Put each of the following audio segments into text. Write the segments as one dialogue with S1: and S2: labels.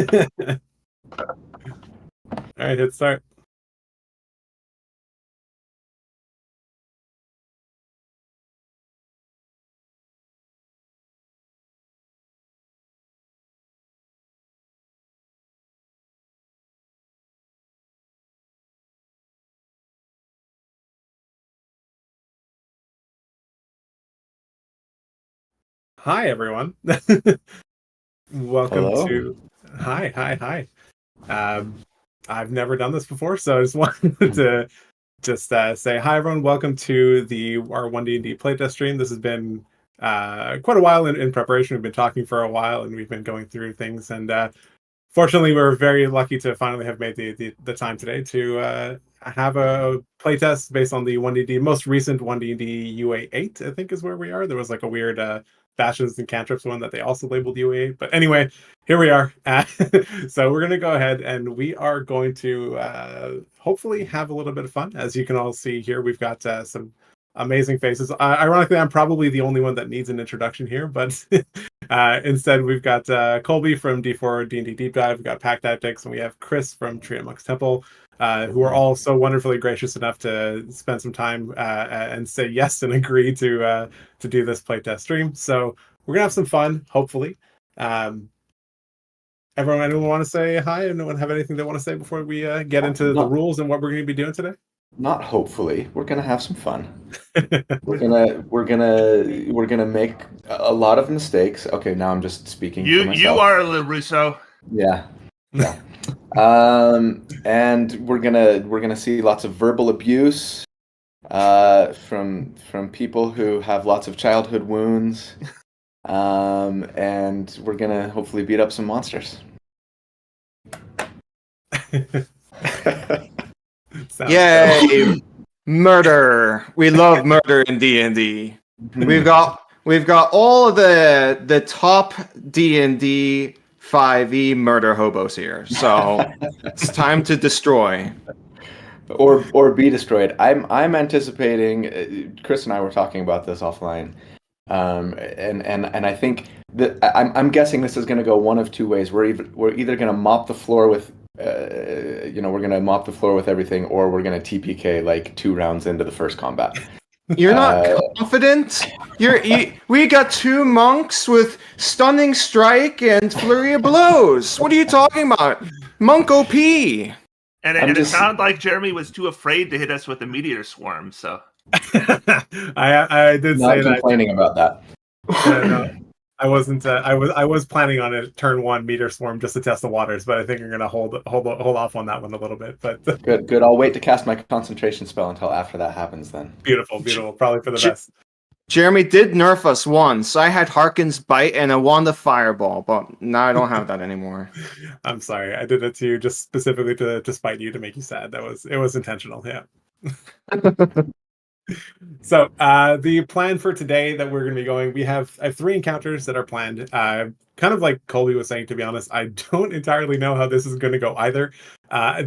S1: Alright, hit start. Hi, everyone. Welcome
S2: Hello.
S1: to. Hi. Um, I've never done this before, so I just wanted to say hi, everyone. Welcome to our 1D&D playtest stream. This has been quite a while in preparation. We've been talking for a while, and we've been going through things. And fortunately, we're very lucky to finally have made the time today to have a playtest based on the 1D&D most recent 1D&D UA8. I think is where we are. There was like a weird Bastions and Cantrips one that they also labeled UA8. But anyway, here we are. So we're going to go ahead and we are going to hopefully have a little bit of fun. As you can all see here, we've got some amazing faces. Ironically, I'm probably the only one that needs an introduction here, but instead we've got Colby from D4 D&D Deep Dive, we've got Pack Tactics, and we have Chris from Tree Amongst Temple, who are all so wonderfully gracious enough to spend some time and say yes and agree to do this playtest stream. So we're gonna have some fun, hopefully. Anyone want to say hi? Anyone have anything they want to say before we get into the rules and what we're going to be doing today?
S2: Not hopefully. We're gonna have some fun. We're gonna make a lot of mistakes. Okay, now I'm just speaking for myself.
S3: You are LaRusso.
S2: Yeah. And we're gonna see lots of verbal abuse from people who have lots of childhood wounds. And we're gonna hopefully beat up some monsters.
S4: Yay! Murder. We love murder in D&D. We've got all of the top D&D 5e murder hobos here. So it's time to destroy.
S2: Or be destroyed. I'm anticipating. Chris and I were talking about this offline, and I think that I'm guessing this is going to go one of two ways. We're either going to mop the floor with. We're going to mop the floor with everything, or we're going to TPK like 2 rounds into the first combat.
S4: You're not confident? We got 2 monks with Stunning Strike and Flurry of Blows. What are you talking about? Monk OP.
S3: And it sounded like Jeremy was too afraid to hit us with a meteor swarm, so.
S1: I did
S2: not
S1: say that.
S2: Complaining about that.
S1: No, I wasn't. I was planning on a turn 1 meteor swarm just to test the waters, but I think I'm gonna hold off on that one a little bit. But
S2: good. I'll wait to cast my concentration spell until after that happens. Then
S1: beautiful. Probably for the best.
S4: Jeremy did nerf us once. I had Harkin's Bite and a Wand of Fireball, but now I don't have that anymore.
S1: I'm sorry. I did it to you just specifically to spite you, to make you sad. It was intentional. Yeah. So the plan for today that we're going to be going, I have 3 encounters that are planned. Kind of like Colby was saying, to be honest, I don't entirely know how this is going to go either. I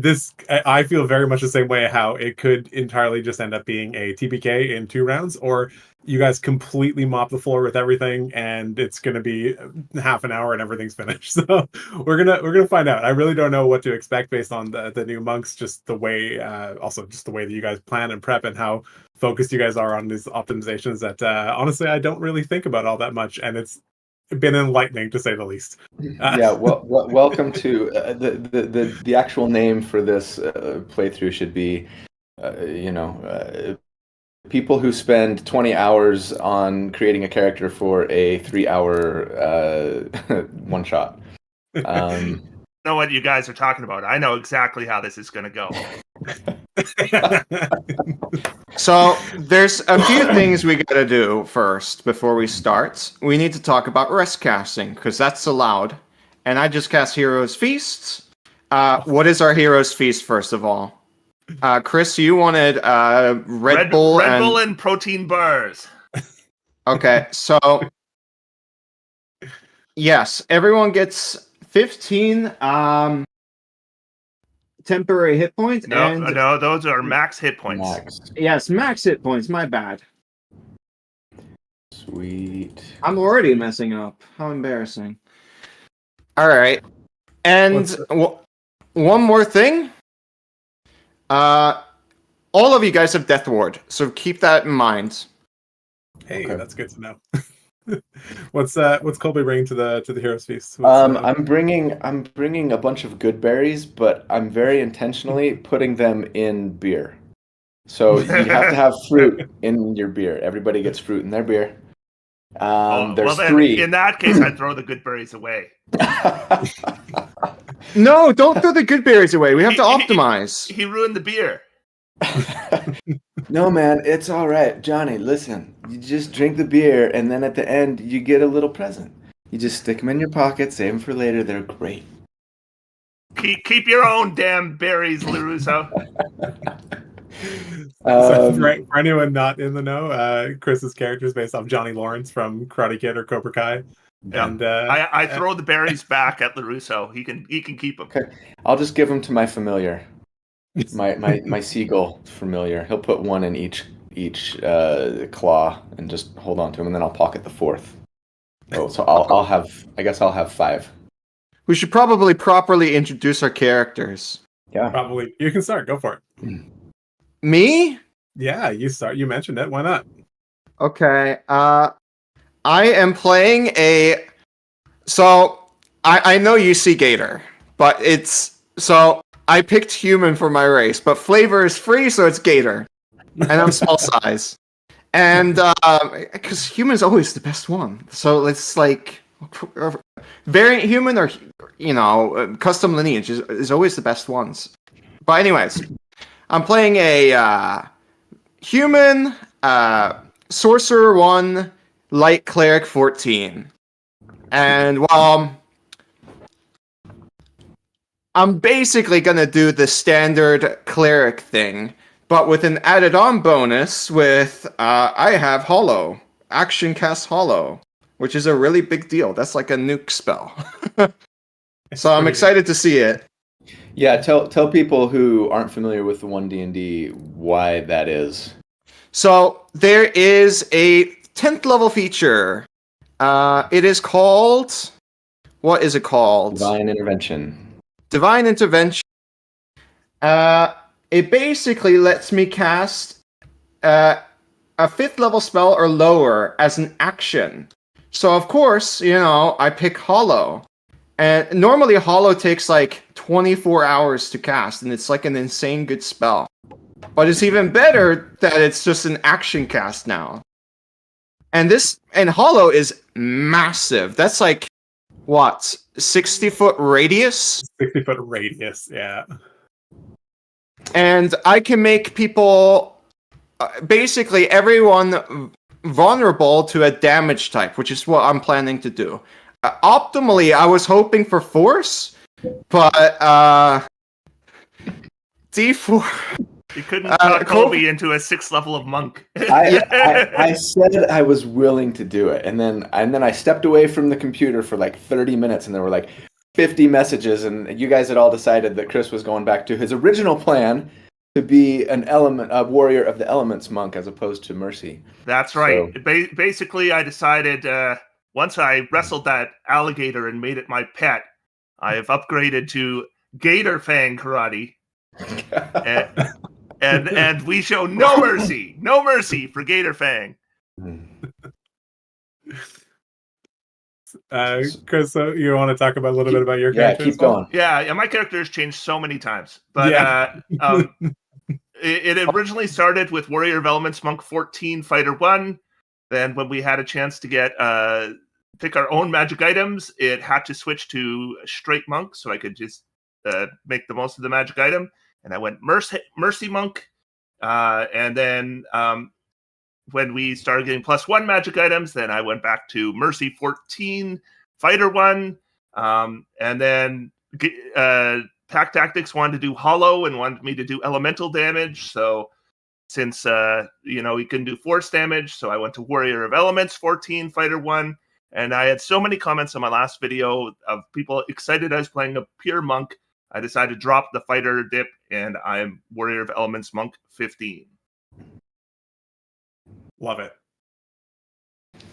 S1: feel very much the same way, how it could entirely just end up being a TPK in 2 rounds, or you guys completely mop the floor with everything and it's going to be half an hour and everything's finished. So we're gonna find out. I really don't know what to expect based on the new monks, just the way also just the way that you guys plan and prep and how focused you guys are on these optimizations that honestly I don't really think about all that much, and it's been enlightening to say the least.
S2: Yeah, welcome to the actual name for this playthrough should be people who spend 20 hours on creating a character for a 3-hour one shot.
S3: I know what you guys are talking about. I know exactly how this is going to go.
S4: So there's a few things we gotta do first before we start. We need to talk about rest casting, because that's allowed. And I just cast Hero's Feast. What is our Hero's Feast, first of all? Chris, you wanted Red Bull
S3: and protein bars.
S4: Okay, so yes, everyone gets 15 temporary hit points.
S3: No, those are max hit points.
S4: Yes, max hit points. My bad.
S2: Sweet.
S4: I'm already messing up. How embarrassing. All right. And one more thing. All of you guys have Death Ward, so keep that in mind.
S1: Hey,
S2: Okay.
S1: that's good to know. What's Colby bringing to the Heroes Feast?
S2: I'm bringing a bunch of good berries, but I'm very intentionally putting them in beer. So you have to have fruit in your beer. Everybody gets fruit in their beer. There's
S3: then,
S2: 3.
S3: in that case, I'd throw the good berries away.
S4: No, don't throw the good berries away. We have to optimize.
S3: He ruined the beer.
S2: No, man, it's all right. Johnny, listen. You just drink the beer, and then at the end, you get a little present. You just stick them in your pocket, save them for later. They're great.
S3: Keep your own damn berries, LaRusso.
S1: So for anyone not in the know, Chris's character is based off Johnny Lawrence from Karate Kid or Cobra Kai.
S3: Yeah.
S1: And
S3: I throw the berries back at LaRusso. He can keep them.
S2: Okay, I'll just give them to my familiar, my seagull familiar. He'll put one in each claw and just hold on to him, and then I'll pocket the 4th. Oh, so I'll have 5.
S4: We should probably properly introduce our characters.
S2: Yeah,
S1: probably you can start. Go for it.
S4: Me?
S1: Yeah, you start. You mentioned it. Why not?
S4: Okay. I am playing a. So I know you see Gator, but it's so I picked human for my race, but flavor is free, so it's Gator, and I'm small size, and because human's always the best one, so it's like variant human or custom lineage is always the best ones. But anyways, I'm playing a human sorcerer 1, light cleric 14. And I'm basically gonna do the standard cleric thing, but with an added on bonus with I have Hollow, action cast Hollow, which is a really big deal. That's like a nuke spell. So I'm excited to see it.
S2: Yeah, tell people who aren't familiar with the 1D&D why that is.
S4: So there is a 10th level feature. It is called... What is it called?
S2: Divine Intervention.
S4: Divine Intervention. It basically lets me cast a 5th level spell or lower as an action. So of course, I pick Hollow. And normally Hollow takes like 24 hours to cast, and it's like an insane good spell. But it's even better that it's just an action cast now. And Hollow is massive. That's like, what, 60-foot radius?
S1: 60-foot radius, yeah.
S4: And I can make people, basically everyone, vulnerable to a damage type, which is what I'm planning to do. Optimally, I was hoping for Force, but D4...
S3: You couldn't talk Kobe into a 6th level of monk.
S2: I said I was willing to do it, and then I stepped away from the computer for like 30 minutes, and there were like 50 messages, and you guys had all decided that Chris was going back to his original plan to be a warrior of the elements monk as opposed to mercy.
S3: That's right. So, basically, I decided once I wrestled that alligator and made it my pet, I have upgraded to Gator Fang Karate. And we show no mercy for Gator Fang.
S1: Chris, so you want to talk about a little bit about your character?
S2: Yeah, keep going.
S3: Yeah, my character has changed so many times, but it originally started with Warrior of Elements Monk 14 Fighter 1. Then when we had a chance to get pick our own magic items, it had to switch to straight monk, so I could just make the most of the magic item. And I went Mercy Monk. And then when we started getting +1 magic items, then I went back to Mercy 14, Fighter 1. And then Pack Tactics wanted to do Hollow and wanted me to do elemental damage. So since, he couldn't do force damage, so I went to Warrior of Elements 14, Fighter 1. And I had so many comments on my last video of people excited I was playing a pure monk. I decided to drop the fighter dip, and I'm Warrior of Elements Monk 15.
S1: Love it.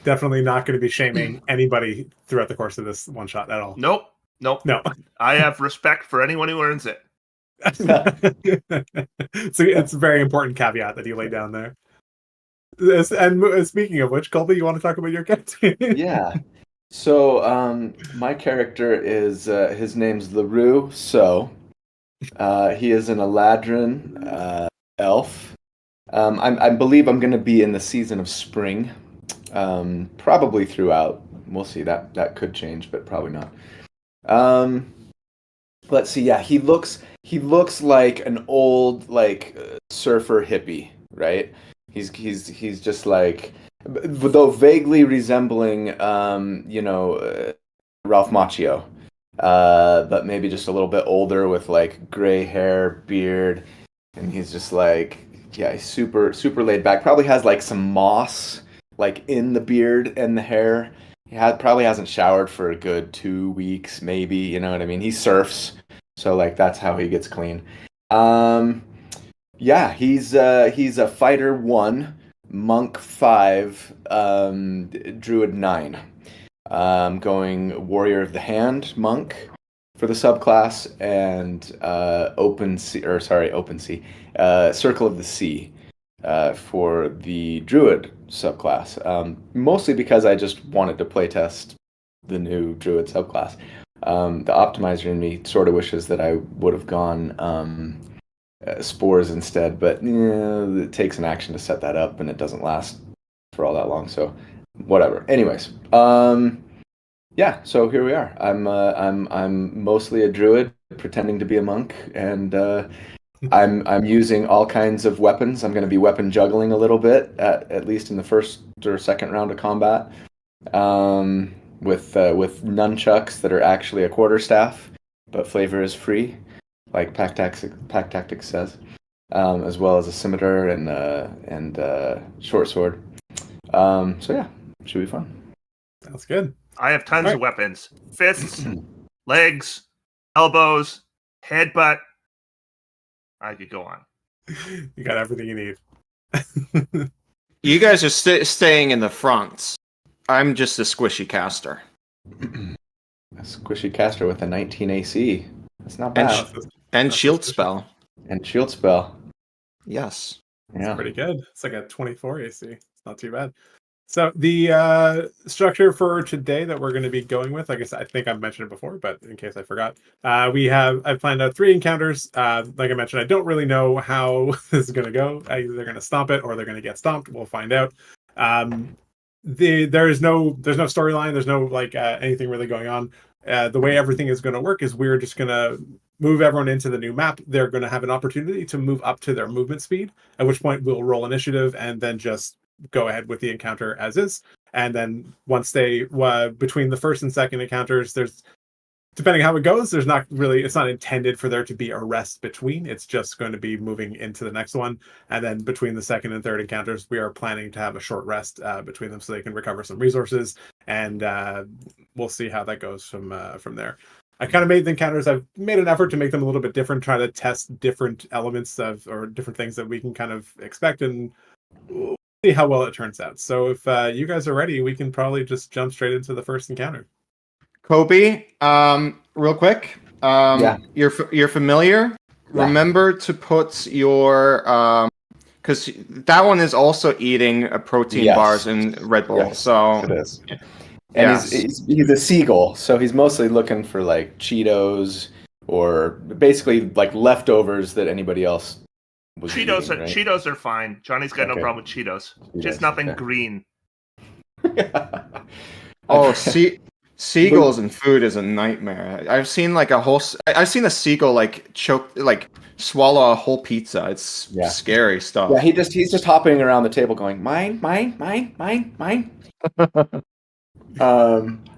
S1: Definitely not going to be shaming anybody throughout the course of this one shot at all.
S3: Nope. Nope.
S1: No.
S3: I have respect for anyone who earns it.
S1: It's a very important caveat that you lay down there. And speaking of which, Colby, you want to talk about your character?
S2: Yeah. So my character is his name's LaRue. So he is an Eladrin elf. I believe I'm going to be in the season of spring, probably throughout. We'll see. That could change, but probably not. Let's see. Yeah, he looks like an old surfer hippie, right? He's just like, though vaguely resembling Ralph Macchio, but maybe just a little bit older with like gray hair, beard, and he's just like, yeah, he's super laid back. Probably has like some moss like in the beard and the hair. Probably hasn't showered for a good 2 weeks, maybe. You know what I mean? He surfs, so like that's how he gets clean. Yeah, he's a fighter 1, monk 5, druid 9. Going warrior of the hand, monk for the subclass, and circle of the sea for the druid subclass. Mostly because I just wanted to playtest the new druid subclass. The optimizer in me sort of wishes that I would have gone spores instead, but it takes an action to set that up, and it doesn't last for all that long. So whatever. Anyways, yeah. So here we are. I'm mostly a druid pretending to be a monk, and I'm using all kinds of weapons. I'm going to be weapon juggling a little bit, at least in the first or second round of combat, with nunchucks that are actually a quarterstaff, but flavor is free, like Pack Tactics says, as well as a scimitar and short sword. So yeah, should be fun.
S1: That's good.
S3: I have tons of weapons: fists, legs, elbows, headbutt. I could go on.
S1: You got everything you need.
S4: You guys are staying in the front. I'm just a squishy caster.
S2: A squishy caster with a 19 AC. That's not bad.
S4: And shield spell.
S2: And shield spell.
S4: Yes.
S1: It's
S2: Yeah.
S1: pretty good. It's like a 24 AC. It's not too bad. So the structure for today that we're going to be going with, like I think I've mentioned it before, but in case I forgot, I've planned out 3 encounters. Like I mentioned, I don't really know how this is going to go. Either they're going to stomp it or they're going to get stomped. We'll find out. There's no storyline. There's no anything really going on. The way everything is going to work is we're just going to move everyone into the new map. They're going to have an opportunity to move up to their movement speed, at which point we'll roll initiative and then just go ahead with the encounter as is. And then once they between the first and second encounters, there's, depending how it goes, it's not intended for there to be a rest between. It's just going to be moving into the next one. And then between the second and third encounters, we are planning to have a short rest between them so they can recover some resources. And we'll see how that goes from there. I kind of made the encounters, I've made an effort to make them a little bit different, try to test different elements or different things that we can kind of expect, and we'll see how well it turns out. So if you guys are ready, we can probably just jump straight into the first encounter.
S4: Kobe, real quick.
S2: Yeah.
S4: You're familiar? Yeah. Remember to put your because that one is also eating protein bars and Red Bull.
S2: Yes,
S4: so
S2: it is. And he's a seagull, so he's mostly looking for like Cheetos or basically like leftovers that anybody else was
S3: Cheetos
S2: eating, right?
S3: Cheetos are fine. Johnny's got no problem with Cheetos. Just nothing green.
S4: Seagulls and food is a nightmare. I've seen I've seen a seagull swallow a whole pizza. It's scary stuff.
S2: Yeah, he's just hopping around the table going, mine.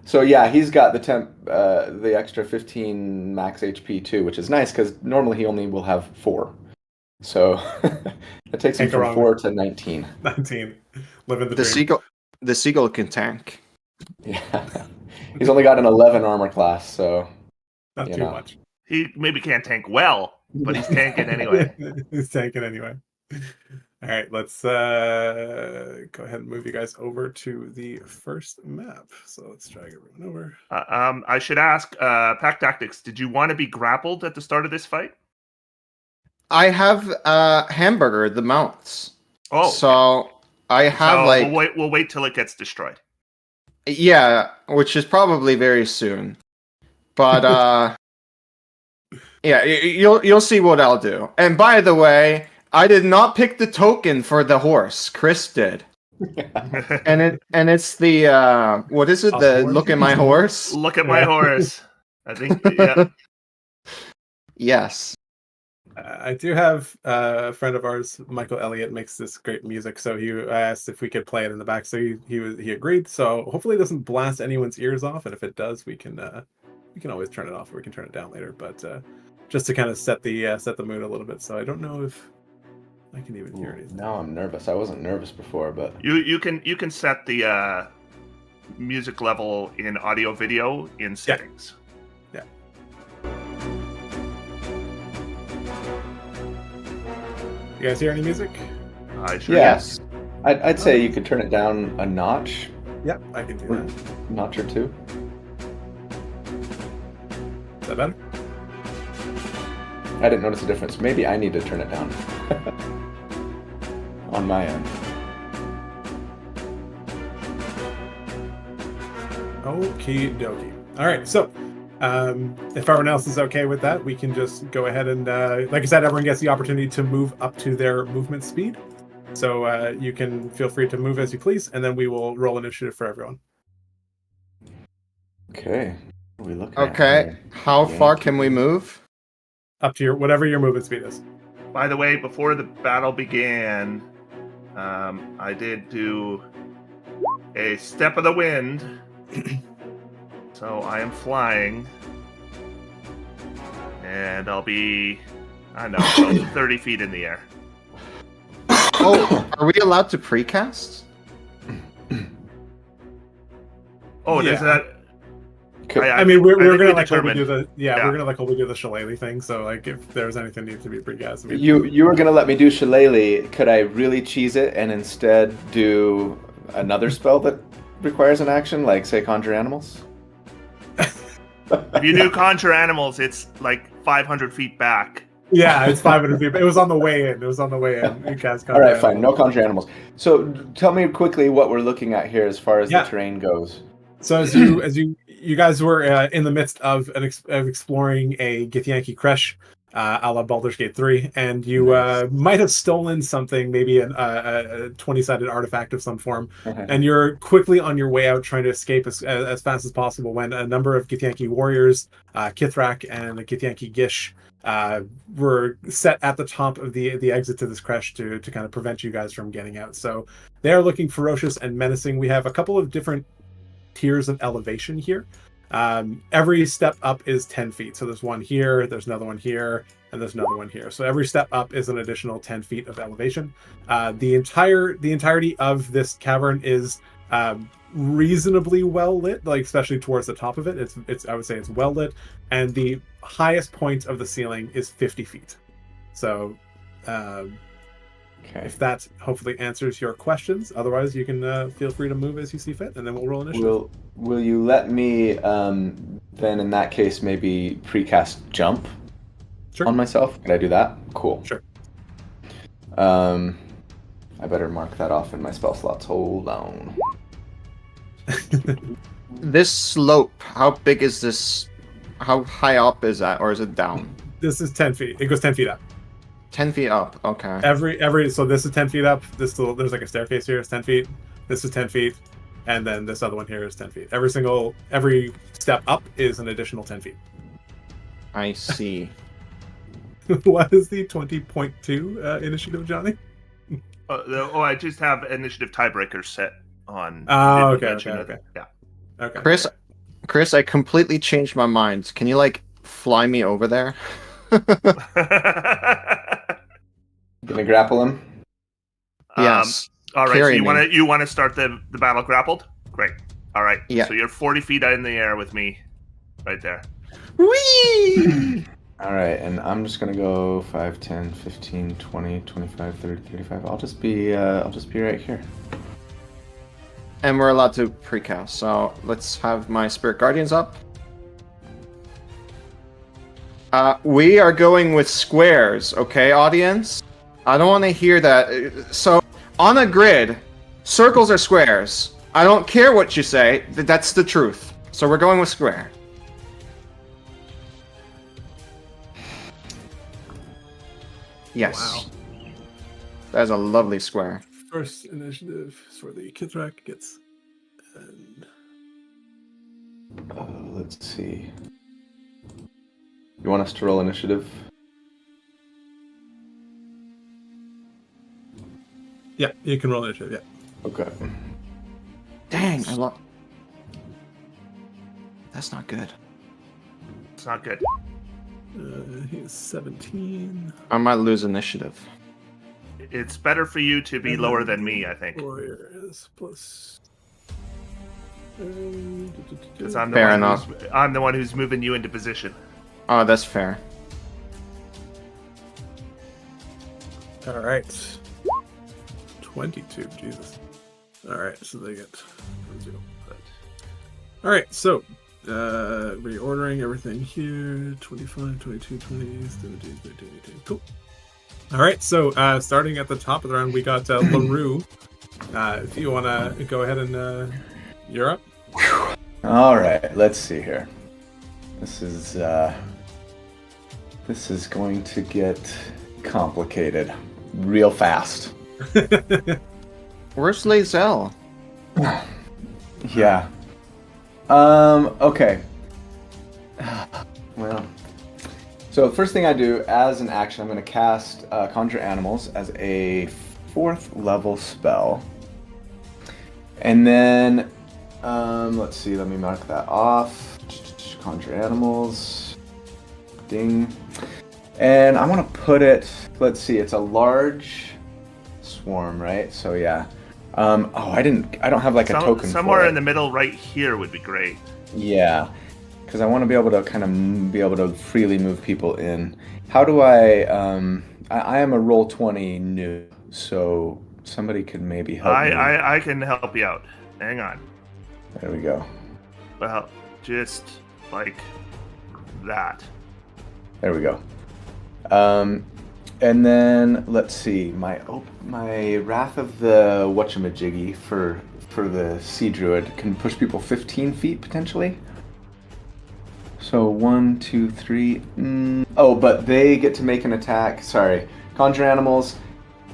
S2: So yeah, he's got the extra 15 max HP too, which is nice because normally he only will have 4. So it takes him from 4 to 19.
S1: 19. Living the dream.
S4: The seagull can tank.
S2: Yeah. He's only got an 11 armor class, so
S1: not too much.
S3: He maybe can't tank well, but he's tanking anyway.
S1: He's tanking anyway. All right, let's go ahead and move you guys over to the first map. So let's drag everyone over.
S3: I should ask, Pack Tactics, did you want to be grappled at the start of this fight?
S4: I have Hamburger, the mounts.
S3: Oh,
S4: so I have
S3: so we'll wait till it gets destroyed.
S4: Yeah, which is probably very soon. But yeah, you'll see what I'll do. And by the way, I did not pick the token for the horse. Chris did. and it's the what is it? The look at my horse.
S3: Look at my horse. I think yeah.
S4: Yes.
S1: I do have a friend of ours, Michael Elliott, makes this great music. So I asked if we could play it in the back. So he agreed. So hopefully it doesn't blast anyone's ears off. And if it does, we can always turn it off, or we can turn it down later. But just to kind of set the mood a little bit. So I don't know if I can even hear anything.
S2: Now I'm nervous. I wasn't nervous before, but
S3: You can set the music level in audio video in settings.
S1: Yeah. You guys hear any music?
S3: I sure
S2: yes. I'd say you could turn it down a notch.
S1: Yep, I can do that.
S2: Notch or two.
S1: Is that better?
S2: I didn't notice a difference. Maybe I need to turn it down. On my end.
S1: Okie dokie. All right, so if everyone else is okay with that, we can just go ahead and, like I said, everyone gets the opportunity to move up to their movement speed. So you can feel free to move as you please, and then we will roll initiative for everyone.
S2: Okay. What are we looking
S4: Okay.
S2: at?
S4: How far can we move?
S1: Up to whatever your movement speed is.
S3: By the way, before the battle began, I did do a step of the wind. So I am flying. And I'll be, I don't know, 30 feet in the air.
S4: Oh, are we allowed to precast?
S3: Oh,
S1: Yeah.
S3: does that...
S1: I mean, we're
S3: think
S1: gonna
S3: we
S1: like hope we
S3: determined.
S1: do the
S3: Yeah.
S1: we're gonna like hope we do the shillelagh thing. So like if there's anything needs to be precast,
S2: You were gonna let me do shillelagh. Could I really cheese it and instead do another spell that requires an action, like say conjure animals?
S3: If you do conjure animals, it's like 500 feet back.
S1: Yeah, it's 500 feet. It was on the way in. You cast
S2: All right, fine. No conjure animals. So tell me quickly what we're looking at here as far as the terrain goes.
S1: So as you guys were in the midst of exploring a Githyanki Kresh, a la Baldur's Gate 3, and you might have stolen something, maybe a 20-sided artifact of some form, and you're quickly on your way out trying to escape as fast as possible when a number of Githyanki warriors, Kithrak and the Githyanki Gish, were set at the top of the exit to this Kresh to kind of prevent you guys from getting out. So they are looking ferocious and menacing. We have a couple of different tiers of elevation here. Every step up is 10 feet. So there's one here, there's another one here, and there's another one here. So every step up is an additional 10 feet of elevation. The entirety of this cavern is reasonably well lit, like especially towards the top of it. It's I would say it's well lit, and the highest point of the ceiling is 50 feet. So if that hopefully answers your questions. Otherwise, you can feel free to move as you see fit, and then we'll roll initiative.
S2: Will you let me then in that case maybe precast jump on myself? Can I do that? Cool.
S1: Sure.
S2: I better mark that off in my spell slots. Hold on.
S4: This slope, how big is this? How high up is that, or is it down?
S1: This is 10 feet. It goes 10 feet up.
S4: 10 feet up. Okay.
S1: So this is 10 feet up. There's like a staircase here. It's 10 feet. This is 10 feet, and then this other one here is 10 feet. Every step up is an additional 10 feet.
S4: I see.
S1: What is the 20.2 initiative, Johnny?
S3: I just have initiative tiebreakers set on.
S1: Oh, okay.
S3: Yeah.
S1: Okay.
S4: Chris, I completely changed my mind. Can you fly me over there?
S2: Gonna grapple him?
S4: Yes.
S3: All right.
S4: Carry
S3: So
S4: me.
S3: you want to start the battle grappled? Great. All right.
S4: Yeah.
S3: So you're 40 feet in the air with me, right there.
S4: Whee!
S2: All right, and I'm just gonna go 5, 10, 15, 20, 25, 30, 35. I'll just be right here.
S4: And we're allowed to precast, so let's have my Spirit Guardians up. We are going with squares, okay, audience? I don't want to hear that. So, on a grid, circles are squares. I don't care what you say, that's the truth. So we're going with square. Yes.
S1: Wow.
S4: That is a lovely square.
S1: First initiative for the Kithrak gets. And...
S2: Let's see. You want us to roll initiative?
S1: Yeah, you can roll initiative. Yeah.
S2: Okay.
S4: Dang, I love. That's not good.
S3: It's not good.
S1: He's 17.
S4: I might lose initiative.
S3: It's better for you to be lower than me, I think.
S1: Warrior is plus.
S3: Because I'm
S4: Fair enough.
S3: I'm the one who's moving you into position.
S4: Oh, that's fair.
S1: All right. 22. Jesus. All right, so they get 0. All right, so reordering everything here. 25, 22, 20, 17, 19, 18. Cool. All right, so starting at the top of the round, we got LaRue. If you want to go ahead and you're up.
S2: All right, let's see here. This is going to get complicated real fast.
S4: Where's Lae'zel?
S2: Yeah. Okay. Well. So first thing I do as an action, I'm going to cast Conjure Animals as a 4th level spell. And then, let's see, let me mark that off. Conjure Animals. Ding. And I want to put it, let's see, it's a large swarm, right? So yeah. I don't have like a token
S3: somewhere
S2: for it.
S3: in the middle right here would be great.
S2: Yeah. Because I want to be able to kind of be able to freely move people in. How do I am a roll 20 new, so somebody could maybe help me.
S3: I can help you out. Hang on.
S2: There we go.
S3: Well, just like that.
S2: There we go. And then let's see, my Wrath of the Whatchamajiggy for the Sea Druid can push people 15 feet potentially. So 1, 2, 3. Oh, but they get to make an attack. Sorry, Conjure Animals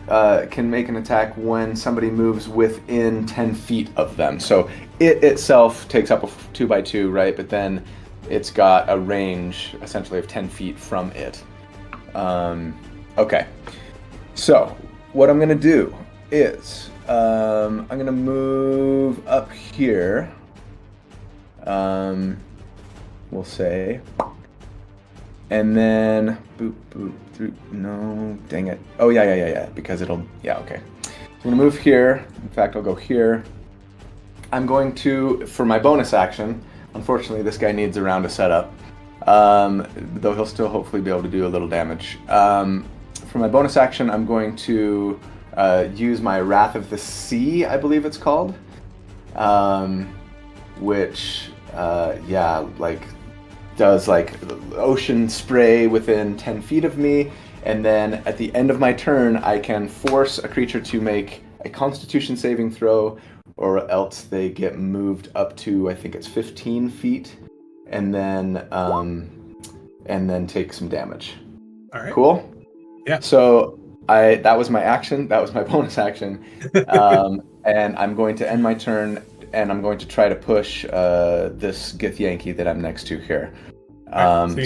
S2: can make an attack when somebody moves within 10 feet of them. So it itself takes up a 2x2, right? But then it's got a range essentially of 10 feet from it. Okay. So what I'm gonna do is I'm gonna move up here. We'll say, and then boop boop through. No, dang it. Oh yeah. Because it'll. Yeah, okay. So I'm gonna move here. In fact, I'll go here. I'm going to, for my bonus action. Unfortunately, this guy needs a round of setup. Though he'll still hopefully be able to do a little damage. For my bonus action, I'm going to use my Wrath of the Sea, I believe it's called. Which, does like ocean spray within 10 feet of me. And then at the end of my turn, I can force a creature to make a Constitution saving throw, or else they get moved up to, I think it's 15 feet. And then take some damage.
S1: All right.
S2: Cool?
S1: Yeah.
S2: So that was my action. That was my bonus action. And I'm going to end my turn, and I'm going to try to push this Githyanki that I'm next to here.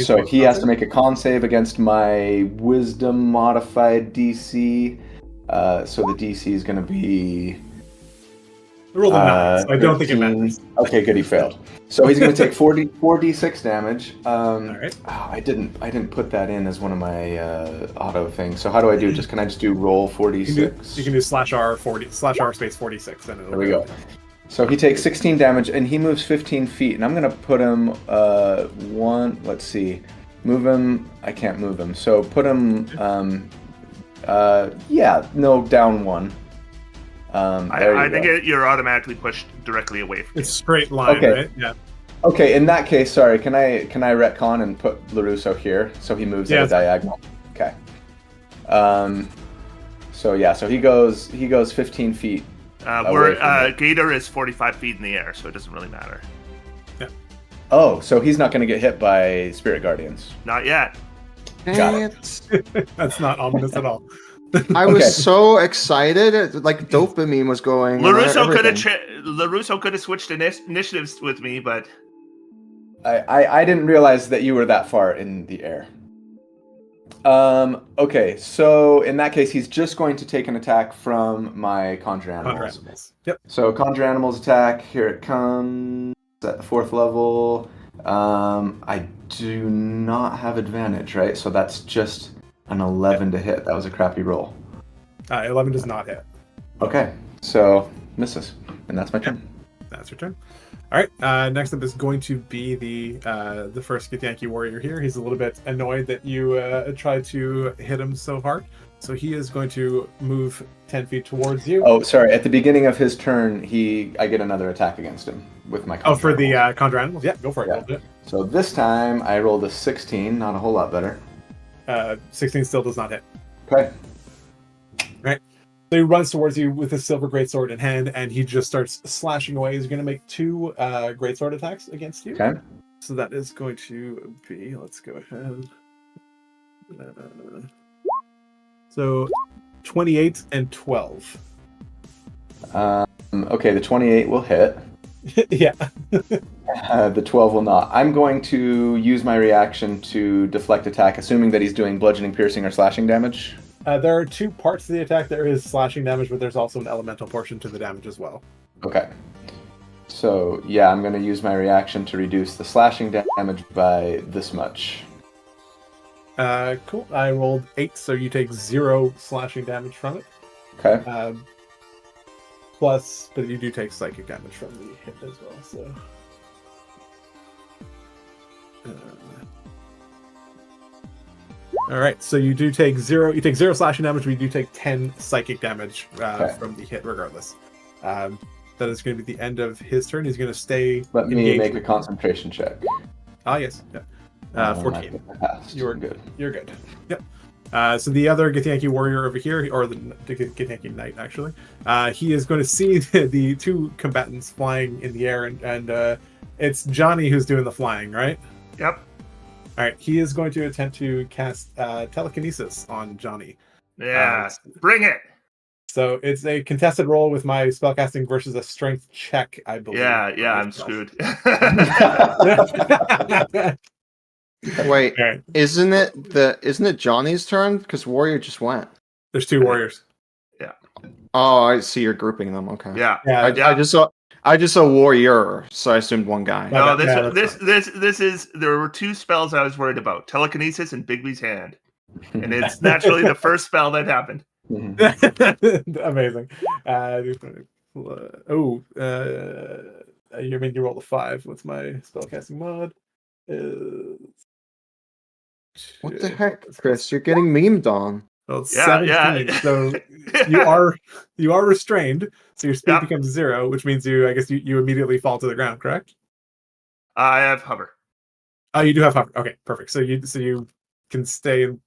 S2: So he has to make a con save against my Wisdom modified DC. So the DC is going to be...
S1: I rolled a 9, so I don't think it
S2: 13.
S1: matters.
S2: Okay, good, he failed. So he's going to take 4d6 damage.
S1: All right.
S2: I didn't put that in as one of my auto things. So how do I do? Can I just do roll 4d6?
S1: You can do /R space 46. And
S2: There we go. So he takes 16 damage and he moves 15 feet, and I'm gonna put him let's see, Move him. I can't move him. So put him. Down one.
S3: I think you're automatically pushed directly away from
S1: It's straight line,
S2: Okay.
S1: right? Yeah.
S2: Okay, in that case, sorry. Can I retcon and put LaRusso here so he moves at a diagonal? Okay. So he goes 15 feet.
S3: Gator is 45 feet in the air, so it doesn't really matter.
S1: Yeah.
S2: Oh, so he's not going to get hit by Spirit Guardians.
S3: Not yet.
S4: Dang it.
S1: That's not ominous at all.
S4: I was so excited, like dopamine was going.
S3: LaRusso could have switched initiatives with me, but
S2: I didn't realize that you were that far in the air. Okay, so in that case, he's just going to take an attack from my Conjure Animals.
S1: Yep.
S2: So Conjure Animals attack, here it comes at the 4th level. I do not have advantage, right? So that's just an 11 to hit. That was a crappy roll.
S1: 11 does not hit.
S2: Okay, so misses, and that's my turn.
S1: That's your turn. All right. Next up is going to be the first Githyanki warrior here. He's a little bit annoyed that you tried to hit him so hard, so he is going to move 10 feet towards you.
S2: Oh, sorry. At the beginning of his turn, I get another attack against him with my.
S1: Oh, for the Conjure Animals? Yeah, go for it.
S2: Yeah. So this time I rolled a 16, not a whole lot better.
S1: 16 still does not hit.
S2: Okay.
S1: Right. So he runs towards you with his silver greatsword in hand, and he just starts slashing away. He's going to make 2 greatsword attacks against you.
S2: Okay.
S1: So that is going to be. Let's go ahead. So 28 and 12.
S2: Okay, the 28 will hit.
S1: Yeah.
S2: The 12 will not. I'm going to use my reaction to deflect attack, assuming that he's doing bludgeoning, piercing, or slashing damage.
S1: There are 2 parts to the attack. There is slashing damage, but there's also an elemental portion to the damage as well.
S2: Okay. So, yeah, I'm going to use my reaction to reduce the slashing damage by this much.
S1: Cool. I rolled 8, so you take 0 slashing damage from it.
S2: Okay.
S1: Plus, but you do take psychic damage from the hit as well, so... Alright, so you do take 0. You take 0 slashing damage, but you do take 10 psychic damage from the hit regardless. That is going to be the end of his turn. He's going to stay.
S2: Let me make a concentration check.
S1: Ah, yes. Yeah. 14. You're
S2: good.
S1: You're good. Yep. So the other Githyanki warrior over here, or the Githyanki knight actually, he is going to see the 2 combatants flying in the air, and it's Johnny who's doing the flying, right?
S3: Yep.
S1: All right, he is going to attempt to cast telekinesis on Johnny.
S3: Yeah, bring it.
S1: So it's a contested roll with my spellcasting versus a strength check, I believe.
S3: Yeah, I'm screwed.
S4: Wait,
S1: Right.
S4: isn't it Johnny's turn? Because Warrior just went.
S1: There's 2 warriors.
S3: Yeah.
S4: Oh, I see. You're grouping them. Okay.
S3: Yeah.
S4: I just saw Warrior, so I assumed one guy.
S3: No, this is. There were 2 spells I was worried about: telekinesis and Bigby's hand, and it's naturally the first spell that happened.
S1: Amazing. You mean you rolled a 5? What's my spellcasting mod?
S4: What the heck, Chris? You're getting memed on.
S1: Well, it's 17.
S3: Yeah.
S1: So you are restrained, so your speed becomes 0, which means you immediately fall to the ground, correct?
S3: I have hover.
S1: Oh, you do have hover. Okay, perfect. So you can stay in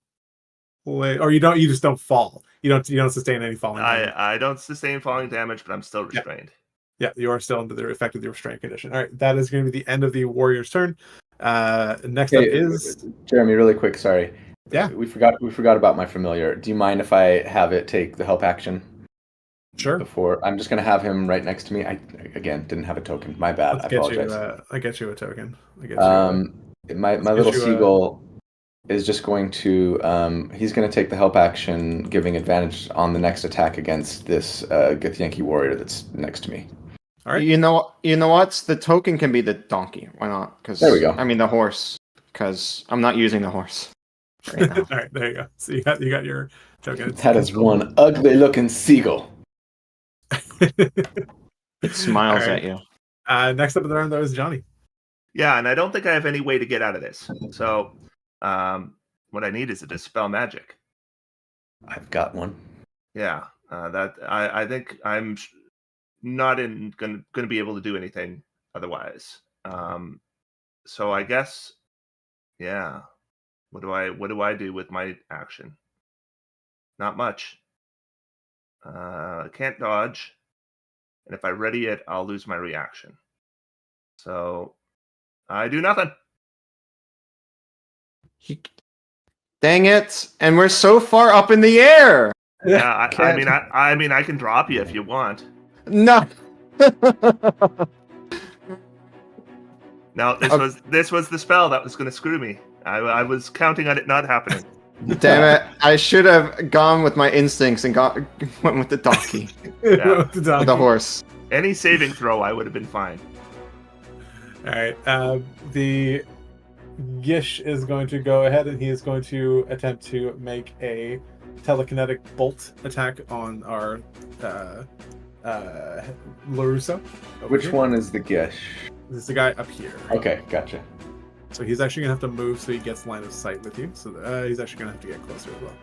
S1: play, or you just don't fall. You don't sustain any falling damage.
S3: I don't sustain falling damage, but I'm still restrained.
S1: Yeah, you are still under the effect of the restraint condition. All right, that is going to be the end of the warrior's turn. Next up is
S2: Jeremy. Really quick, sorry.
S1: Yeah,
S2: we forgot about my familiar. Do you mind if I have it take the help action?
S1: Sure.
S2: Before I'm just going to have him right next to me. I again didn't have a token. My bad. I apologize.
S1: I get you a token.
S2: My little seagull is just going to he's going to take the help action, giving advantage on the next attack against this Githyanki warrior that's next to me.
S1: All right.
S4: You know what? The token can be the donkey. Why not? Because
S2: there we go.
S4: I mean the horse. Because I'm not using the horse. Right now.
S1: All right, there you go. So you got your token.
S2: That is one ugly looking seagull.
S4: It smiles
S1: right.
S4: at you.
S1: Next up in the round though is Johnny.
S3: Yeah, and I don't think I have any way to get out of this. So What I need is a dispel magic.
S2: I've got one.
S3: Yeah, that I think I'm not going to be able to do anything otherwise. So I guess, yeah. What do I do with my action? Not much. I can't dodge, and if I ready it, I'll lose my reaction. So I do nothing.
S4: Dang it! And we're so far up in the air.
S3: Yeah, I mean, I can drop you if you want.
S4: No.
S3: No, this was the spell that was going to screw me. I was counting on it not happening.
S4: Damn it! I should have gone with my instincts and went with the donkey,
S3: Yeah.
S4: or the horse.
S3: Any saving throw, I would have been fine.
S1: All right. The Gish is going to go ahead and he is going to attempt to make a telekinetic bolt attack on our LaRusso.
S2: Which one is the Gish?
S1: This is the guy up here.
S2: Okay, gotcha.
S1: So he's actually going to have to move so he gets line of sight with you. So he's actually going to have to get closer as well.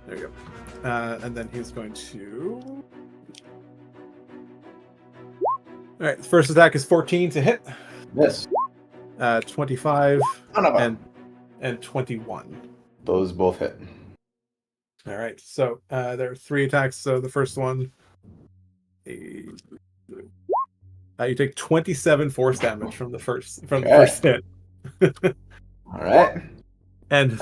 S1: There you go. And then he's going to... All right, the first attack is 14 to hit.
S2: Yes.
S1: 25
S2: Son of a-
S1: and 21.
S2: Those both hit.
S1: All right, so there are 3 attacks. So the first one, you take 27 force damage from the first hit.
S2: All right.
S1: And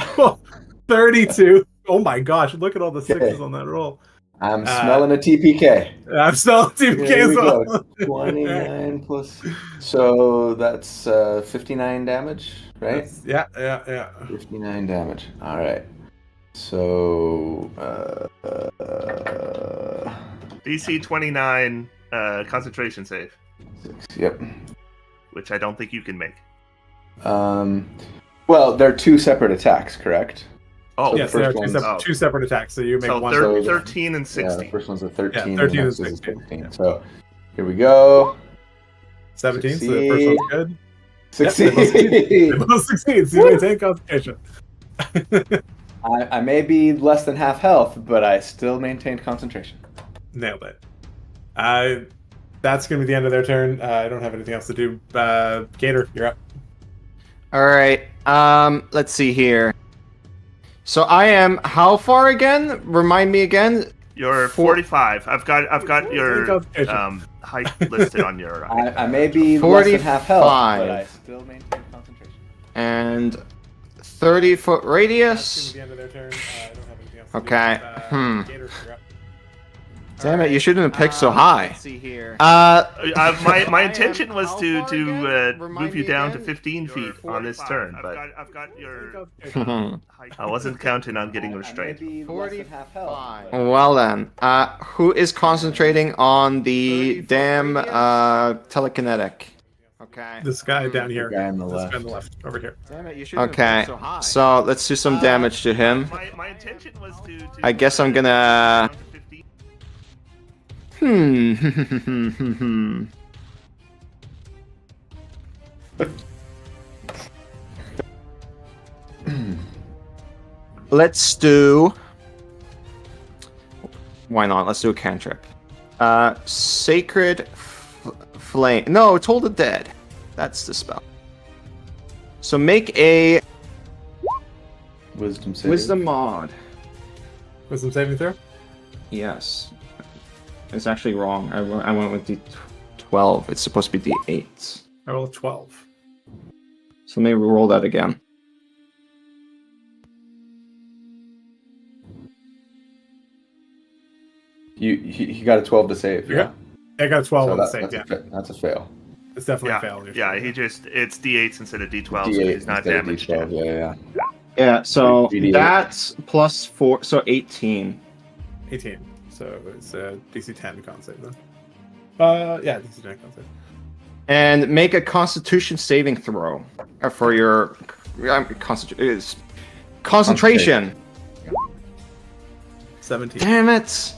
S1: 32. Oh my gosh! Look at all the sixes on that roll.
S2: I'm smelling a TPK.
S1: I'm smelling TPK as well.
S2: Go. 29 plus. So that's 59 damage, right?
S1: Yeah.
S2: 59 damage. All right. So
S3: DC 29 concentration save.
S2: 6, yep.
S3: Which I don't think you can make.
S2: Well, they're 2 separate attacks, correct?
S3: Oh,
S2: So
S1: yes,
S2: the
S1: there
S2: first
S1: are
S2: one's-
S1: two separate attacks. So you make
S3: so
S1: one.
S3: 13 and 16.
S2: Yeah, the first one's a 13.
S1: Yeah, 13
S2: and
S1: and
S2: the next is a
S1: 16.
S2: 15.
S1: Yeah.
S2: So here we go.
S1: 17. So the first one's good.
S2: Succeed.
S1: They both succeed. So you maintain concentration.
S2: I may be less than half health, but I still maintained concentration.
S1: Nailed it. That's going to be the end of their turn. I don't have anything else to do. Gator, you're up.
S4: All right. Let's see here. So I am how far again? Remind me again.
S3: You're 45. I've got your height listed on your.
S2: I may be less than half health, but I still maintain concentration.
S4: And 30-foot radius.
S1: That's going to be the end of their turn. I don't have anything else to
S4: Okay.
S1: do. Gator, you're up.
S4: Damn it! You shouldn't have picked so high.
S5: Let's see here.
S3: My intention was to move you down to 15 feet on this turn, but I've got your. I wasn't counting on getting restrained.
S5: 45.
S4: Well then, who is concentrating on the damn telekinetic? Okay.
S1: This guy down here.
S2: The guy on the
S1: This
S2: left.
S1: guy on the left, over here.
S5: Damn it, you shouldn't
S4: Okay.
S5: have been so high.
S4: So let's do some damage to him.
S3: My intention was to
S4: I guess I'm gonna. Hmm. Let's do. Why not? Let's do a cantrip. Sacred Flame. No, Toll the Dead. That's the spell. So make a
S2: Wisdom save.
S4: Wisdom mod.
S1: Wisdom saving throw?
S4: Yes. It's actually wrong. I went with D12. It's supposed to be D8.
S1: I roll a 12.
S4: So maybe roll that again.
S2: He got a 12 to save.
S1: You got- I got a 12
S2: So
S1: on the
S2: that-
S1: save,
S2: that's,
S1: yeah.
S2: that's a fail.
S1: It's definitely a
S3: Yeah,
S1: fail.
S3: yeah. It's D8s instead of D12s.
S2: D8
S3: because he's not
S2: instead of
S3: damaged
S2: D12,
S3: yet.
S2: yeah.
S4: Yeah, so
S2: 3D8.
S4: that's plus 4, so 18.
S1: 18. So it's a DC 10 con save then. Yeah, DC 10 con save.
S4: And make a Constitution saving throw for your concentration.
S1: 17.
S4: Damn it!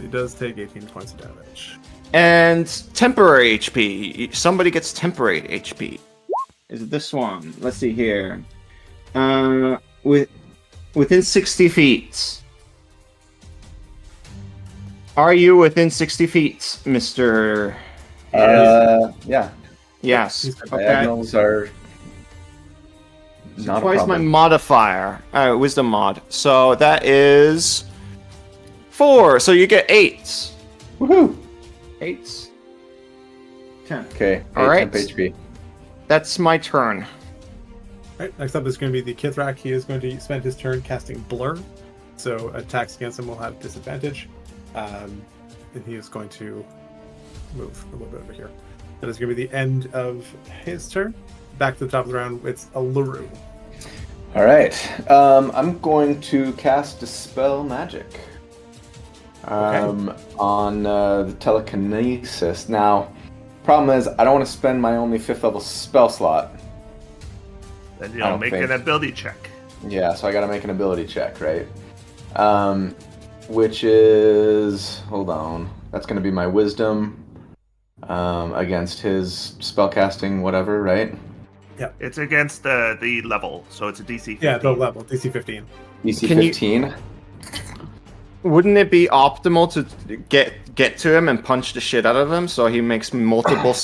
S1: He does take 18 points of damage.
S4: And temporary HP. Somebody gets temporary HP. Is it this one? Let's see here. Within 60 feet. Are you within 60 feet, Mr.
S2: Yeah.
S4: Yes. Okay.
S2: Diagonals are not a
S4: Twice my
S2: problem.
S4: modifier. Wisdom mod. So that is 4. So you get 8.
S2: Woohoo!
S4: 8. 10.
S2: Okay.
S4: All
S2: 8
S4: right.
S2: temp HP.
S4: That's my turn.
S1: Right, next up is going to be the Kithrak. He is going to spend his turn casting Blur, so attacks against him will have disadvantage. And he is going to move a little bit over here. That is going to be the end of his turn. Back to the top of the round, it's Aluru.
S2: All right. I'm going to cast Dispel Magic on the Telekinesis. Now, problem is, I don't want to spend my only 5th level spell slot.
S3: Then you'll make an ability check.
S2: Yeah, so I got to make an ability check, right? Which is, hold on, that's going to be my Wisdom against his spellcasting, whatever, right?
S1: Yeah,
S3: it's against the level, so it's a DC 15.
S1: Yeah, the level, DC 15.
S2: DC 15.
S4: Wouldn't it be optimal to get to him and punch the shit out of him so he makes multiple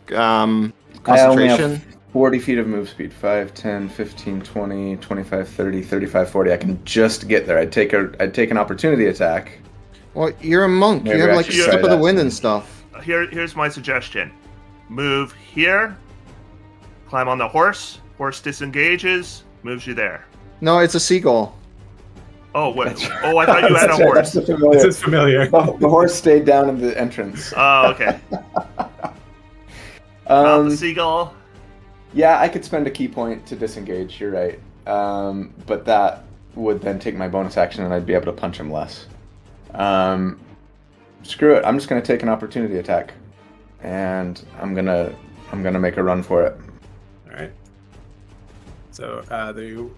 S4: concentration?
S2: I only have 40 feet of move speed. 5, 10, 15, 20, 25, 30, 35, 40. I can just get there. I'd take an opportunity attack.
S4: Well, you're a monk.
S2: Maybe
S4: you have
S2: I
S4: like
S2: should
S4: Step
S2: try
S4: of the
S2: that.
S4: Wind and stuff.
S3: Here's my suggestion. Move here, climb on the horse, horse disengages, moves you there.
S4: No, it's a seagull.
S3: Oh, what? Oh, I thought you had a horse.
S2: That's familiar.
S1: This is familiar.
S2: The horse stayed down in the entrance.
S3: Oh, okay. Mount the seagull.
S2: Yeah, I could spend a key point to disengage, you're right. But that would then take my bonus action and I'd be able to punch him less. Screw it, I'm just gonna take an opportunity attack. And I'm gonna make a run for it.
S1: Alright. So the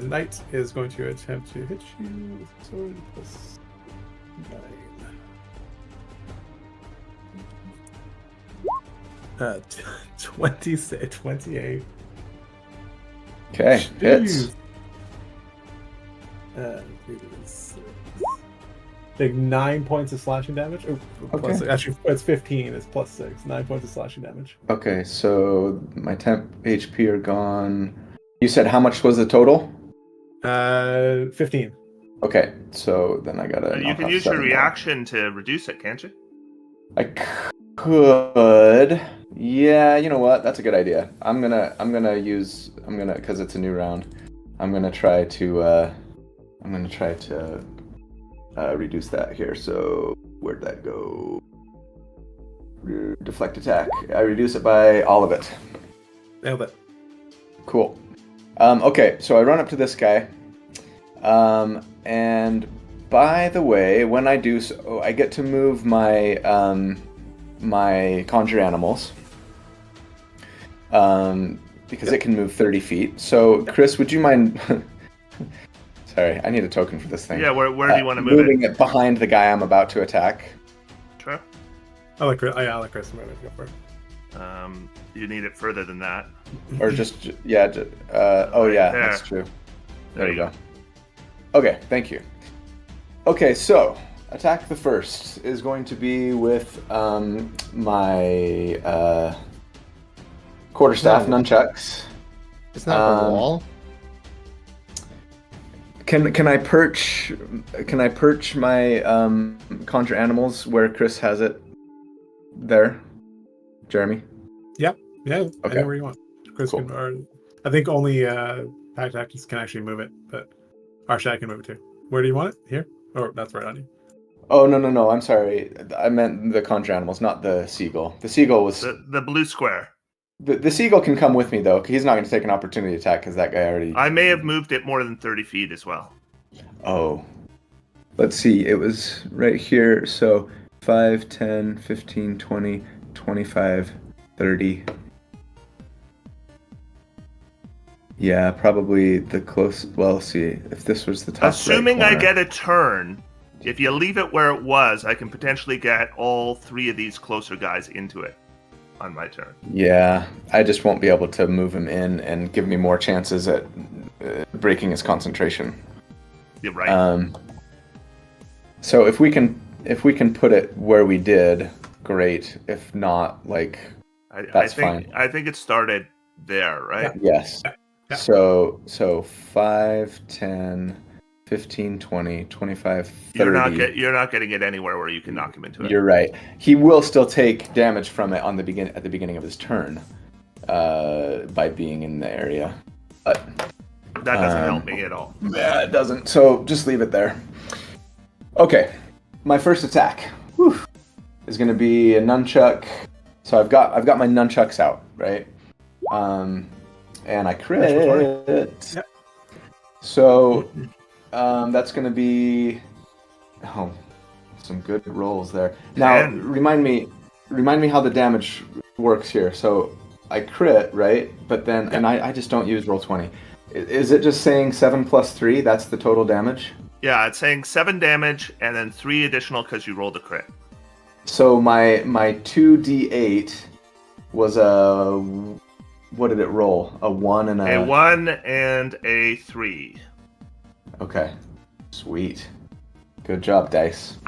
S1: knight is going to attempt to hit you with a sword plus 9. 28.
S2: Okay, hits.
S1: Take 9 points of slashing damage. Oh, plus,
S2: Okay.
S1: actually, it's 15. It's plus 6. 9 points of slashing damage.
S2: Okay, so my temp HP are gone. You said how much was the total?
S1: 15.
S2: Okay, so then I gotta.
S3: You
S2: knock
S3: can
S2: off
S3: use your
S2: 7 more.
S3: reaction to reduce it, can't you?
S2: I could. Yeah, you know what? That's a good idea. Because it's a new round. I'm gonna try to reduce that here. So where'd that go? Deflect attack. I reduce it by all of it.
S1: Nailed it.
S2: Cool. Okay, so I run up to this guy. And by the way, when I do so, I get to move my my conjure animals. Because it can move 30 feet. So, Chris, would you mind... Sorry, I need a token for this thing.
S3: Yeah, where do you want to move
S2: moving it behind the guy I'm about to attack.
S3: Sure.
S1: I like Chris. I like Chris. I'm going to go for it.
S3: You need it further than that.
S2: Or just, yeah. Oh, yeah,
S3: there.
S2: that's true.
S3: There you go.
S2: Okay, thank you. Okay, so attack the first is going to be with my quarterstaff nunchucks.
S4: It's not a wall.
S2: Can I perch my conjure animals where Chris has it? There, Jeremy.
S1: Yep. Yeah.
S2: Okay.
S1: Anywhere you want. Chris
S2: Cool.
S1: can, or I think only Pact Actors can actually move it, but Arshad can move it too. Where do you want it? Here? Or that's right on you.
S2: Oh no! I'm sorry. I meant the conjure animals, not the seagull. The seagull was
S3: The blue square.
S2: the seagull can come with me though. 'Cause he's not going to take an opportunity attack because that guy already.
S3: I may have moved it more than 30 feet as well.
S2: Oh. Let's see. It was right here. So 5, 10, 15, 20, 25, 30. Yeah, probably the close. Well, see if this was the top.
S3: Assuming
S2: right
S3: I
S2: corner.
S3: get a turn, if you leave it where it was, I can potentially get all 3 of these closer guys into it. on my turn.
S2: Yeah, I just won't be able to move him in and give me more chances at breaking his concentration.
S3: You're right.
S2: So if we can put it where we did, great. If not, like that's fine.
S3: I think it started there, right?
S2: Yes.
S1: Yeah.
S2: So 5, 10, 15, 20, 25, 30.
S3: You're not getting it anywhere where you can knock him into it.
S2: You're right. He will still take damage from it at the beginning of his turn, by being in the area. But
S3: that doesn't help me at all.
S2: yeah, it doesn't. So just leave it there. Okay, my first attack is going to be a nunchuck. So I've got my nunchucks out, right? And I crit.
S1: Yep.
S2: So that's going to be some good rolls there. Now remind me how the damage works here. So I crit, right? But then and I just don't use roll 20. Is it just saying 7 plus 3? That's the total damage?
S3: Yeah, it's saying 7 damage and then 3 additional because you rolled a crit.
S2: So my 2d8 was what did it roll? A 1 and
S3: a 1 and a 3.
S2: Okay, sweet, good job, dice.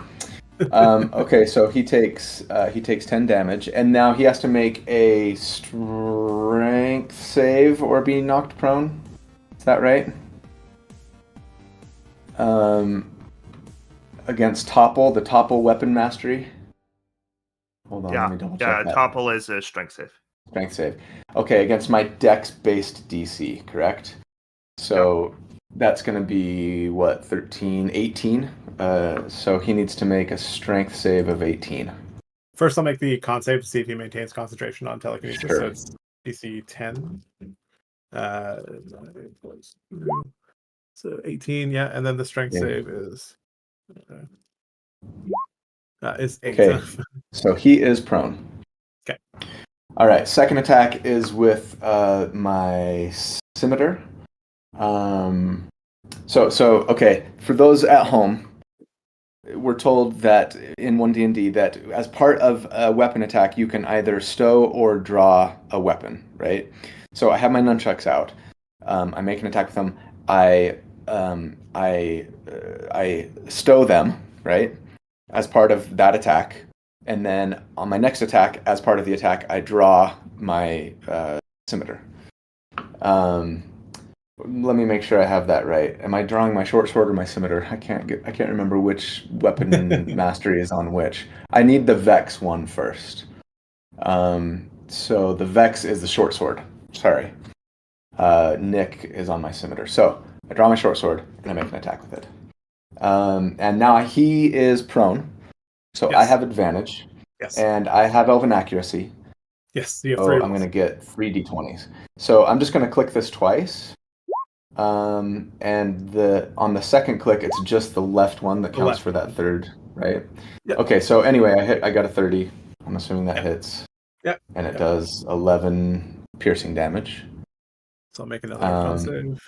S2: Okay, so he takes 10 damage, and now he has to make a strength save or be knocked prone. Is that right? Against the topple weapon mastery. Hold on, let me double check that.
S3: Topple is a strength save.
S2: Strength save. Okay, against my dex-based DC, correct? So that's going to be, what, 13, 18? So he needs to make a strength save of 18.
S1: First, I'll make the con save to see if he maintains concentration on telekinesis.
S2: Sure.
S1: So it's DC 10. So 18, yeah, and then the strength save is 8.
S2: Okay, so he is prone.
S1: Okay.
S2: All right, second attack is with my scimitar. So okay, for those at home, we're told that in 1D&D that as part of a weapon attack, you can either stow or draw a weapon, right? So I have my nunchucks out. I make an attack with them. I stow them, right, as part of that attack. And then on my next attack, as part of the attack, I draw my scimitar. Let me make sure I have that right. Am I drawing my short sword or my scimitar? I can't remember which weapon mastery is on which. I need the Vex one first. So the Vex is the short sword. Sorry. Nick is on my scimitar. So I draw my short sword and I make an attack with it. And now he is prone. So
S1: Yes.
S2: I have advantage.
S1: Yes.
S2: And I have Elven Accuracy.
S1: Yes, you have
S2: So
S1: 3
S2: I'm going to get 3 d20s. So I'm just going to click this twice. And on the second click, it's just the left one that counts for that third, right?
S1: Yep.
S2: Okay, so anyway, I got a 30. I'm assuming that hits.
S1: Yep.
S2: And it does 11 piercing damage.
S1: So I'll make another con save.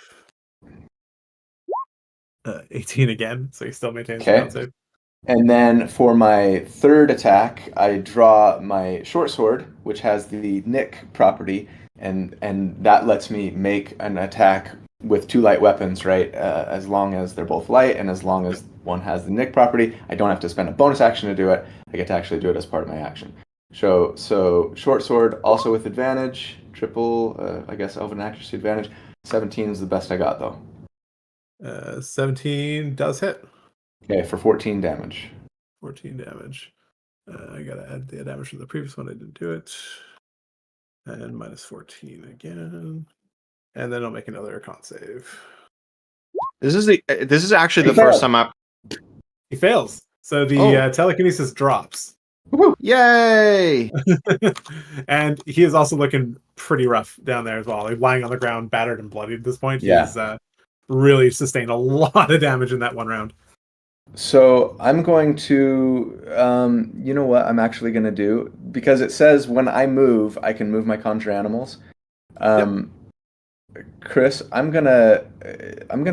S1: 18 again, so he still maintains the con save.
S2: And then for my third attack, I draw my short sword, which has the nick property, and that lets me make an attack with 2 light weapons, right? As long as they're both light, and as long as one has the nick property, I don't have to spend a bonus action to do it. I get to actually do it as part of my action. So short sword also with advantage, triple, I guess Elven Accuracy advantage. 17 is the best I got though.
S1: 17 does hit.
S2: Okay, for 14 damage.
S1: 14 damage. I gotta add the damage from the previous one. I didn't do it. And minus 14 again. And then I'll make another con save.
S4: This is actually the first time
S1: He fails. So the telekinesis drops.
S2: Woo-hoo.
S4: Yay!
S1: And he is also looking pretty rough down there as well. Like lying on the ground, battered and bloodied at this point.
S2: Yeah.
S1: He's really sustained a lot of damage in that one round.
S2: So I'm going to, you know what I'm actually going to do? Because it says when I move, I can move my conjure animals. Chris, I'm gonna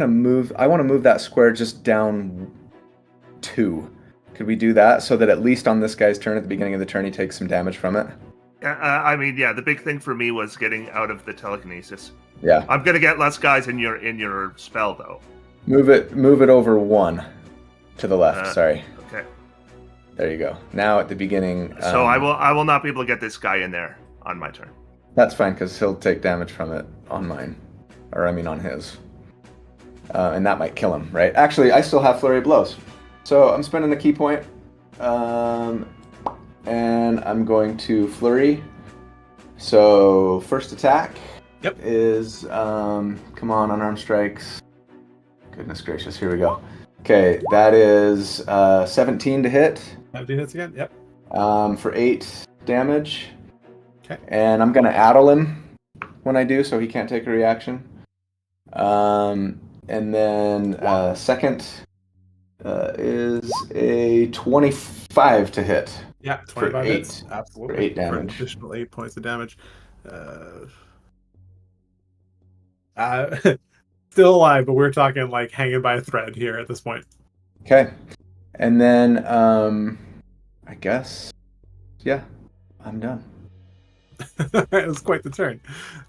S2: move. I want to move that square just down 2. Could we do that so that at least on this guy's turn at the beginning of the turn he takes some damage from it?
S3: I mean, yeah, the big thing for me was getting out of the telekinesis.
S2: Yeah.
S3: I'm gonna get less guys in your spell though.
S2: Move it over 1 to the left. Sorry.
S3: Okay.
S2: There you go. Now at the beginning.
S3: So I will not be able to get this guy in there on my turn.
S2: That's fine because he'll take damage from it on mine, or I mean on his, and that might kill him, right? Actually, I still have flurry of blows, so I'm spending a key point, and I'm going to flurry. So first attack.
S1: Yep.
S2: Is come on, unarmed strikes. Goodness gracious, here we go. Okay, that is 17 to hit.
S1: 17 hits again. Yep.
S2: For 8 damage.
S1: Okay.
S2: And I'm gonna addle him when I do, so he can't take a reaction. And then second is a 25 to hit.
S1: Yeah,
S2: for
S1: 25
S2: 8.
S1: hits. Absolutely.
S2: For 8
S1: For an
S2: damage.
S1: additional 8 points of damage. Still alive, but we're talking like hanging by a thread here at this point.
S2: Okay. And then I guess, yeah, I'm done.
S1: It was quite the turn.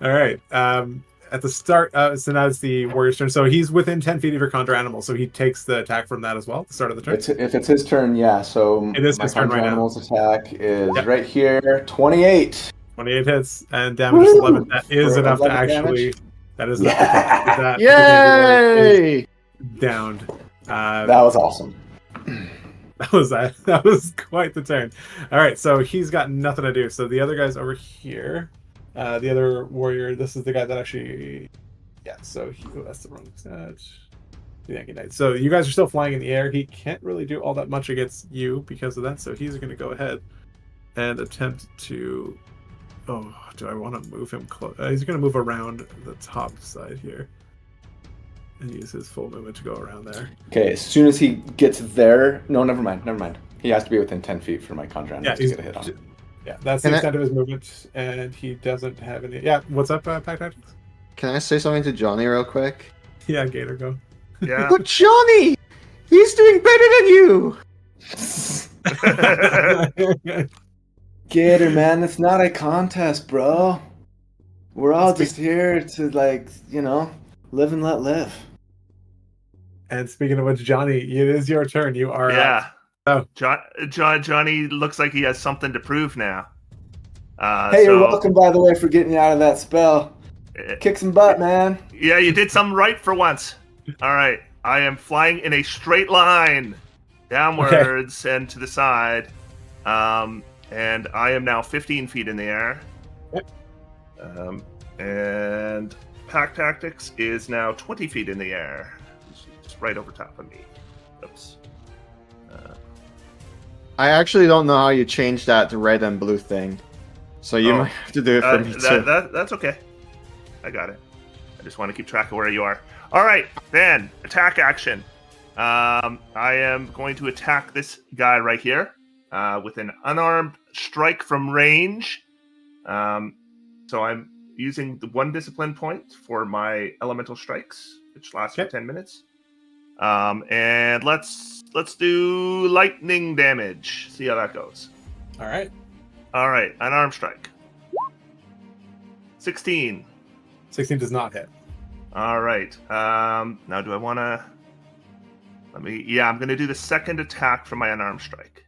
S1: All right. At the start, so now it's the warrior's turn. So he's within 10 feet of your conjure animal, so he takes the attack from that as well at the start of the turn.
S2: If it's his turn, yeah. So
S1: It is
S2: my
S1: his turn
S2: conjure
S1: right now.
S2: animal's attack is
S1: Yep.
S2: right here, 28.
S1: 28 hits and damage is
S2: Woo!
S1: 11. That is
S2: For
S1: enough to
S2: 11
S1: actually.
S2: damage?
S1: That is enough
S2: Yeah.
S1: to put that.
S4: Yay!
S1: Downed.
S2: That was awesome.
S1: That was quite the turn. All right, so he's got nothing to do. So the other guy's over here. The other warrior. This is the guy that actually. Yeah. So that's the wrong stat. The Yankee Knight. So you guys are still flying in the air. He can't really do all that much against you because of that. So he's going to go ahead and attempt to. Oh, do I want to move him close? He's going to move around the top side here and use his full movement to go around there.
S2: Okay, as soon as he gets there, no, never mind. He has to be within 10 feet for my conjure animal to get a hit on.
S1: Yeah, that's the extent of his movement, and he doesn't have any. Yeah, what's up, Pack Tactics?
S4: Can I say something to Johnny real quick?
S1: Yeah, Gator, go.
S3: Yeah.
S4: But Johnny, he's doing better than you.
S2: Gator, man, it's not a contest, bro. We're all just here to, like, live and let live.
S1: And speaking of which, Johnny, it is your turn. You are
S3: Yeah.
S1: Oh.
S3: Johnny looks like he has something to prove now.
S2: Hey, you're welcome, by the way, for getting you out of that spell. Kick some butt, man.
S3: Yeah, you did something right for once. All right. I am flying in a straight line downwards and to the side. And I am now 15 feet in the air.
S1: Yep.
S3: And Pack Tactics is now 20 feet in the air. It's right over top of me. Oops.
S4: I actually don't know how you change that to red and blue thing. So you might have to do it for me too.
S3: That's okay. I got it. I just want to keep track of where you are. All right, then attack action. I am going to attack this guy right here with an unarmed strike from range. So I'm using the 1 discipline point for my elemental strikes, which lasts for 10 minutes. And let's do lightning damage. See how that goes.
S1: All right.
S3: Unarmed strike. 16.
S1: 16 does not hit.
S3: All right. Now, do I want to? Yeah, I'm going to do the second attack for my unarmed strike.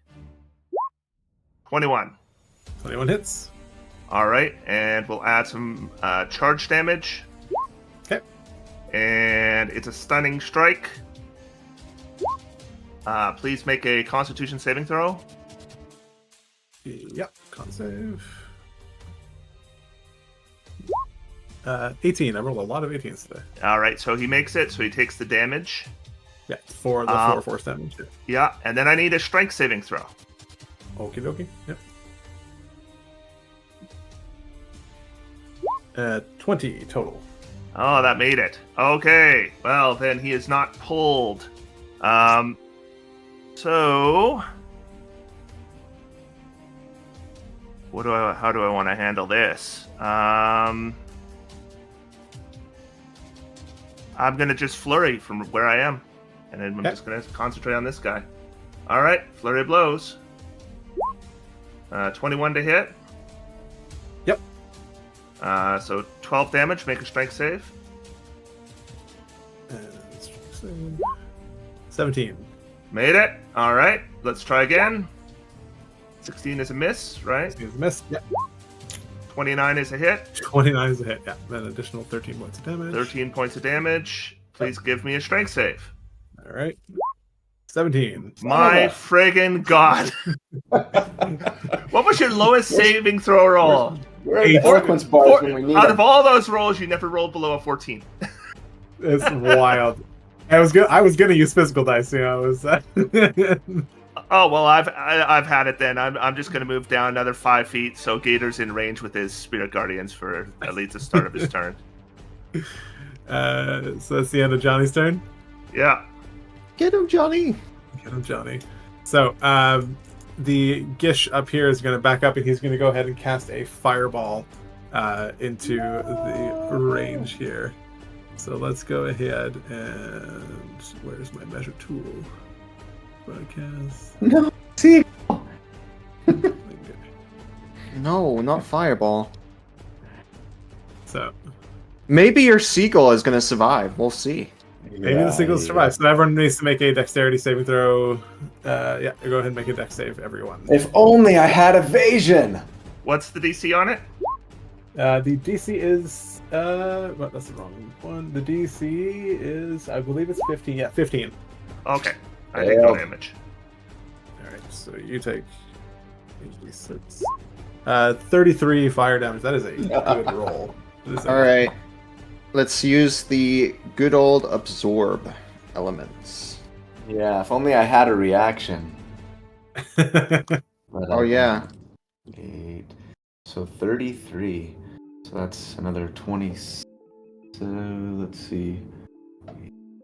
S3: 21.
S1: 21 hits.
S3: All right, and we'll add some charge damage.
S1: Okay.
S3: And it's a stunning strike. Please make a Constitution saving throw.
S1: Yep. Con save. 18. I rolled a lot of 18s today.
S3: All right, so he makes it. So he takes the damage.
S1: Yeah, for the 4 force damage.
S3: Yeah, and then I need a strength saving throw.
S1: Okie dokie. Yep. 20 total.
S3: Oh, that made it. Okay, well then he is not pulled. So how do I want to handle this? I'm gonna just flurry from where I am, and then I'm just gonna concentrate on this guy. All right, flurry of blows. 21 to hit. So 12 damage. Make a strength save.
S1: 17.
S3: Made it. All right. Let's try again. 16 is a miss, right?
S1: It's a miss. Yeah.
S3: 29 is a hit.
S1: 29 is a hit. Yeah. Then additional 13 points of damage.
S3: 13 points of damage. Please give me a strength save.
S1: All right. 17.
S3: My friggin' god. What was your lowest saving throw roll?
S2: Where are the eloquence bars when we need
S3: Out
S2: them?
S3: of all those rolls, you never rolled below a 14.
S1: It's wild. I was gonna use physical dice. You know,
S3: Oh well, I've had it then. I'm just gonna move down another 5 feet so Gator's in range with his Spirit Guardians for at least the start of his turn.
S1: So that's the end of Johnny's turn.
S3: Yeah.
S4: Get him, Johnny.
S1: Get him, Johnny. So the Gish up here is going to back up, and he's going to go ahead and cast a fireball into the range here. So let's go ahead and where's my measure tool? Broadcast.
S2: No, see.
S4: No, not fireball.
S1: So
S4: Maybe your seagull is going to survive. We'll see.
S1: maybe the seagull survives. So everyone needs to make a dexterity saving throw. Yeah, go ahead and make a dex save, everyone.
S2: If only I had evasion.
S3: What's the DC on it?
S1: The DC is well, that's the wrong one. The DC is, I believe it's 15. Yeah, 15.
S3: Okay. I take no damage.
S1: All right, so you take 86. 33 fire damage. That is a good roll.
S4: All right. Let's use the good old absorb elements.
S2: Yeah, if only I had a reaction.
S1: Right.
S4: Oh, yeah.
S2: 8. So 33. So that's another 20. So let's see.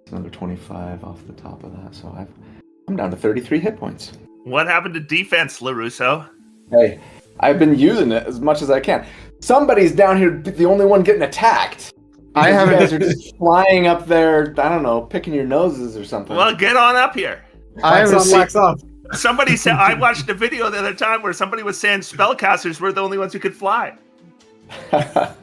S2: It's another 25 off the top of that. So I'm down to 33 hit points.
S3: What happened to defense, LaRusso?
S2: Hey, I've been using it as much as I can. Somebody's down here, the only one getting attacked.
S4: I
S2: You
S4: haven't.
S2: guys are just flying up there, I don't know, picking your noses or something.
S3: Well, get on up here.
S4: I
S1: Wax
S4: haven't
S1: on,
S4: seen.
S1: wax off.
S3: Somebody said I watched a video the other time where somebody was saying spellcasters were the only ones who could fly.
S2: I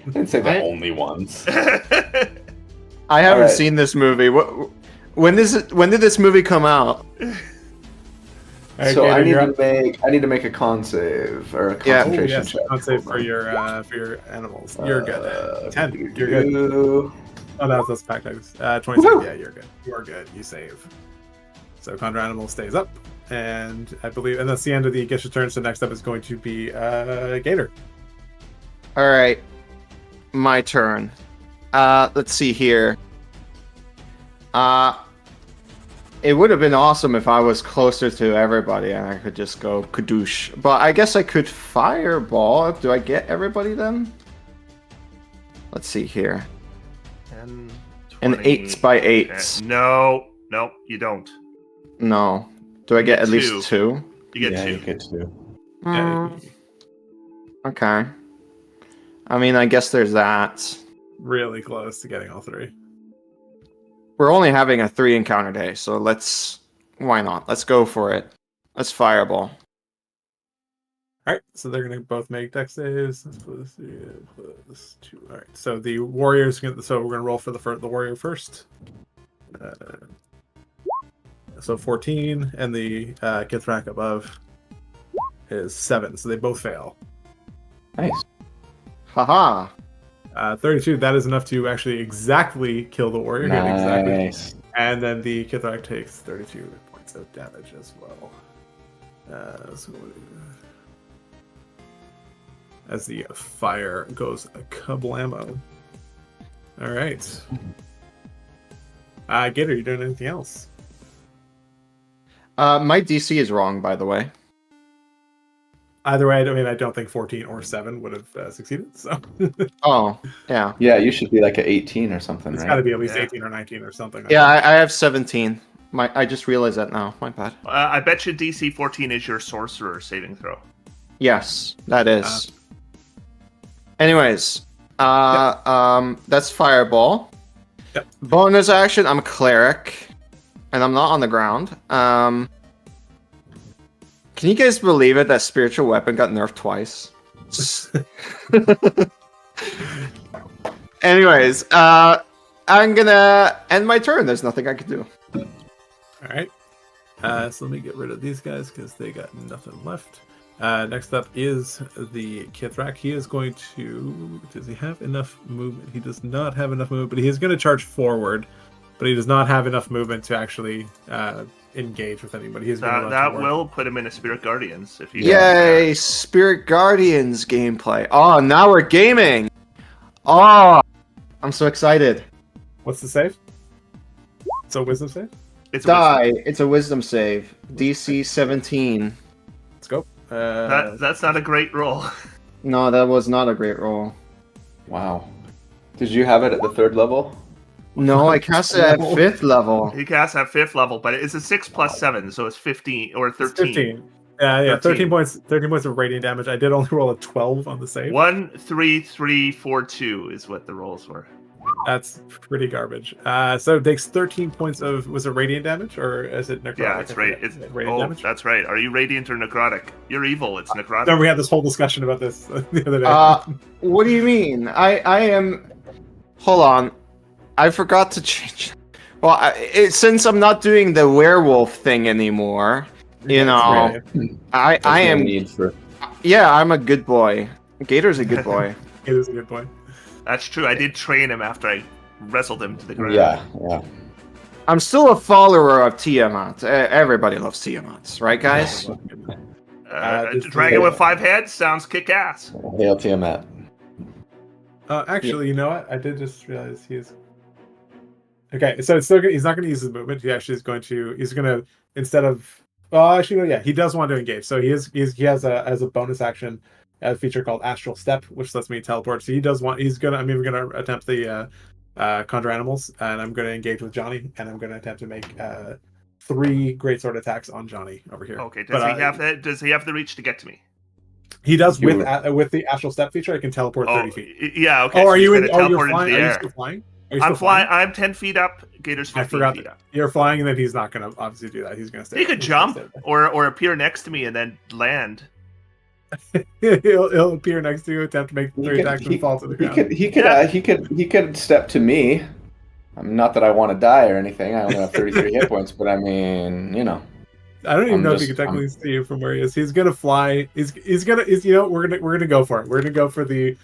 S2: didn't say the only ones.
S4: I haven't
S2: Alright.
S4: seen this movie. When did this movie come out?
S1: All right,
S2: So
S1: Gator, you're up.
S2: I need to make a con save or a
S4: Yeah.
S1: Oh,
S2: concentration
S1: yes,
S2: check.
S1: I'll say for your animals. You're good. 10. You're good.
S2: good.
S1: Oh, that's pack dice. 27.
S2: Woohoo!
S1: Yeah, you're good. You are good. You save. So Conjure Animal stays up, and I believe, and that's the end of the Gish's turn. So next up is going to be Gator.
S4: All right, my turn. Let's see here. It would have been awesome if I was closer to everybody and I could just go kadoosh. But I guess I could fireball. Do I get everybody then? Let's see here.
S3: 10,
S4: An
S3: 20,
S4: 8 by 8.
S3: No, you don't.
S4: No. Do I get at
S3: Two.
S4: least 2?
S3: You get
S2: Yeah,
S3: 2.
S2: you get 2.
S1: Yeah,
S4: Okay. I mean, I guess there's that.
S1: really close to getting all 3.
S4: We're only having a 3 encounter day, so why not? Let's go for it. Let's fireball.
S1: All right, so they're going to both make dex saves. Let's put this 2. All right, so the warriors. So we're going to roll for the warrior first. So 14, and the Kithrak above is 7. So they both fail.
S2: Nice.
S4: Haha.
S1: 32. That is enough to actually exactly kill the warrior. Hit exactly.
S2: Nice.
S1: And then the Kithrak takes 32 points of damage as well. As the fire goes kablamo. All right. Gator, you doing anything else?
S4: My DC is wrong, by the way.
S1: Either way, I don't think 14 or 7 would have succeeded. So
S4: Oh, yeah.
S2: Yeah, you should be like an 18 or something,
S1: it's
S2: right?
S1: got to be at least
S3: Yeah.
S1: 18 or 19 or something.
S4: Yeah, I have 17. I just realized that now. My bad.
S3: I bet you DC 14 is your sorcerer saving throw.
S4: Yes, that is. Anyways, that's fireball.
S1: Yep.
S4: Bonus action, I'm a cleric, and I'm not on the ground. Can you guys believe it that spiritual weapon got nerfed twice? Anyways, I'm gonna end my turn. There's nothing I can do.
S1: All right. So let me get rid of these guys because they got nothing left. Next up is the Kithrak. He is going to... Does he have enough movement? He does not have enough movement, but he is going to charge forward. But he does not have enough movement to actually engage with anybody. He's going to
S3: that will put him in a Spirit Guardians. If he
S4: Yay! Spirit Guardians gameplay. Oh, now we're gaming! Oh, I'm so excited.
S1: What's the save? It's a wisdom save?
S3: It's
S4: It's a wisdom save. DC 17.
S1: Let's go.
S3: That's not a great roll.
S4: No, that was not a great roll.
S2: Wow. Did you have it at the 3rd level?
S4: No, I cast it at 5th level.
S3: He casts at 5th level, but it's a 6 plus 7, so it's 15 or 13.
S1: It's 15. Yeah, 13 points. 13 points of radiant damage. I did only roll a 12 on the save.
S3: 1, 3, 3, 4, 2 is what the rolls were.
S1: That's pretty garbage. So it takes 13 points of... Was it radiant damage or is it necrotic?
S3: Yeah, it's radiant
S1: damage.
S3: That's right. Are you radiant or necrotic? You're evil. It's necrotic.
S1: No, we had this whole discussion about this the other day.
S4: What do you mean? I am... Hold on. I forgot to change... Well, since I'm not doing the werewolf thing anymore, you know, I am...
S2: Need for...
S4: Yeah, I'm a good boy. Gator's a good boy.
S1: Gator's a good boy.
S3: That's true. I did train him after I wrestled him to the ground.
S2: Yeah.
S4: I'm still a follower of Tiamat. Everybody loves Tiamat, right, guys?
S3: Dragon with 5 heads sounds kick-ass.
S2: Hail Tiamat.
S1: Actually, you know what? I did just realize he's... Okay, so it's still he's not going to use his movement. He actually is going to... He's going to, instead of... Well, actually, no, yeah, he does want to engage. So he has as a bonus action a feature called Astral Step, which lets me teleport. So he does want... I'm even going to attempt the Conjure Animals, and I'm going to engage with Johnny, and I'm going to attempt to make 3 greatsword attacks on Johnny over here.
S3: Okay, does he have the reach to get to me?
S1: He does with the Astral Step feature. I can teleport 30 feet.
S3: Yeah, okay.
S1: Oh,
S3: so
S1: are you
S3: you're
S1: flying?
S3: into the
S1: Are you
S3: air.
S1: still flying?
S3: I'm flying. I'm 10 feet up. Gator's 15 feet up.
S1: You're flying, and then he's not going to obviously do that. He's going to stay.
S3: He could jump or appear next to me and then land.
S1: he'll appear next to you, attempt to make 3 attacks, and fall to the ground.
S2: He could step to me. Not that I want to die or anything. I only have 33 hit points, but I mean, you know.
S1: I don't even know if he can technically see you from where he is. He's gonna fly. We're gonna go for it. We're gonna go for the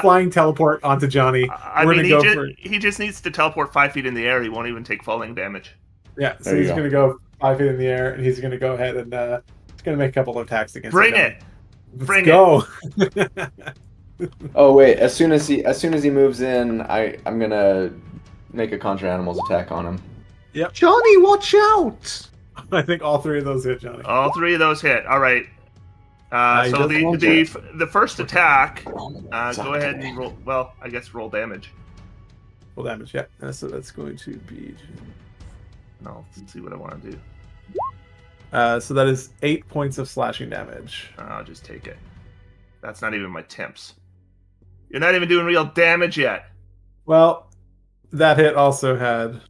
S1: flying teleport onto Johnny.
S3: He just needs to teleport 5 feet in the air. He won't even take falling damage.
S1: Yeah, so he's gonna go 5 feet in the air, and he's gonna go ahead and he's gonna make a couple of attacks against.
S3: Bring it.
S1: Let's go.
S2: Oh wait! As soon as he moves in, I'm gonna make a Conjure Animals attack on him.
S1: Yep.
S4: Johnny, watch out!
S1: I think all 3 of those hit, Johnny.
S3: All 3 of those hit. All right. So the first attack, go ahead and roll. Well, I guess roll damage.
S1: Roll damage, yeah. So that's going to be.
S3: No, let's see what I want to do.
S1: So that is 8 points of slashing damage.
S3: I'll just take it. That's not even my temps. You're not even doing real damage yet.
S1: Well, that hit also had.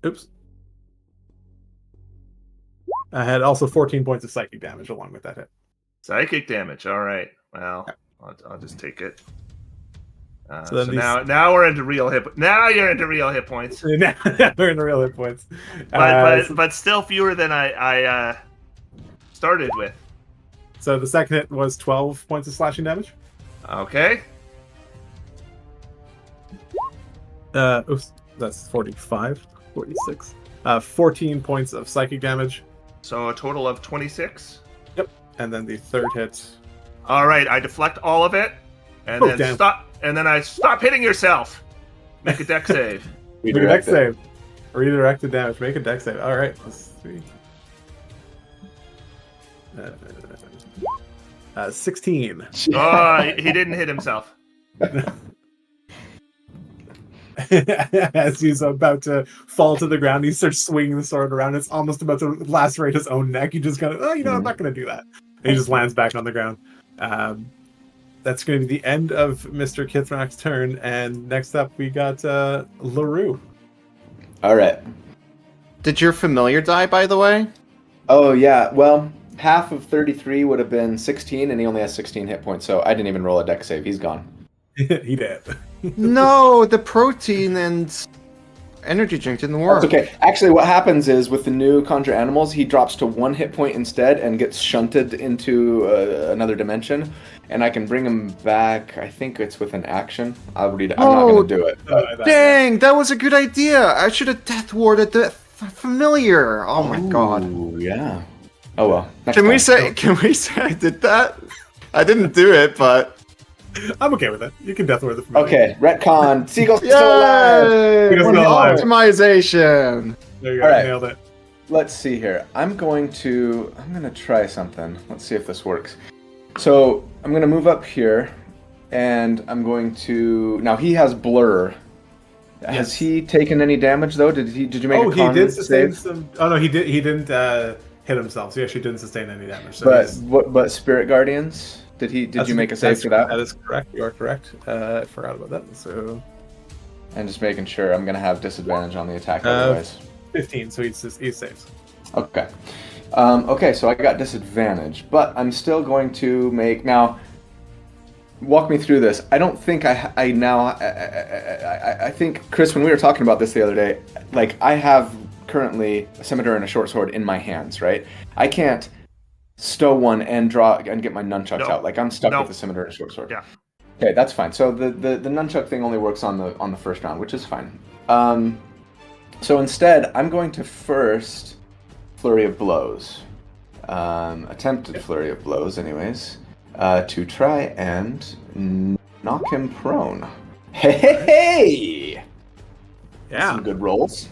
S1: Oops. I had also 14 points of psychic damage along with that hit.
S3: Psychic damage. All right. Well, I'll just take it.
S1: So
S3: now we're into real hit. Now you're into real hit points.
S1: Now we're into real hit points.
S3: But still fewer than I started with.
S1: So the second hit was 12 points of slashing damage.
S3: Okay.
S1: Oops, that's 45, 46. 14 points of psychic damage.
S3: So a total of 26.
S1: Yep. And then the third hit.
S3: All right, I deflect all of it, and then stop. And then I stop hitting yourself. Make a dex save.
S1: Make a dex save. Redirected damage. Make a dex save. All right. Let's see. 16.
S3: Oh, he didn't hit himself.
S1: As he's about to fall to the ground, he starts swinging the sword around. It's almost about to lacerate his own neck. He just kind of, I'm not going to do that. And he just lands back on the ground. That's going to be the end of Mr. Kithrak's turn. And next up, we got LaRue.
S2: All right.
S4: Did your familiar die, by the way?
S2: Oh, yeah. Well, half of 33 would have been 16, and he only has 16 hit points, so I didn't even roll a dex save. He's gone.
S1: He did.
S4: No, the protein and energy drink didn't work.
S2: That's okay. Actually, what happens is with the new Conjure Animals, he drops to 1 hit point instead and gets shunted into another dimension. And I can bring him back. I think it's with an action. I'll read it. I'm not going to do it. But...
S4: Dang, that was a good idea. I should have death warded the familiar. Oh my god.
S2: Yeah. Oh well.
S4: Can we say I did that? I didn't do it, but
S1: I'm okay with it. You can death ward the familiar.
S2: Okay, retcon. Seagull's still alive.
S1: Seagull's still alive.
S4: Optimization.
S1: There you go.
S2: All right.
S1: Nailed it.
S2: Let's see here. I'm gonna try something. Let's see if this works. So I'm gonna move up here, and I'm going to. Now he has blur. Has he taken any damage though? Did you make a con
S1: he did sustain
S2: save?
S1: some. Oh no, he didn't hit himself. So he actually didn't sustain any damage. So
S2: But Spirit Guardians? Did you make a save for that?
S1: That is correct. You are correct. I forgot about that. So
S2: And just making sure I'm gonna have disadvantage on the attack otherwise.
S1: 15. So he saves.
S2: Okay. Okay, so I got disadvantage, but I'm still going to make now. Walk me through this. I don't think I think, Chris, when we were talking about this the other day, like I have currently a scimitar and a short sword in my hands, right? I can't stow one and draw and get my nunchucks out. Like I'm stuck with the scimitar and a short sword.
S3: Yeah.
S2: Okay, that's fine. So the nunchuck thing only works on the first round, which is fine. So instead, I'm going to first Flurry of Blows. Attempted Flurry of Blows, anyways. To try and knock him prone. Hey!
S1: Yeah.
S2: Some good rolls.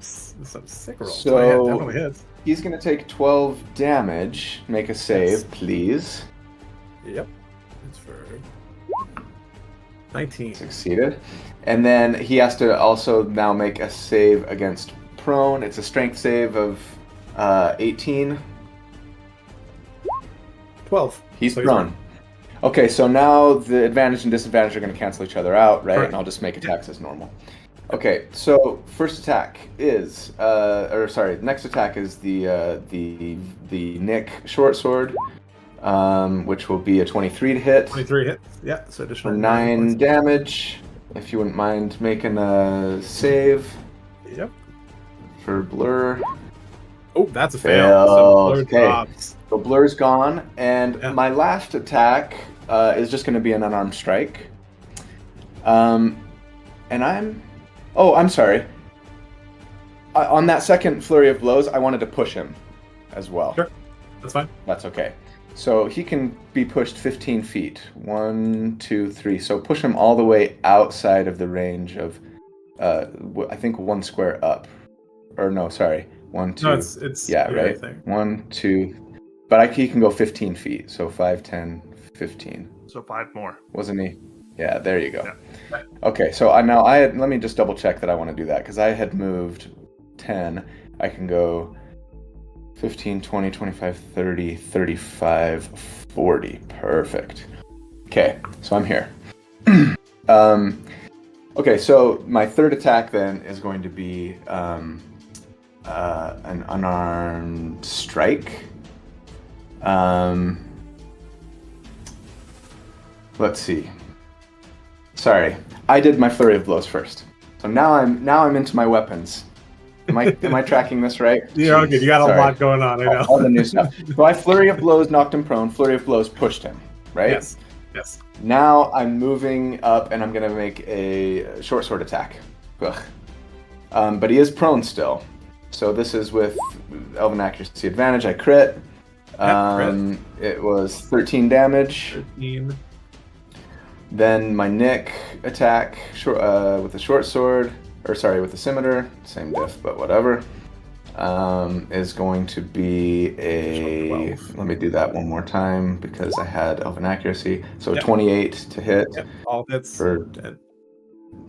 S1: Some sick rolls.
S2: So
S1: yeah, definitely hits.
S2: He's going to take 12 damage. Make a save, please.
S1: Yep. It's for 19.
S2: Succeeded. And then he has to also now make a save against prone. It's a strength save of 18.
S1: 12.
S2: He's prone. Okay, so now the advantage and disadvantage are going to cancel each other out, right?
S1: Correct.
S2: And I'll just make attacks as normal. Okay, so first attack is, next attack is the Nick short sword, which will be a 23 to hit.
S1: 23 hits. Yeah, so additional
S2: For 9 damage. If you wouldn't mind making a save.
S1: Yep.
S2: For blur.
S1: Oh, that's a fail. So blur
S2: Okay.
S1: drops.
S2: So blur's gone, and my last attack is just going to be an unarmed strike. And I'm sorry. On that second flurry of blows, I wanted to push him as well.
S1: Sure, that's fine.
S2: That's okay. So he can be pushed 15 feet. 1, 2, 3. So push him all the way outside of the range of, I think 1 square up. Or no, sorry. 1, 2.
S1: No, it's
S2: yeah, right? 1, 2. But he can go 15 feet. So 5, 10, 15.
S3: So 5 more.
S2: Wasn't he? Yeah, there you go.
S3: Yeah.
S2: Okay, so let me just double check that I want to do that, because I had moved 10. I can go 15, 20, 25, 30, 35, 40. Perfect. Okay, so I'm here. Okay, so my third attack then is going to be an unarmed strike. Let's see. Sorry, I did my flurry of blows first. So now I'm into my weapons. Am I tracking this right?
S1: You're all good. You got a lot going on. I know.
S2: All the new stuff. So I flurry of blows knocked him prone. Flurry of blows pushed him. Right.
S1: Yes. Yes.
S2: Now I'm moving up, and I'm gonna make a short sword attack. Ugh. But he is prone still. So this is with Elven Accuracy advantage. I crit.
S1: Crit.
S2: It was 13 damage.
S1: 13.
S2: Then my Nick attack with the short sword, with the scimitar, same diff, but whatever, is going to be a. Let me do that one more time because I had Elven Accuracy. So 28 to hit.
S1: Yep. All hits
S2: for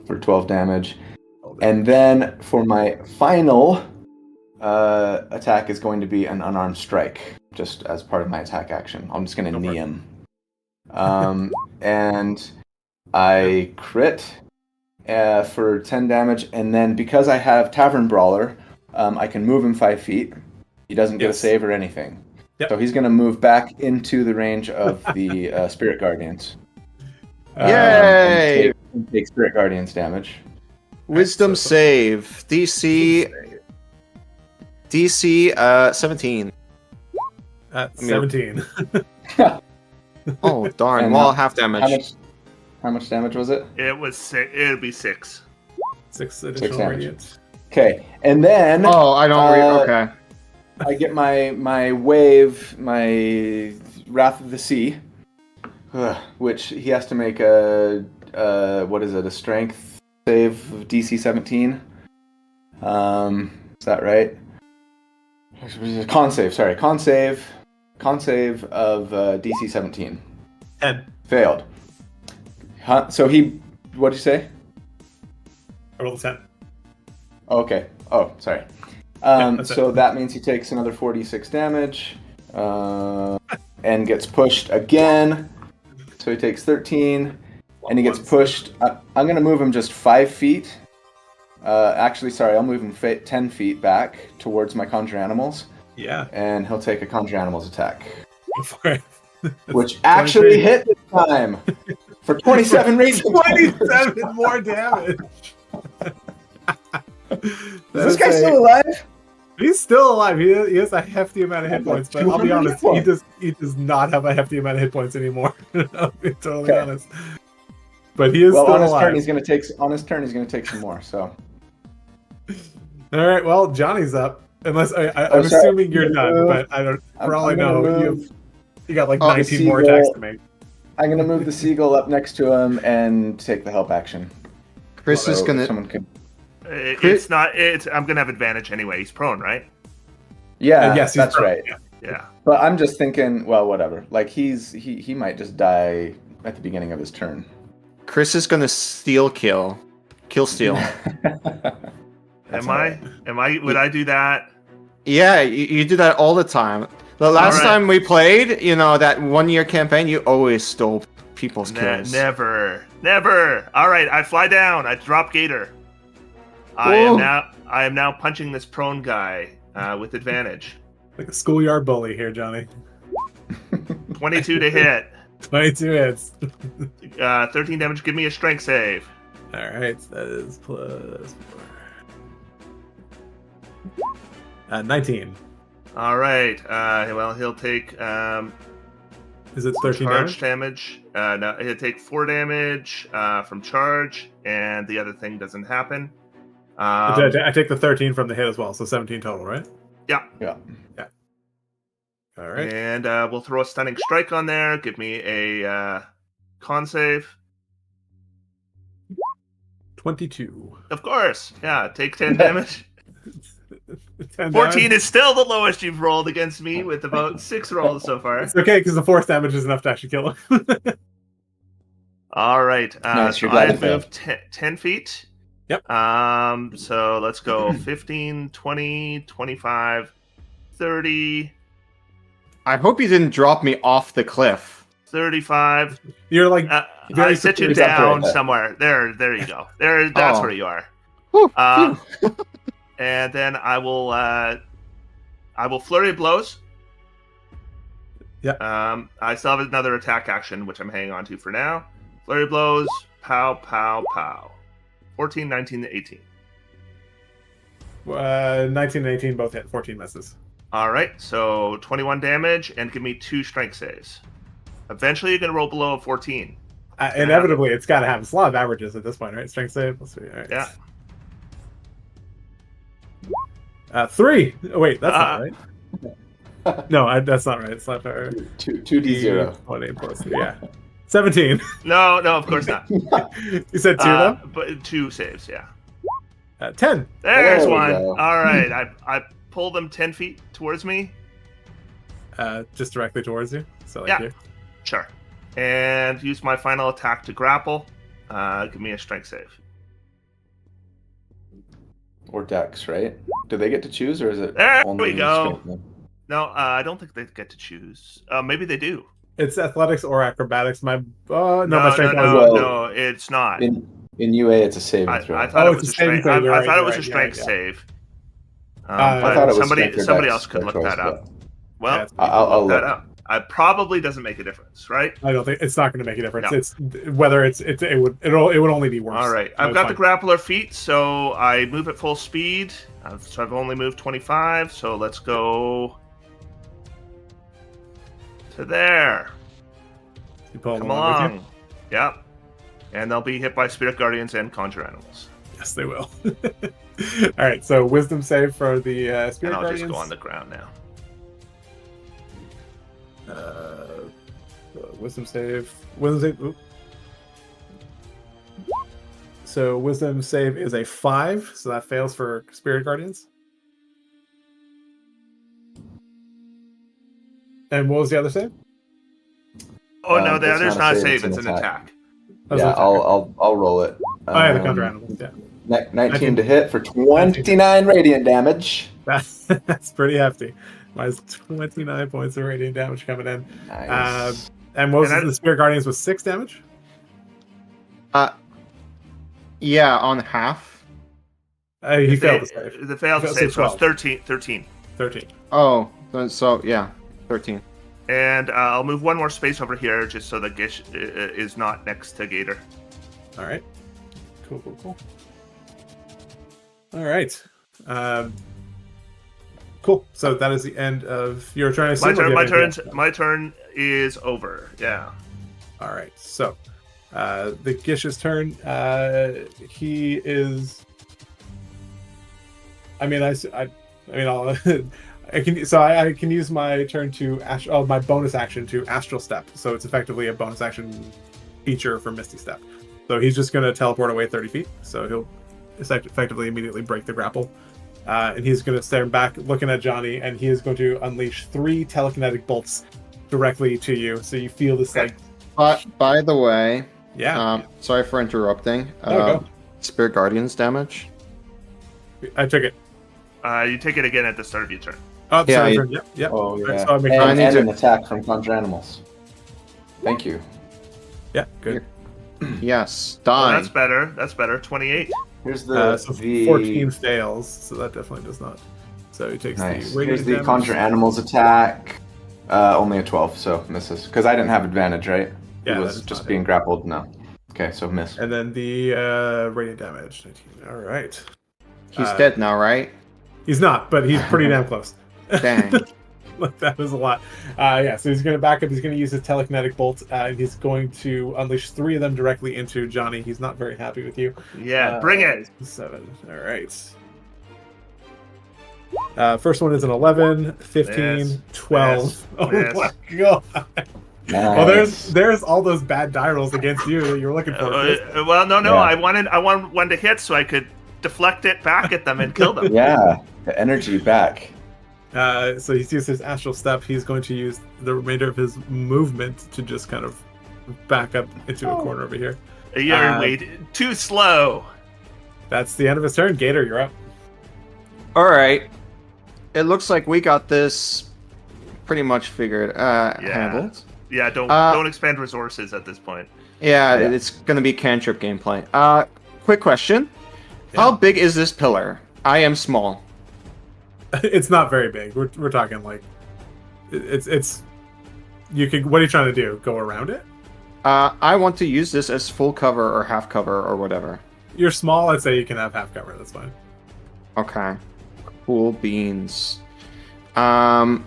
S2: 12 damage. And then for my final attack is going to be an unarmed strike, just as part of my attack action. I'm just going to knee him. And I crit for 10 damage, and then because I have Tavern Brawler, I can move him 5 feet. He doesn't get a save or anything.
S1: Yep.
S2: So he's going to move back into the range of the Spirit Guardians.
S4: Yay!
S2: And take Spirit Guardians damage.
S4: Wisdom save. DC 17.
S1: 17.
S4: Oh darn!
S2: And
S4: Well, half damage.
S2: How much damage was it?
S3: It was it'd be 6.
S1: 6 additional
S2: damage.
S1: radiant.
S2: Okay, and then
S4: Oh, I don't read. Okay.
S2: I get my wave, my Wrath of the Sea, which he has to make a what is it? A Strength save of DC 17. Is that right? Con save. Sorry, con save of DC 17.
S1: 10.
S2: Failed. Huh? So he, what'd you say?
S1: I rolled a 10.
S2: Okay. Oh, sorry.
S1: that's
S2: So
S1: it.
S2: that means he takes another 46 damage and gets pushed again. So he takes 13 and he gets pushed. I'm going to move him just 5 feet. Actually, sorry, I'll move him 10 feet back towards my Conjure Animals.
S1: Yeah.
S2: And he'll take a Conjure Animals attack.
S1: Go for it.
S2: Which actually hit this time for 27 radiant.
S1: 27 more damage.
S2: Is this guy still alive?
S1: He's still alive. He has a hefty amount of hit points, but I'll be
S2: 200
S1: honest,
S2: hit points.
S1: he does not have a hefty amount of hit points anymore. I'll be totally
S2: Okay.
S1: honest. But he is
S2: Well,
S1: still
S2: on his
S1: alive.
S2: turn, he's going to take some more. So
S1: All right, well, Johnny's up. Unless I'm
S2: sorry.
S1: assuming you're
S2: I'm
S1: done,
S2: gonna
S1: but I don't. For all I
S2: I'm gonna
S1: know,
S2: move-
S1: you got like
S4: Oh, the
S1: 19 more
S2: seagull.
S1: attacks to make.
S2: I'm going to move the seagull up next to him and take the help action.
S4: Chris is
S2: So
S4: gonna.
S2: Someone could.
S3: It's not. I'm gonna have advantage anyway. He's prone, right?
S2: Yeah,
S1: yes, he's
S2: that's
S1: prone,
S2: right.
S1: yeah.
S3: Yeah.
S2: But I'm just thinking, well, whatever. Like he might just die at the beginning of his turn.
S4: Chris is gonna steal kill. Kill steal.
S3: Am I? Would I do that?
S4: Yeah, you do that all the time. The last
S3: right.
S4: time we played, that 1-year campaign, you always stole people's kills.
S3: Never. All right, I fly down. I drop Gator. I
S4: Whoa.
S3: am now punching this prone guy with advantage.
S1: Like a schoolyard bully here, Johnny.
S3: 22 to hit.
S1: 22 hits.
S3: 13 damage. Give me a strength save.
S1: All right, that is plus 4. 19.
S3: All right. Well, he'll take
S1: Is it 13
S3: charge
S1: damage?
S3: damage. No, he'll take 4 damage from charge, and the other thing doesn't happen.
S1: I take the 13 from the hit as well, so 17 total, right?
S3: Yeah.
S1: All right.
S3: And we'll throw a stunning strike on there. Give me a con save.
S1: 22.
S3: Of course. Yeah, take 10 damage.
S1: 10
S3: 14
S1: damage.
S3: is still the lowest you've rolled against me with about 6 rolls so far.
S1: It's okay, because the force damage is enough to actually kill him.
S3: All right.
S2: Nice,
S3: So
S2: you're glad
S3: I've
S2: to
S3: moved 10 feet.
S1: Yep.
S3: So let's go 15, 20, 25, 30,
S4: I hope you didn't drop me off the cliff.
S3: 35.
S1: You're like, very
S3: I set you
S1: secure.
S3: down
S2: Right there.
S3: somewhere. There you go. That's
S4: Oh.
S3: where you are.
S4: Whew,
S3: And then I will flurry of blows.
S1: Yeah.
S3: I still have another attack action, which I'm hanging on to for now. Flurry of blows, pow, pow, pow. 14, 19, 18.
S1: 19 and 18 both hit. 14 misses.
S3: All right, so 21 damage, and give me 2 strength saves. Eventually, you're going to roll below a 14.
S1: Inevitably, it's got to have a lot of averages at this point, right? Strength save. Let's see. All right.
S3: Yeah.
S1: 3. Oh, wait, that's not right. No, that's not right. It's not fair.
S2: 2d0.
S1: 20 plus 3, yeah. 17.
S3: No, of course not.
S1: You said 2, though?
S3: But 2 saves, yeah.
S1: 10.
S3: There's
S2: There we
S3: one.
S2: go.
S3: All right, I pull them 10 feet towards me.
S1: Just directly towards you. So, like
S3: Yeah.
S1: here.
S3: Sure. And use my final attack to grapple. Give me a strength save.
S2: Or Dex, right? Do they get to choose, or is it
S3: There
S2: only
S3: we go.
S2: strength?
S3: No, I don't think they get to choose. Maybe they do.
S1: It's athletics or acrobatics. My my strength
S3: no,
S1: was-
S2: Well,
S3: it's not.
S2: In UA, it's a saving throw.
S3: I thought
S1: Oh,
S3: it
S1: it's
S3: was
S1: a
S3: a
S1: saving
S3: strength.
S1: throw. You're
S3: I
S1: right,
S3: thought it
S1: you're
S3: was a
S1: right,
S3: strength
S1: yeah.
S3: save.
S1: I
S3: But
S2: thought it was
S3: somebody
S2: strength or
S3: somebody
S2: dex
S3: else could
S2: by
S3: look
S2: choice,
S3: that up. Well,
S1: Yeah,
S3: you can
S2: I'll
S3: look that
S2: look.
S3: up. It probably doesn't make a difference, right?
S1: I don't think it's not going to make a difference.
S3: No.
S1: It's whether it would only be worse.
S3: All right.
S1: So
S3: I've
S1: it's
S3: got the
S1: fine.
S3: grappler feet, so I move at full speed. So I've only moved 25, so let's go to there.
S1: You pull
S3: Come
S1: them along with you?
S3: along. Yep. And they'll be hit by spirit guardians and conjure animals.
S1: Yes, they will. All right. So wisdom save for the
S3: And
S1: spirit
S3: I'll
S1: guardians.
S3: just go on the ground now.
S1: Wisdom save. Wisdom save. Oop. So wisdom save is a 5, so that fails for spirit guardians. And what was the other save?
S3: Oh no, the
S2: It's
S3: other's not a save;
S2: it's
S3: it's an attack.
S1: That was
S2: Yeah,
S1: an attack.
S2: I'll roll it.
S1: Oh yeah, the conjure animals. Yeah,
S2: 19 to hit for 29 radiant damage.
S1: that's pretty hefty. Minus 29 points of radiant damage coming in.
S2: Nice.
S1: And what was
S3: And
S1: the spirit guardians was 6 damage?
S4: Yeah, on half.
S1: He failed the save.
S3: The failed
S1: He
S3: to
S1: failed,
S3: save,
S1: so
S3: so it's 13.
S1: 13.
S4: Oh, so yeah, 13.
S3: And I'll move one more space over here just so that Gish is not next to Gator.
S1: All right. Cool. All right. Cool. So that is the end of your turn. I assume, or do you have anything else?
S3: My turn is over. Yeah.
S1: All right. So the Gish's turn. He is. I mean, I'll. I can use my turn to my bonus action to Astral Step. So it's effectively a bonus action feature for Misty Step. So he's just going to teleport away 30 feet. So he'll effectively immediately break the grapple. And he's going to stand back looking at Johnny, and he is going to unleash 3 telekinetic bolts directly to you. So you feel this like.
S4: By the way,
S1: Yeah.
S4: sorry for interrupting.
S1: Go.
S4: Spirit Guardians damage.
S1: I took it.
S3: You take it again at the start of your turn.
S1: Oh,
S4: Yeah,
S1: sorry.
S4: you-
S1: Yep.
S2: Oh, yeah.
S1: So I make
S2: and
S4: to-
S2: an attack from conjure animals. Thank you.
S1: Yeah, good.
S4: Yes,
S3: Oh,
S4: die.
S3: that's better. 28.
S2: Here's the,
S1: So
S2: the
S1: 14 fails, so that definitely does not. So he takes
S2: nice.
S1: the radiant
S2: Here's the
S1: damage.
S2: conjure animals attack. Only a 12, so misses. Because I didn't have advantage, right?
S1: Yeah,
S2: He
S1: that
S2: was
S1: is
S2: just
S1: not
S2: being grappled. No. Okay, so miss.
S1: And then the radiant damage. 19. All right.
S4: He's dead now, right?
S1: He's not, but he's pretty damn close.
S4: Dang.
S1: Like, that was a lot. Yeah, so he's going to back up. He's going to use his telekinetic bolt. And he's going to unleash 3 of them directly into Johnny. He's not very happy with you.
S3: Yeah, bring it.
S1: 7. All right. First one is an 11, 15,
S3: Yes.
S1: 12.
S3: Yes.
S1: Oh
S3: Yes.
S1: my god.
S2: Nice.
S1: Well, there's all those bad die rolls against you that you were looking for.
S3: Well, no.
S2: Yeah.
S3: I wanted one to hit so I could deflect it back at them and kill them.
S2: Yeah, the energy back.
S1: So he's used his astral step. He's going to use the remainder of his movement to just kind of back up into a corner over here.
S3: You're too slow.
S1: That's the end of his turn. Gator, you're up.
S4: All right. It looks like we got this pretty much figured handled.
S3: Yeah, don't expand resources at this point.
S4: Yeah,
S2: Yeah.
S4: it's going to be cantrip gameplay. Quick question.
S1: Yeah.
S4: How big is this pillar? I am small.
S1: It's not very big. We're talking like it's you can. What are you trying to do? Go around it?
S4: I want to use this as full cover or half cover or whatever.
S1: You're small. I'd say you can have half cover. That's fine.
S4: Okay. Cool beans. Let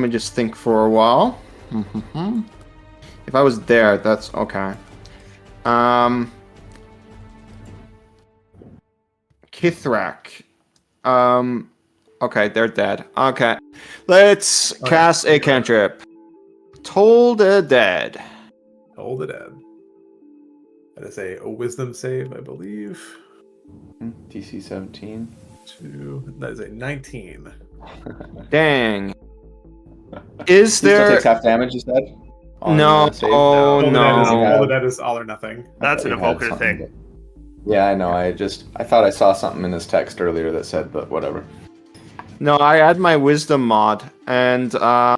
S4: me just think for a while. If I was there, that's okay. Kithrak. Okay, they're dead. Okay. Let's cast a cantrip. Toll the Dead.
S1: Hold it in. That is a wisdom save, I believe.
S2: DC 17.
S1: That is a 19.
S4: Dang. Is
S2: He still
S4: there...
S2: takes half damage, you said? On
S4: No,
S2: the save?
S4: oh
S1: Hold
S4: no.
S1: it dead is all or nothing.
S3: That's
S2: I
S3: an
S2: thought you had
S3: evoker
S2: something,
S3: thing.
S2: but- Yeah, I know. I thought I saw something in his text earlier that said, but whatever.
S4: No, I had my wisdom mod, and
S3: Yeah,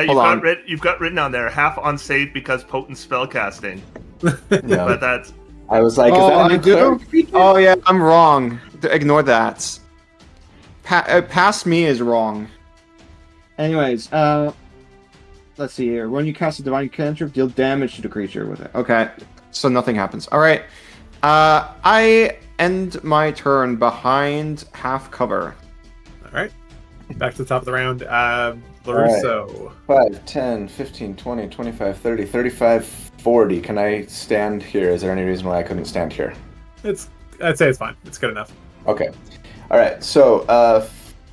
S4: Hold on.
S3: you've got written on there half unsaved because potent spellcasting.
S2: Yeah.
S3: But that's
S2: I was like,
S4: Oh,
S2: is that a
S4: I
S2: new
S4: do?
S2: cleric feature?
S4: oh yeah, I'm wrong. Ignore that. Past me is wrong. Anyways, let's see here. When you cast a divine cantrip, deal damage to the creature with it. Okay, so nothing happens. All right. I end my turn behind half cover.
S1: All right. Back to the top of the round. LaRusso.
S2: 5, 10, 15, 20, 25, 30, 35, 40. Can I stand here? Is there any reason why I couldn't stand here?
S1: I'd say it's fine. It's good enough.
S2: Okay. All right. So,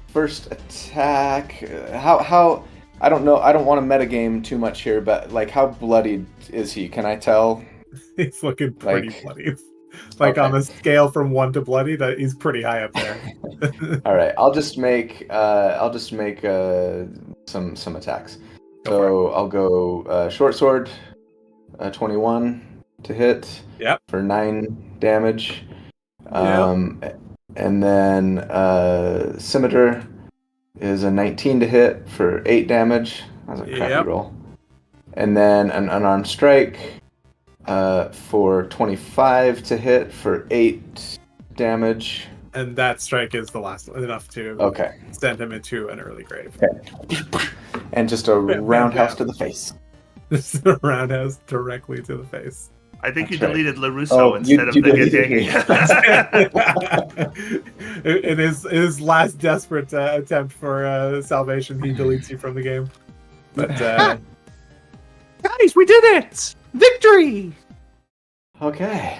S2: first attack. How? I don't know. I don't want to metagame too much here, but like, how bloodied is he? Can I tell?
S1: He's looking pretty
S2: Like-
S1: bloody. Like
S2: Okay.
S1: on a scale from 1 to bloody, that he's pretty high up there.
S2: All right. I'll just make some attacks.
S1: Go
S2: So I'll go short sword, 21 to hit.
S1: Yep.
S2: For 9 damage. And then scimitar is a 19 to hit for 8 damage. That was a crappy
S1: Yep.
S2: roll. And then an unarmed strike for 25 to hit for 8 damage.
S1: And that strike is the last enough to
S2: Okay.
S1: send him into an early grave.
S2: And just a
S1: Bam,
S2: roundhouse
S1: bam.
S2: to the face.
S1: Just a roundhouse directly to the face.
S3: I think you
S2: That's right.
S3: deleted LaRusso
S2: Oh,
S3: instead of
S2: you
S3: the
S2: deleted
S3: Getting.
S1: In his last desperate attempt for salvation, he deletes you from the game. But
S4: Guys, we did it! Victory!
S2: Okay.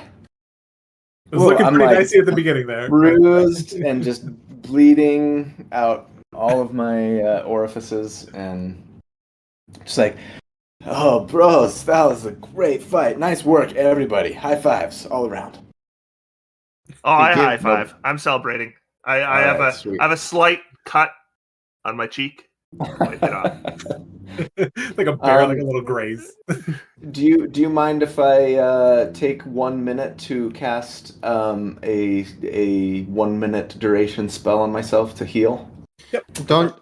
S1: it was
S2: Whoa,
S1: looking
S2: I'm
S1: pretty
S2: like
S1: dicey at the beginning there.
S2: Bruised and just bleeding out all of my orifices, and just like, oh, bros, that was a great fight. Nice work, everybody. High fives all around.
S3: Oh, I
S4: He did-
S3: high five. I'm celebrating. I have
S2: Alright,
S3: a
S2: sweet.
S3: I have a slight cut on my cheek. Wipe it off.
S1: Like a bear, like a little graze.
S2: Do you mind if I take 1 minute to cast a 1 minute duration spell on myself to heal?
S4: Don't.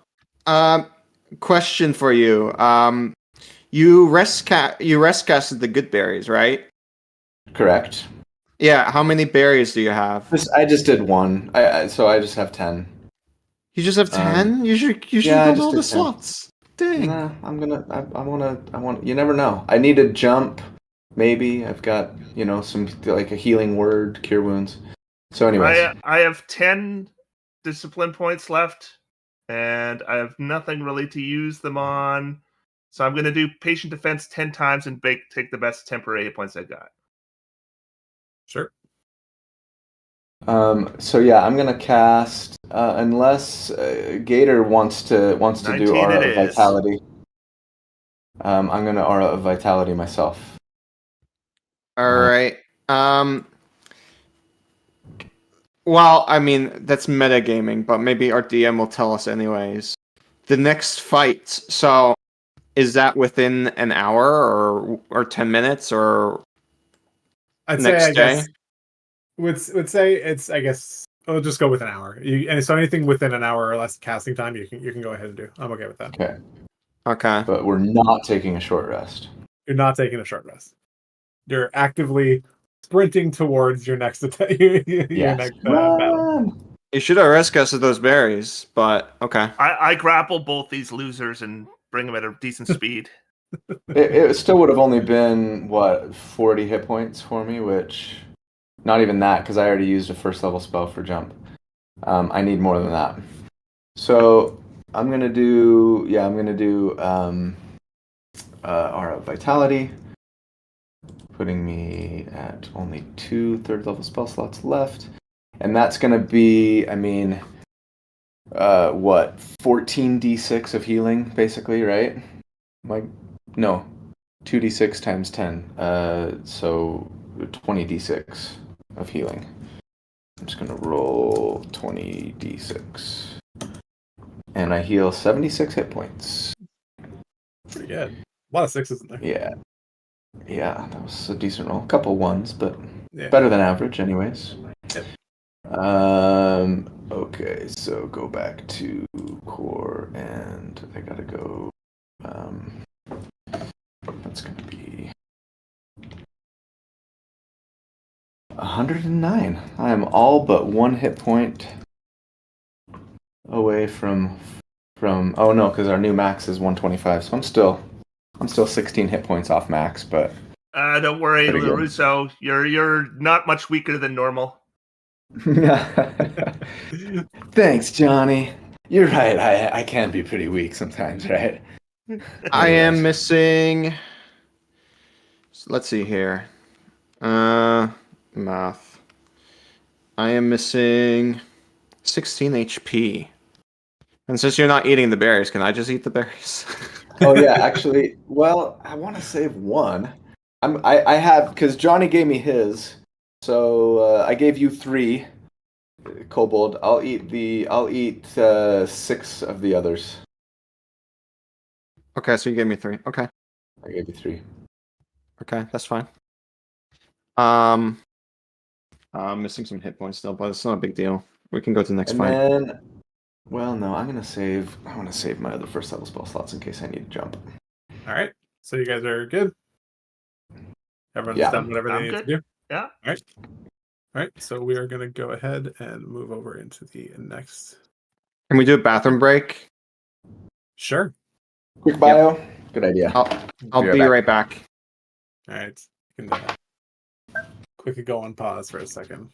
S4: Question for you. You rest casted the good berries, right?
S2: Correct.
S4: Yeah. How many berries do you have?
S2: I just did 1. So I just have 10.
S4: You just have 10. You should
S2: yeah, I
S4: build
S2: just
S4: all
S2: did
S4: the
S2: 10.
S4: slots. Dang.
S2: Nah, I want. You never know. I need to jump. Maybe I've got some like a healing word, cure wounds. So, anyways,
S3: I have 10 discipline points left, and I have nothing really to use them on. So I'm going to do patient defense 10 times and take the best temporary hit points I got.
S1: Sure.
S2: So yeah, I'm gonna cast unless Gator wants to do
S3: 19
S2: Aura
S3: it
S2: of
S3: is.
S2: Vitality. I'm gonna Aura of Vitality myself.
S4: All right. Well, I mean that's metagaming, but maybe our DM will tell us anyways. The next fight. So, is that within an hour or 10 minutes or
S1: I'd
S4: next
S1: say, I
S4: day?
S1: guess, would say it's, I guess, I'll just go with an hour. And so anything within an hour or less casting time, you can go ahead and do. I'm okay with that.
S2: Okay,
S4: Okay.
S2: but we're not taking a short rest.
S1: You're not taking a short rest. You're actively sprinting towards your next attack. Your
S2: Yes.
S1: next battle.
S2: Run!
S4: You should have rest casted those berries, but okay.
S3: I grapple both these losers and bring them at a decent speed.
S2: It still would have only been what 40 hit points for me, which not even that because I already used a first level spell for jump. I need more than that. So I'm gonna do Aura of Vitality, putting me at only 2 third level spell slots left, and that's gonna be, I mean, what 14d6 of healing, basically, right? No, 2d6 times 10, so 20d6 of healing. I'm just gonna roll 20d6. And I heal 76 hit points.
S1: Pretty good. A lot of sixes in there.
S2: Yeah. Yeah, that was a decent roll. A couple ones, but
S1: Yeah.
S2: better than average anyways.
S1: Yep.
S2: Okay, so go back to core and I gotta go that's gonna be 109. I am all but 1 hit point away from from. Oh no, because our new max is 125. So I'm still 16 hit points off max, but
S3: Don't worry,
S2: pretty good.
S3: LaRusso. You're not much weaker than normal.
S2: Thanks, Johnny. You're right. I can be pretty weak sometimes, right?
S4: I am missing. Let's see here. Math. I am missing 16 HP. And since you're not eating the berries, can I just eat the berries?
S2: Oh yeah, actually, well, I want to save one. I have because Johnny gave me his, so I gave you 3 kobold. I'll eat 6 of the others.
S4: Okay, so you gave me 3. Okay.
S2: I gave you 3.
S4: Okay, that's fine. I'm missing some hit points still, but it's not a big deal. We can go to the next
S2: And
S4: fight.
S2: then, well, no, I want to save my other first level spell slots in case I need to jump.
S1: All right. So you guys are good. Everyone's
S2: Yeah.
S1: done whatever
S3: I'm
S1: they need
S3: good.
S1: to do.
S3: Yeah.
S1: All right. All right. So we are going to go ahead and move over into the next.
S4: Can we do a bathroom break?
S1: Sure.
S2: Quick bio. Good idea.
S4: I'll be right back.
S1: All right. You can quickly go on pause for a second.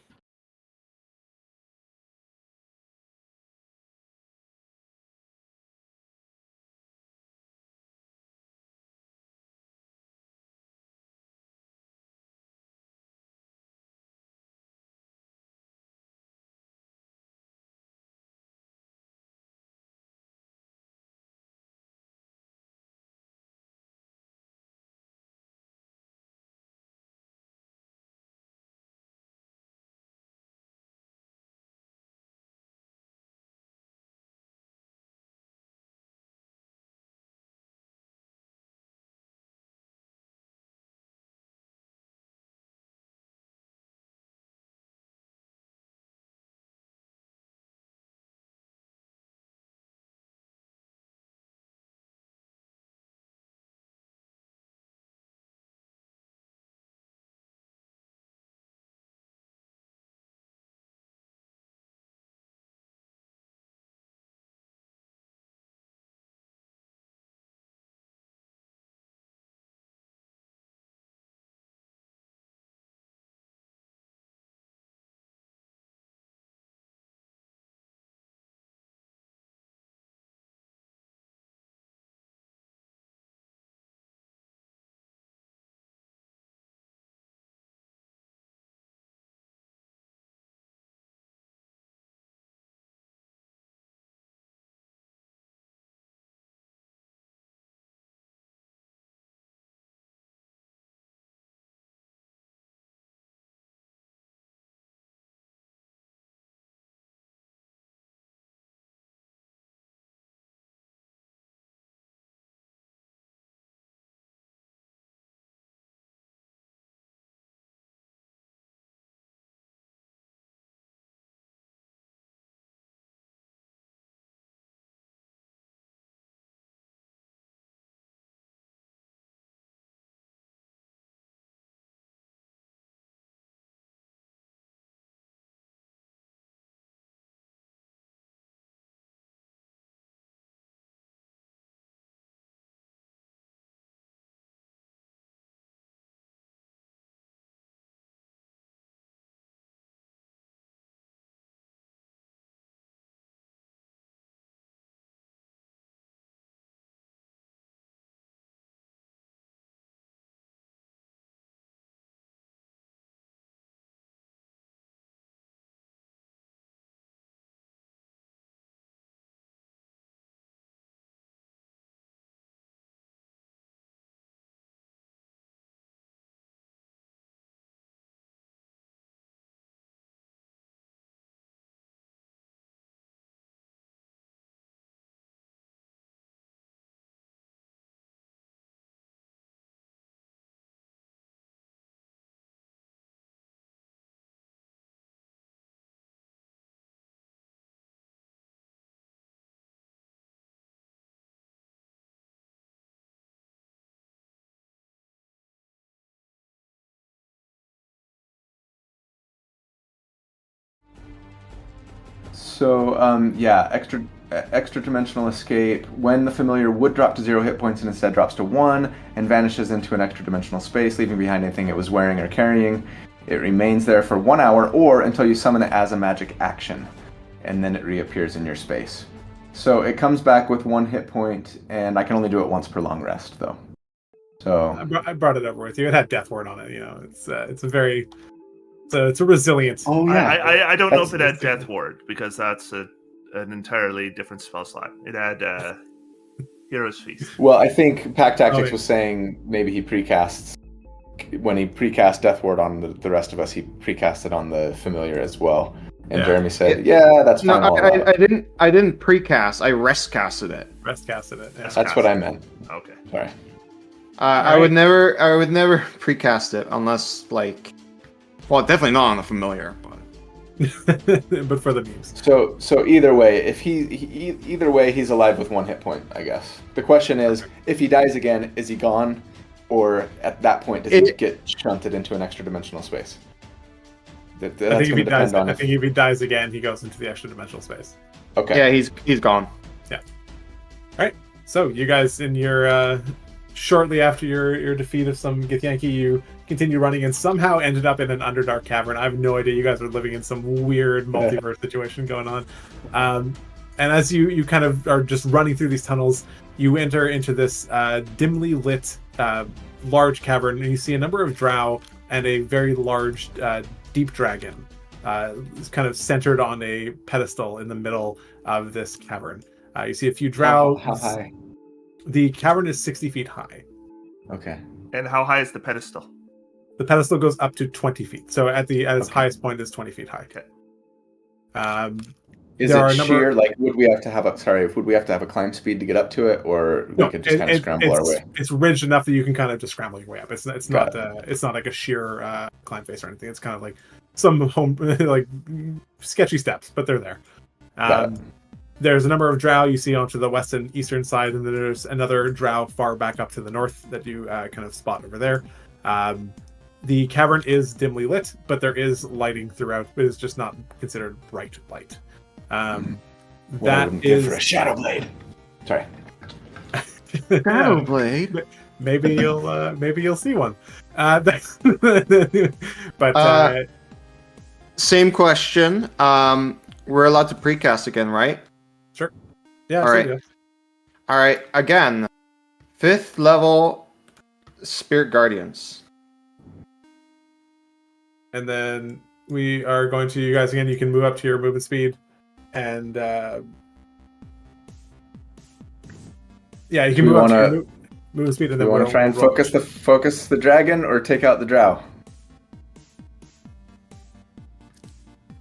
S2: So yeah, extra extra dimensional escape. When the familiar would drop to 0 hit points and instead drops to 1 and vanishes into an extra dimensional space, leaving behind anything it was wearing or carrying. It remains there for 1 hour or until you summon it as a magic action, and then it reappears in your space. So it comes back with 1 hit point, and I can only do it once per long rest, though. So
S1: I brought it over with you. It had Death Ward on it. It's a resilient.
S2: Oh yeah.
S3: I don't know if it had Death Ward, because that's an entirely different spell slot. It had Hero's Feast.
S2: Well, I think Pack Tactics was saying maybe he precasts. When he precast Death Ward on the rest of us, he precast it on the familiar as well. And Jeremy said, "Yeah, that's fine."
S4: No, I didn't precast. I rest casted it.
S1: Rest casted it. Yeah.
S2: That's what I meant.
S3: Okay.
S2: Sorry.
S4: I would never precast it unless definitely not on the familiar, but
S1: but for the memes.
S2: So either way, either way, he's alive with 1 hit point, I guess. The question is, if he dies again, is he gone, or at that point does he get shunted into an extra dimensional space?
S1: I think if he dies again, he goes into the extra dimensional space.
S2: Okay.
S4: Yeah, he's gone.
S1: Yeah. All right. So you guys, in your shortly after your defeat of some Githyanki, you continue running and somehow ended up in an Underdark cavern. I have no idea. You guys are living in some weird multiverse situation going on. And as you kind of are just running through these tunnels, you enter into this dimly lit large cavern, and you see a number of drow and a very large deep dragon is kind of centered on a pedestal in the middle of this cavern. You see a few drow.
S2: How high?
S1: The cavern is 60 feet high.
S2: Okay.
S3: And how high is the pedestal?
S1: The pedestal goes up to 20 feet. So at its highest point is 20 feet high.
S3: Okay.
S2: Is it sheer? Would we have to have a climb speed to get up to it, or we could just kind of scramble our way?
S1: It's ridged enough that you can kind of just scramble your way up. It's not like a sheer climb face or anything. It's kind of like some sketchy steps, but they're there. There's a number of drow you see onto the west and eastern side, and then there's another drow far back up to the north that you kind of spot over there. The cavern is dimly lit, but there is lighting throughout. It is just not considered bright light.
S2: That is for a shadow blade. Sorry.
S4: Shadow blade.
S1: Maybe you'll see one.
S4: Same question. We're allowed to precast again, right?
S1: Sure. Yeah.
S4: All right. All right. Again, 5th level Spirit Guardians.
S1: And then we are going to, you guys again. You can move up to your movement speed. And you can move up to move speed, and then
S2: we want to try and focus the dragon or take out the drow.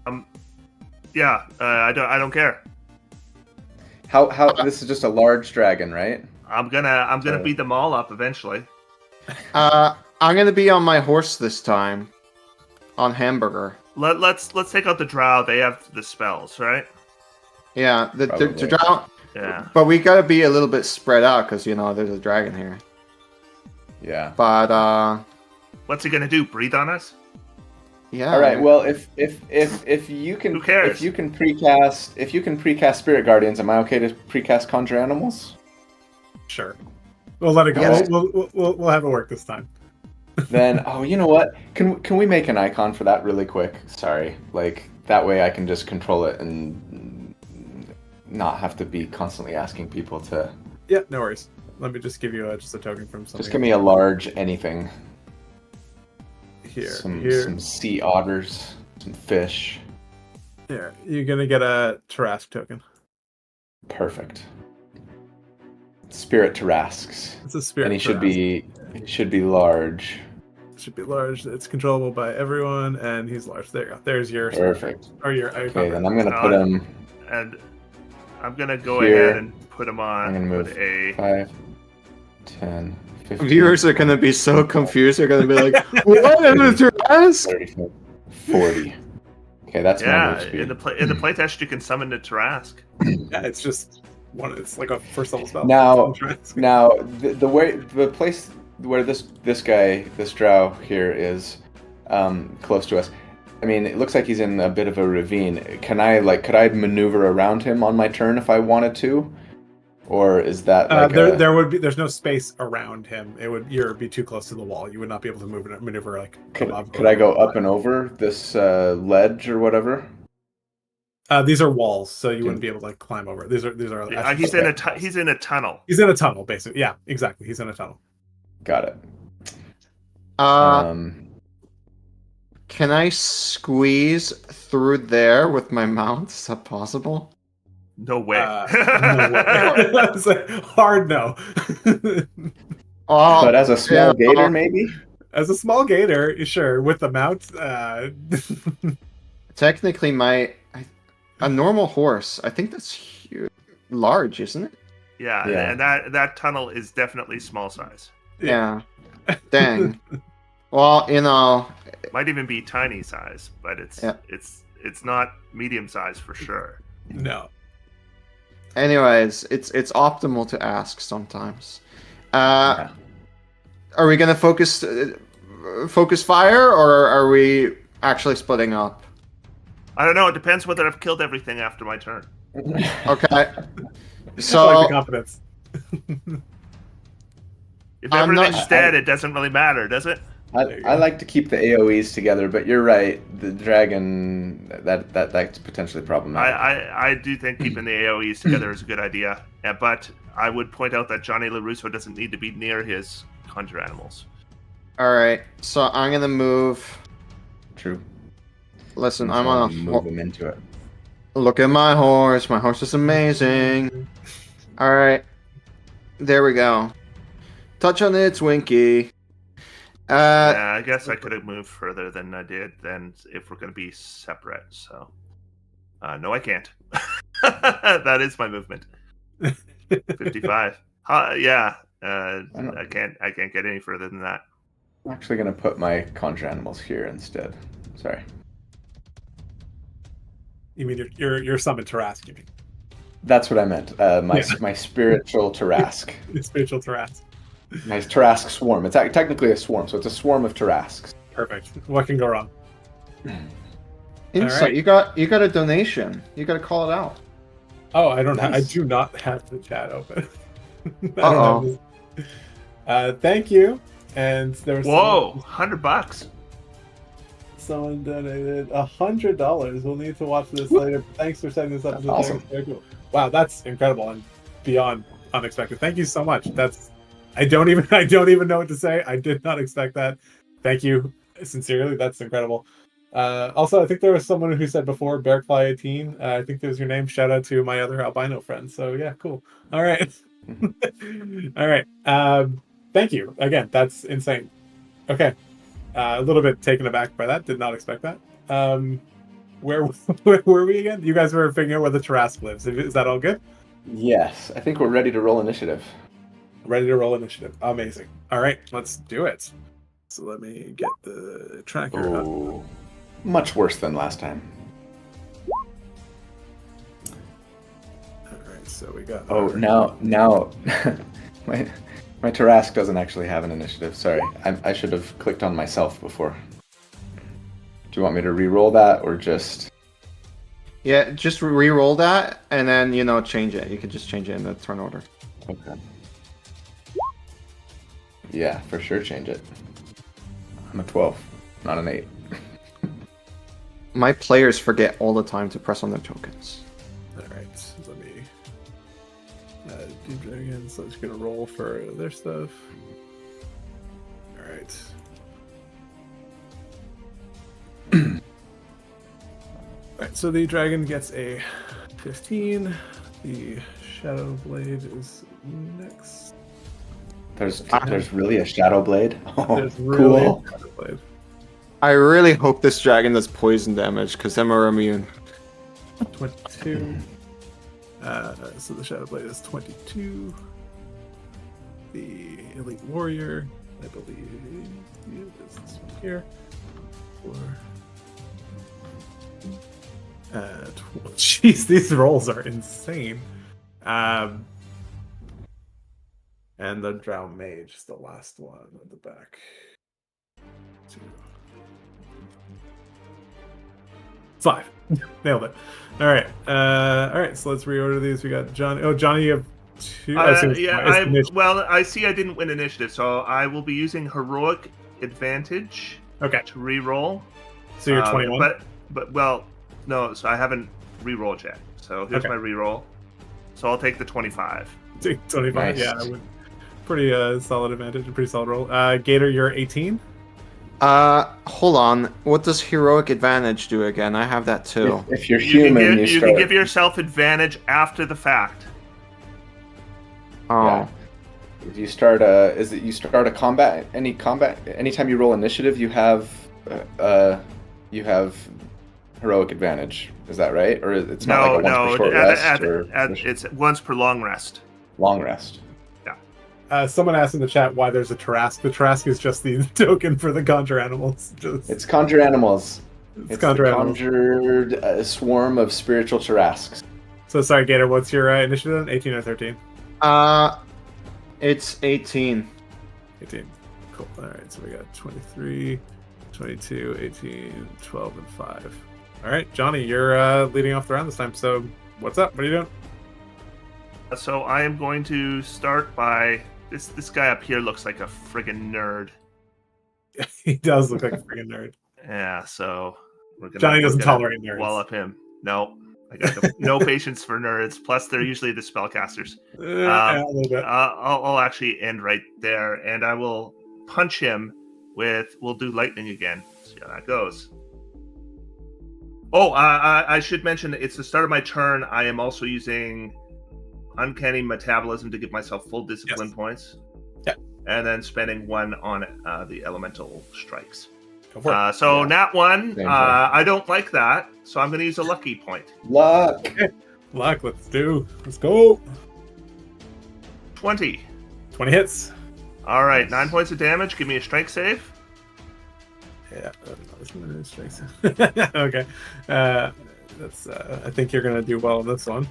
S3: I don't care.
S2: How this is just a large dragon, right?
S3: I'm gonna beat them all up eventually.
S4: I'm gonna be on my horse this time, on Hamburger.
S3: Let's take out the drow. They have the spells, right?
S4: Yeah, the drow.
S3: Yeah.
S4: But we gotta be a little bit spread out because there's a dragon here.
S2: Yeah.
S4: But
S3: what's he gonna do? Breathe on us?
S4: Yeah.
S2: All right. Well, if you can,
S3: who cares?
S2: If you can precast Spirit Guardians, am I okay to precast Conjure Animals?
S1: Sure. We'll let it go.
S2: Yes.
S1: We'll have it work this time.
S2: Then, you know what? Can we make an icon for that really quick? Sorry. That way I can just control it and not have to be constantly asking people to...
S1: Yeah, no worries. Let me just give you just a token from something.
S2: Just give me a large anything.
S1: Here.
S2: Some sea otters, some fish.
S1: Here, you're gonna get a Tarask token.
S2: Perfect. Spirit Tarasks.
S1: It's a spirit.
S2: And he should be large.
S1: Should be large. It's controllable by everyone, and he's large. There you go. There's your
S2: perfect.
S1: Or your.
S2: Okay, then I'm gonna put him.
S3: And I'm gonna go
S2: here.
S3: ahead and put him on.
S2: I'm gonna move 5, 10, 15.
S4: Viewers are gonna be so confused. They're gonna be like, "What is the Tarask?"
S2: 30, 40. Okay, that's my move speed.
S3: in the playtest you can summon the Tarask.
S1: Yeah, it's just one. It's like a first level spell.
S2: Now the place where this drow here is close to us. I mean, it looks like he's in a bit of a ravine. Could I maneuver around him on my turn if I wanted to? Or is that like
S1: there's no space around him. You'd be too close to the wall. You would not be able to maneuver like above.
S2: Could I go up and over this ledge or whatever?
S1: These are walls, so you wouldn't be able to like climb over. These are.
S3: He's in a tunnel.
S1: He's in a tunnel, basically. Yeah, exactly. He's in a tunnel.
S2: Got it.
S4: Can I squeeze through there with my mount? Is that possible?
S3: No way.
S1: No way. That's a hard no.
S2: But as a small gator, maybe?
S1: As a small gator, sure. With the mount.
S4: Technically, a normal horse, I think that's huge, large, isn't it?
S3: Yeah, and that tunnel is definitely small size.
S4: Yeah. Dang. Well,
S3: it might even be tiny size, but it's not medium size for sure.
S1: No.
S4: Anyways, it's optimal to ask sometimes. Are we gonna focus fire, or are we actually splitting up?
S3: I don't know. It depends whether I've killed everything after my turn.
S4: Okay. So
S1: I like the confidence.
S3: If everything's dead, it doesn't really matter, does it?
S2: I like to keep the AoEs together, but you're right. The dragon that's potentially problematic.
S3: I do think keeping the AoEs together is a good idea. Yeah, but I would point out that Johnny LaRusso doesn't need to be near his conjure animals.
S4: All right, so I'm gonna move.
S2: True.
S4: Listen, I'm on a
S2: move him into it.
S4: Look at my horse. My horse is amazing. All right, there we go. Touch on its Winky.
S3: Yeah, I guess I could have moved further than I did. Then, if we're going to be separate, so no, I can't. That is my movement. 55. Yeah, I can't get any further than that.
S2: I'm actually going to put my conjure animals here instead. Sorry.
S1: You mean your summon Tarask? You mean?
S2: That's what I meant. My spiritual Tarask.
S1: Spiritual Tarask.
S2: My Tarask swarm. It's technically a swarm, so it's a swarm of Tarasks.
S1: Perfect. What can go wrong?
S4: Insight.
S1: Right.
S4: You got a donation. You got to call it out.
S1: Oh, I
S2: Nice.
S1: do not have the chat open.
S4: Uh-oh.
S1: Thank you. And there was
S3: $100.
S1: Someone donated $100. We'll need to watch this later. Thanks for setting this up.
S2: That's awesome.
S1: Very cool. Wow, that's incredible and beyond unexpected. Thank you so much. I don't even know what to say. I did not expect that. Thank you sincerely. That's incredible. Also, I think there was someone who said before, Bearclaw18. I think that was your name. Shout out to my other albino friends. So yeah, cool. All right. All right. Thank you again. That's insane. Okay. A little bit taken aback by that. Did not expect that. Where were we again? You guys were figuring out where the Tarask lives. Is that all good?
S2: Yes, I think we're ready to roll initiative.
S1: Ready to roll initiative. Amazing. All right, let's do it. So let me get the tracker up.
S2: Much worse than last time.
S1: All right, so we got.
S2: Now, my Tarask doesn't actually have an initiative. Sorry, I should have clicked on myself before. Do you want me to re-roll that or just?
S4: Yeah, just re-roll that and then change it. You can just change it in the turn order.
S2: Okay. Yeah, for sure, change it. I'm a 12, not an 8.
S4: My players forget all the time to press on their tokens.
S1: All right, let me do dragons. So I'm just gonna roll for their stuff. All right. All right, so the dragon gets a 15. The Shadow Blade is next.
S2: There's really a Shadow Blade? Oh,
S1: There's really
S2: cool.
S1: a Shadow Blade.
S4: I really hope this dragon does poison damage, because then we're immune.
S1: 22. So the Shadow Blade is 22. The Elite Warrior, I believe, is this one here. Jeez, these rolls are insane. And the Drow Mage is the last one at the back. 2. 5. Nailed it. All right. All right. So let's reorder these. We got Johnny. Oh, Johnny, you have 2.
S3: I see I didn't win initiative, so I will be using heroic advantage
S1: Okay.
S3: to re-roll.
S1: So you're 21.
S3: No. So I haven't re-rolled yet. So here's my re-roll. So I'll take the 25.
S1: Take 25.
S2: Nice.
S1: Yeah, I would. Pretty solid advantage. Pretty solid roll. Gator, you're 18.
S4: Hold on. What does heroic advantage do again? I have that too.
S2: If you're human,
S3: you can give yourself advantage after the fact.
S4: Oh.
S2: Yeah. If you start a combat? Anytime you roll initiative, you have heroic advantage. Is that right? Or it's not like a once per short rest?
S3: It's once per long rest.
S2: Long rest.
S1: Someone asked in the chat why there's a Tarask. The Tarask is just the token for the conjure animals.
S2: It's conjure animals.
S1: It's conjure animals.
S2: Conjured swarm of spiritual Tarasks.
S1: So sorry, Gator, what's your initiative then? 18 or 13?
S4: It's 18.
S1: 18. Cool. All right, so we got 23, 22, 18, 12, and 5. All right, Johnny, you're leading off the round this time. So what's up? What are you doing?
S3: So I am going to start by... This guy up here looks like a friggin' nerd.
S1: He does look like a friggin' nerd.
S3: Yeah, so...
S1: Johnny doesn't tolerate nerds.
S3: Wall up him. No. I got no patience for nerds. Plus, they're usually the spellcasters.
S1: A little bit.
S3: I'll actually end right there, and I will punch him with... We'll do lightning again. See how that goes. Oh, I should mention, it's the start of my turn. I am also using Uncanny Metabolism to give myself full discipline points.
S1: Yeah.
S3: And then spending 1 on the elemental strikes. Nat 1, I don't like that, so I'm going to use a lucky point.
S2: Luck.
S1: Okay. Luck, let's go.
S3: 20.
S1: 20 hits.
S3: All right, 9 points of damage. Give me a strength save.
S1: Yeah, okay. That's. I think you're gonna do well in this one.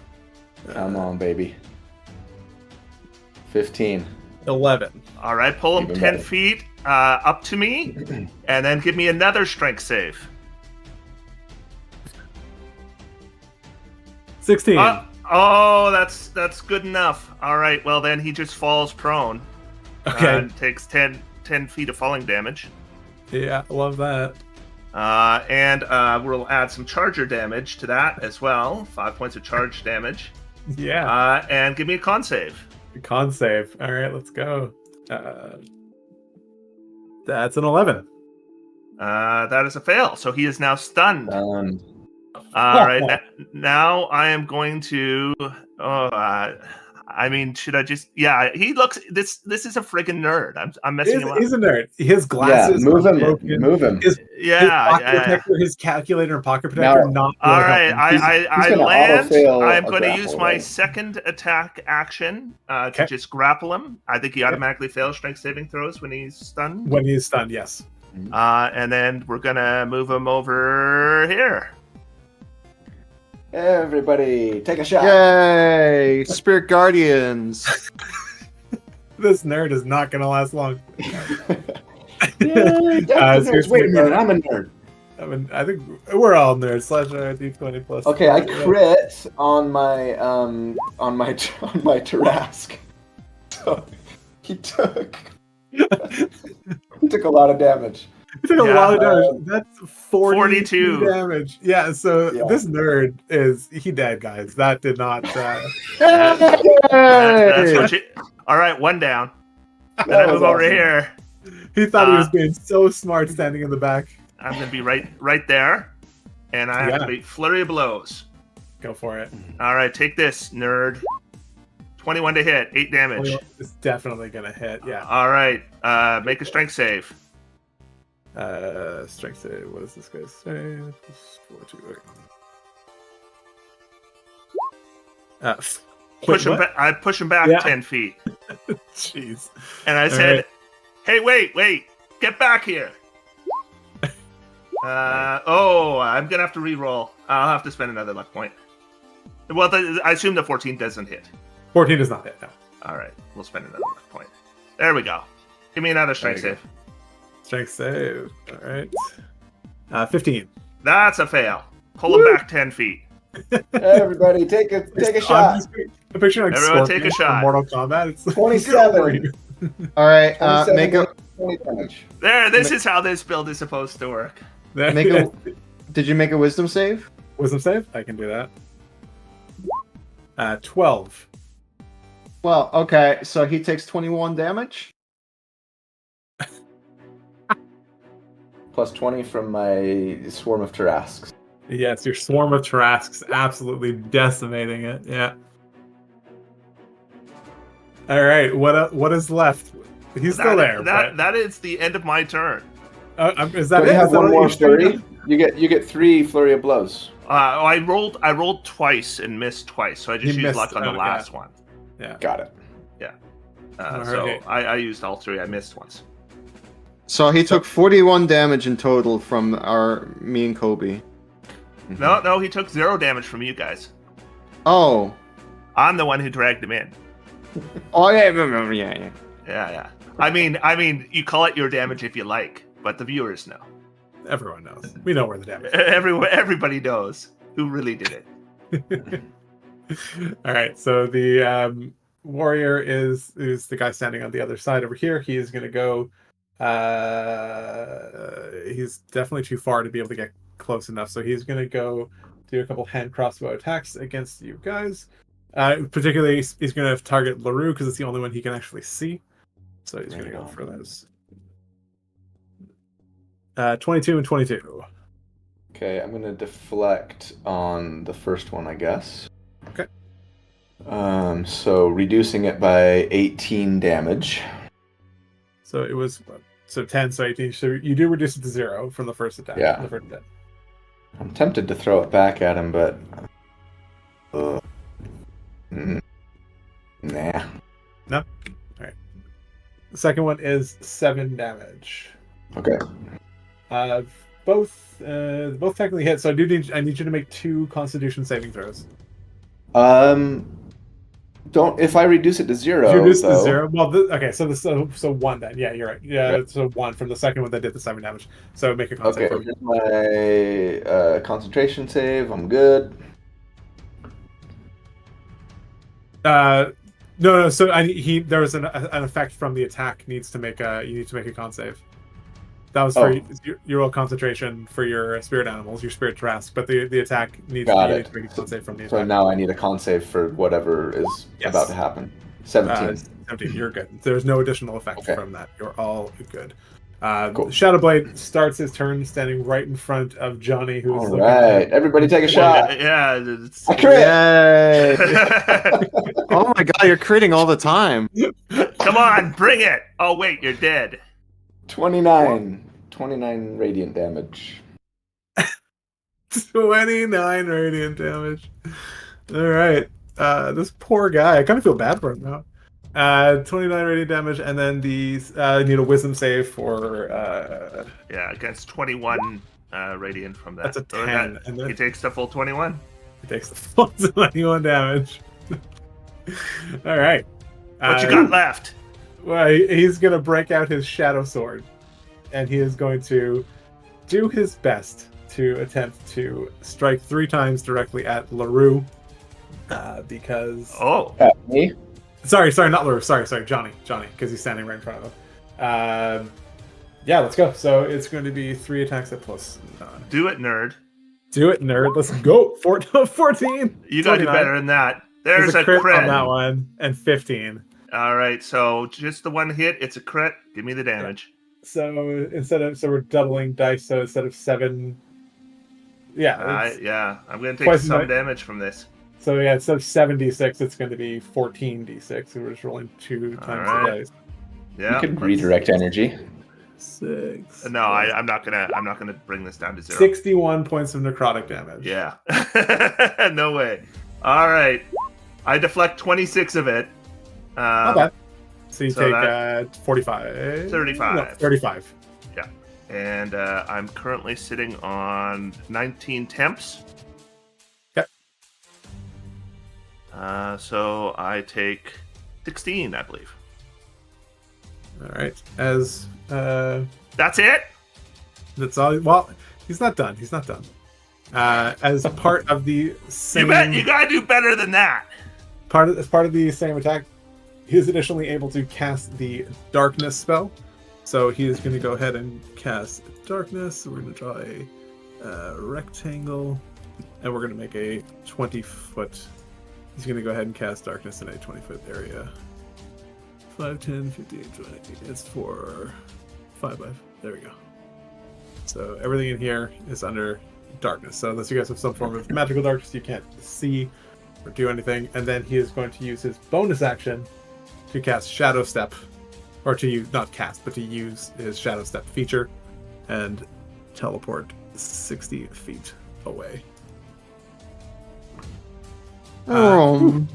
S2: Come on, baby. 15.
S1: 11.
S3: All right, pull him
S2: Even
S3: 10
S2: better.
S3: feet up to me, and then give me another strength save.
S1: 16.
S3: That's good enough. All right, well then he just falls prone.
S1: Okay.
S3: And takes 10 feet of falling damage.
S1: Yeah, I love that.
S3: And we'll add some charger damage to that as well. 5 points of charge damage.
S1: Yeah.
S3: And give me a con save.
S1: Con save. All right, let's go. That's an 11.
S3: That is a fail. So he is now stunned.
S2: Stunned.
S3: All right. Now I am going to. I mean, should I just? Yeah, he looks. This is a friggin' nerd. I'm messing him up.
S1: He's a nerd. His glasses.
S2: Yeah, move him.
S1: Broken.
S2: Move him.
S1: His pocket protector, his calculator and pocket protector. Not
S3: all
S1: really
S3: right,
S1: helping.
S3: I
S2: gonna
S3: land.
S2: auto-fail
S3: I'm
S2: a
S3: going to
S2: grapple,
S3: use my
S2: right?
S3: second attack action to just grapple him. I think he automatically fails strength saving throws when he's stunned.
S1: When he's stunned, yes.
S3: And then we're going to move him over here.
S2: Everybody, take a shot.
S4: Yay! Spirit Guardians.
S1: This nerd is not going to last long.
S2: Wait a minute, I'm a nerd.
S1: I mean, I think we're all nerds. /D20 plus.
S2: Okay, I crit on my Tarask. So he took a lot of damage.
S1: He took a lot of damage. That's 42
S3: 42
S1: damage. Yeah, so this nerd he dead, guys. That did not.
S3: That's what you, all right, 1 down. Then I move over here.
S1: He thought he was being so smart standing in the back.
S3: I'm going to be right there. And I have to be flurry of blows.
S1: Go for it.
S3: All right, take this, nerd. 21 to hit, 8 damage.
S1: It's definitely going to hit, yeah.
S3: All right, make a strength save.
S1: Strength save. What does this guy say?
S3: I push him back 10 feet.
S1: Jeez.
S3: And I said, hey, wait, get back here. I'm going to have to re-roll. I'll have to spend another luck point. Well, I assume the 14 doesn't hit.
S1: 14 does not hit, no.
S3: All right, we'll spend another luck point. There we go. Give me another strength save.
S1: Strength save. All right. 15.
S3: That's a fail. Pull him back 10 feet.
S2: Everybody, take a shot.
S1: I'm picturing like
S3: Everyone
S1: Scorpion
S3: take a shot.
S1: from Mortal Kombat. It's like,
S2: 27.
S4: All right,
S2: 27
S4: make a
S2: 20 damage.
S3: There, this is how this build is supposed to work.
S4: make a. Did you make a wisdom save?
S1: Wisdom save? I can do that. 12.
S4: Well, okay, so he takes 21 damage.
S2: Plus 20 from my swarm of Tarrasques.
S1: Yes, your swarm of Tarrasques absolutely decimating it. Yeah. All right. What is left? He's still there.
S3: That is the end of my turn.
S1: Is that
S2: Don't
S1: it?
S2: you have
S1: Is that
S2: one
S1: what
S2: more
S1: you
S2: flurry? You get 3 flurry of blows.
S3: I rolled twice and missed twice, so I just used luck on the last one.
S1: Yeah.
S2: Got it.
S3: So
S1: right.
S3: I used all 3. I missed once.
S4: So he took 41 damage in total from me and Kobe.
S3: No, he took 0 damage from you guys.
S4: Oh.
S3: I'm the one who dragged him in.
S4: Oh yeah.
S3: Yeah. I mean, you call it your damage if you like, but the viewers know.
S1: Everyone knows. We know where the damage
S3: Everybody knows who really did it.
S1: All right. So the warrior is the guy standing on the other side over here. He is going to go. He's definitely too far to be able to get close enough. So he's going to go do a couple hand crossbow attacks against you guys. Particularly, he's going to target LaRue because it's the only one he can actually see. So he's going to go for those. 22 and 22.
S2: Okay, I'm gonna deflect on the first one, I guess.
S1: Okay.
S2: So reducing it by 18 damage.
S1: So it was 10, so 18. So you do reduce it to 0 from the first attack.
S2: Yeah.
S1: The first attack.
S2: I'm tempted to throw it back at him, but nah.
S1: No. All right. The second one is 7 damage.
S2: Okay.
S1: Both technically hit. So I need you to make 2 Constitution saving throws.
S2: Don't. If I reduce it to 0,
S1: If you reduce it to
S2: though,
S1: 0. Well, okay. So 1 then. Yeah, you're right. Yeah.
S2: Right.
S1: So 1 from the second one that did the 7 damage. So make a con
S2: Okay.
S1: save for me.
S2: Here's my concentration save. I'm good.
S1: No. So there was an effect from the attack. You need to make a con save. That was for your roll concentration for your spirit animals, your spirit Tarrasque, but the attack needs to make a con save from the attack.
S2: So now I need a con save for whatever is about to happen. 17.
S1: 17, you're good. There's no additional effect
S2: Okay.
S1: from that. You're all good.
S2: Cool.
S1: Shadowblade starts his turn standing right in front of Johnny, who's
S2: All right, everybody take a shot.
S3: Yeah. It's...
S2: I crit!
S4: Yay! Oh my god, you're critting all the time.
S3: Come on, bring it! Oh wait, you're dead.
S2: 29 radiant damage.
S1: 29 radiant damage. All right. This poor guy. I kind of feel bad for him now. 29 radiant damage, and then these need a wisdom save for
S3: against 21 radiant from that.
S1: that's a 10, and then
S3: He takes the full 21.
S1: he takes the full 21 damage. All right.
S3: What you got left?
S1: Well, he's going to break out his shadow sword, and he is going to do his best to attempt to strike 3 times directly at LaRue, because...
S3: Oh.
S2: At me?
S1: Sorry, not LaRue. Sorry, Johnny, because he's standing right in front of him. Yeah, let's go. So it's going to be 3 attacks at plus 9.
S3: Do it, nerd.
S1: Do it, nerd. Let's go. 14.
S3: You got to do
S1: 29.
S3: better than that. There's a
S1: crit
S3: crit.
S1: on that one, and 15.
S3: All right, so just the one hit, it's a crit. Give me the damage.
S1: So we're doubling dice. So instead of 7,
S3: I'm going to take
S1: twice
S3: some damage from this.
S1: So yeah, instead of 7d6, it's going to be 14d6. We're just rolling 2 times the dice.
S3: Yeah.
S2: You can redirect energy.
S1: 6.
S3: No, I'm not gonna bring this down to 0.
S1: 61 points of necrotic damage.
S3: Yeah. No way. All right. I deflect 26 of it.
S1: Not bad. So you
S3: so
S1: take 45.
S3: 35.
S1: No, 35.
S3: Yeah. And I'm currently sitting on 19 temps.
S1: Okay.
S3: So I take 16, I believe.
S1: All right. As
S3: That's it?
S1: that's all. Well, he's not done. As part of the same
S3: You gotta do better than that.
S1: as part of the same attack, he is additionally able to cast the darkness spell. So he is going to go ahead and cast darkness. So we're going to draw a rectangle, and we're going to make a 20-foot. He's going to go ahead and cast darkness in a 20-foot area. 5, 10, 15, 20. It's for 5 by. There we go. So everything in here is under darkness. So unless you guys have some form of magical darkness, you can't see or do anything. And then he is going to use his bonus action to cast Shadow Step, or to use, not cast, but to use his Shadow Step feature and teleport 60 feet away. And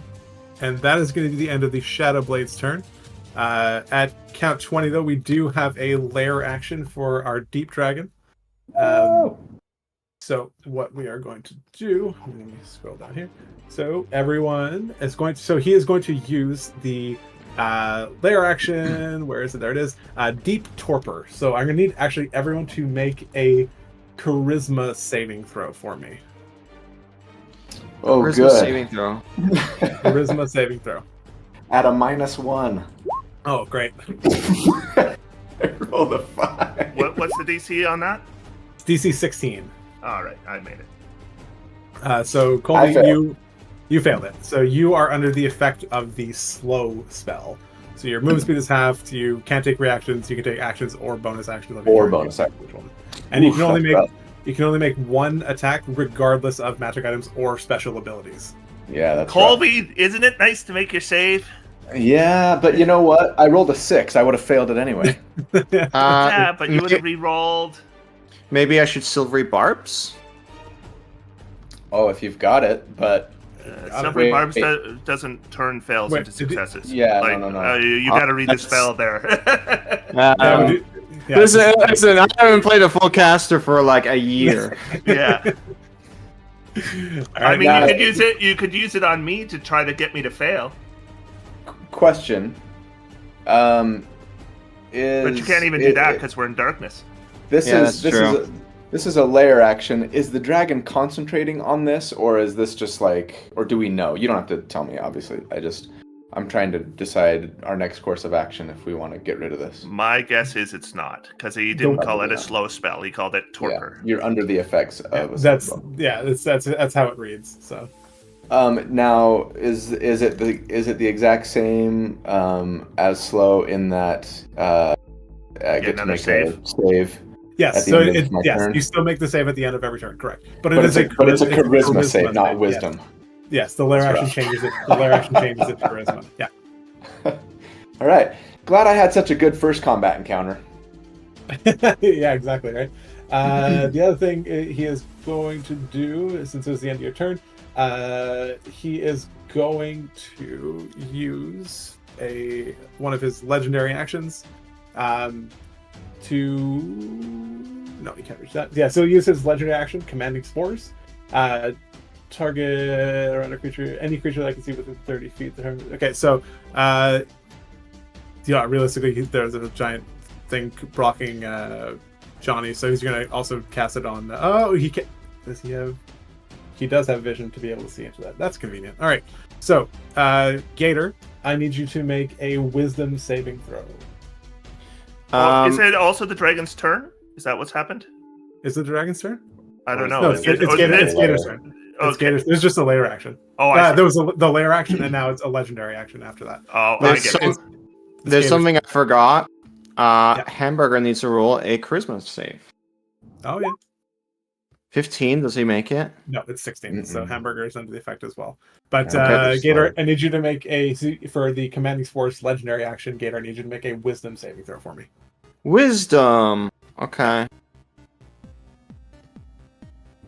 S1: that is going to be the end of the Shadow Blade's turn. At count 20, though, we do have a lair action for our Deep Dragon. So what we are going to do, let me scroll down here. So everyone is going to, he is going to use the lair action. Where is it? There it is. Deep Torpor. So I'm going to need actually everyone to make a charisma saving throw for me.
S2: Oh,
S4: Charisma
S2: good.
S4: saving throw.
S1: Charisma saving throw.
S2: At a -1.
S1: Oh, great.
S2: Roll the 5.
S3: What's the DC on that?
S1: It's DC 16.
S3: All right, I made it.
S1: So Colby, you failed it. So you are under the effect of the slow spell. So your move speed is halved. You can't take reactions. You can take actions or bonus actions.
S2: Or bonus actions.
S1: And you can only make one attack regardless of magic items or special abilities.
S2: Yeah, that's
S3: Colby,
S2: rough.
S3: isn't it nice to make your save?
S2: Yeah, but you know what? I rolled a 6. I would have failed it anyway.
S3: Yeah, but you would have re-rolled.
S4: Maybe I should silvery barbs?
S2: Oh, if you've got it, but
S3: Silvery Barbs doesn't turn fails into successes.
S2: Yeah, no.
S3: You got to read the spell there.
S4: Listen, I haven't played a full caster for like a year.
S3: Yeah. I mean,
S2: now,
S3: you could use it. You could use it on me to try to get me to fail.
S2: Question.
S3: But you can't even do that because we're in darkness.
S2: This is a layer action. Is the dragon concentrating on this, or is this just like, or do we know? You don't have to tell me, obviously. I'm trying to decide our next course of action if we want to get rid of this.
S3: My guess is it's not, because he didn't call it a slow spell. He called it torpor.
S2: Yeah, you're under the effects of
S1: that's how it reads. So
S2: now is it the exact same as slow in that I get to make a save?
S1: Yes, so you still make the save at the end of every turn, correct? But it's a
S2: charisma save, not wisdom.
S1: Yes, the lair action changes it. The lair action changes it to charisma. Yeah.
S2: All right. Glad I had such a good first combat encounter.
S1: Yeah, exactly, right? The other thing he is going to do, since it was the end of your turn, he is going to use one of his legendary actions no, he can't reach that. Yeah, so he'll use his legendary action, Commanding Spores. Target around a creature, any creature that I can see within 30 feet. Okay, so realistically, there's a giant thing blocking Johnny, so he's going to also cast it on. He can. Does he have? He does have vision to be able to see into that. That's convenient. All right, so Gator, I need you to make a Wisdom saving throw.
S3: Is it also the dragon's turn? Is that what's happened?
S1: Is it the dragon's turn?
S3: I don't know.
S1: No, it's Gator's turn.
S3: Okay.
S1: There's just a layer action. There was the layer action, and now it's a legendary action after that.
S3: Oh, I get it.
S4: There's something I forgot. Hamburger needs to roll a charisma save.
S1: Oh, yeah.
S4: 15, does he make it?
S1: No, it's 16.
S2: Mm-mm.
S1: So Hamburger is under the effect as well. But
S2: Okay,
S1: Gator, I need you to make for the Commanding Force legendary action, Gator, I need you to make a Wisdom saving throw for me.
S4: Wisdom. Okay.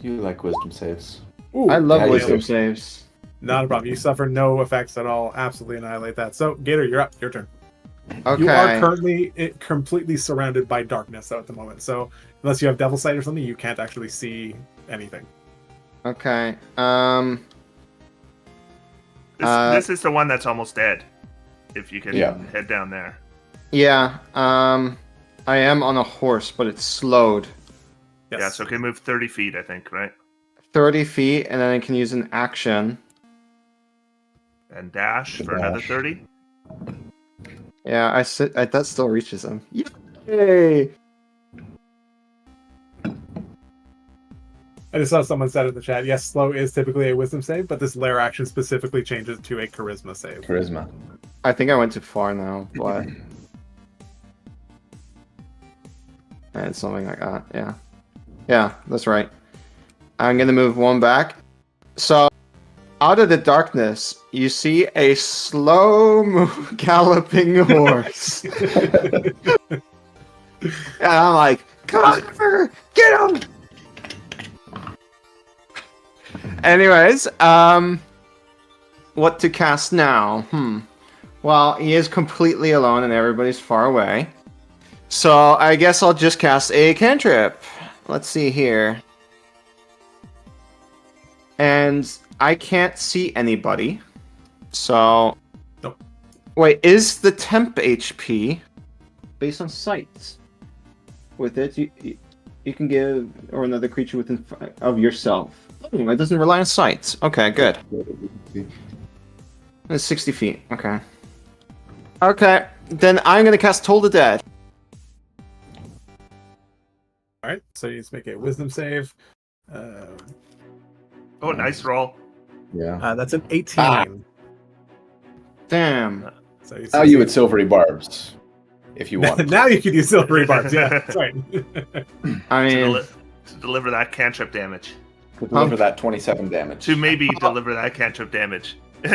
S2: You like wisdom saves.
S1: Ooh,
S4: I love
S2: Yeah,
S4: wisdom saves.
S1: Not a problem. You suffer no effects at all. Absolutely annihilate that. So, Gator, you're up. Your turn.
S4: Okay.
S1: You are currently completely surrounded by darkness, though, at the moment. So, unless you have Devil Sight or something, you can't actually see anything.
S4: Okay.
S3: This is the one that's almost dead. If you can head down there.
S4: Yeah. I am on a horse, but it's slowed.
S1: Yes.
S3: Yeah, so it can move 30 feet, I think, right?
S4: 30 feet, and then I can use an action.
S3: And dash for another 30.
S4: Yeah, that still reaches him. Yay!
S1: I just saw someone said in the chat, yes, slow is typically a wisdom save, but this lair action specifically changes to a charisma save.
S2: Charisma.
S4: I think I went too far now, but... and something like that, yeah. Yeah, that's right. I'm gonna move one back. So, out of the darkness, you see a slow galloping horse. And I'm like, come on, get him! Anyways, what to cast now? Well, he is completely alone and everybody's far away. So I guess I'll just cast a cantrip. Let's see here. And I can't see anybody. So...
S1: Nope.
S4: Wait, is the temp HP based on sight? With it, you can give or another creature within of yourself. Oh, it doesn't rely on sight. Okay, good. It's 60 feet. Okay. Okay, then I'm gonna cast Toll the Dead.
S1: Alright, so you just make a wisdom save.
S3: Oh, nice roll.
S2: Yeah.
S1: That's an 18.
S4: Damn.
S1: So
S2: Now you would silvery barbs, if you want.
S1: Now you can use silvery barbs, yeah, that's right.
S4: I mean,
S3: To deliver that cantrip damage.
S2: To deliver that 27 damage.
S3: To maybe deliver that cantrip damage.
S2: And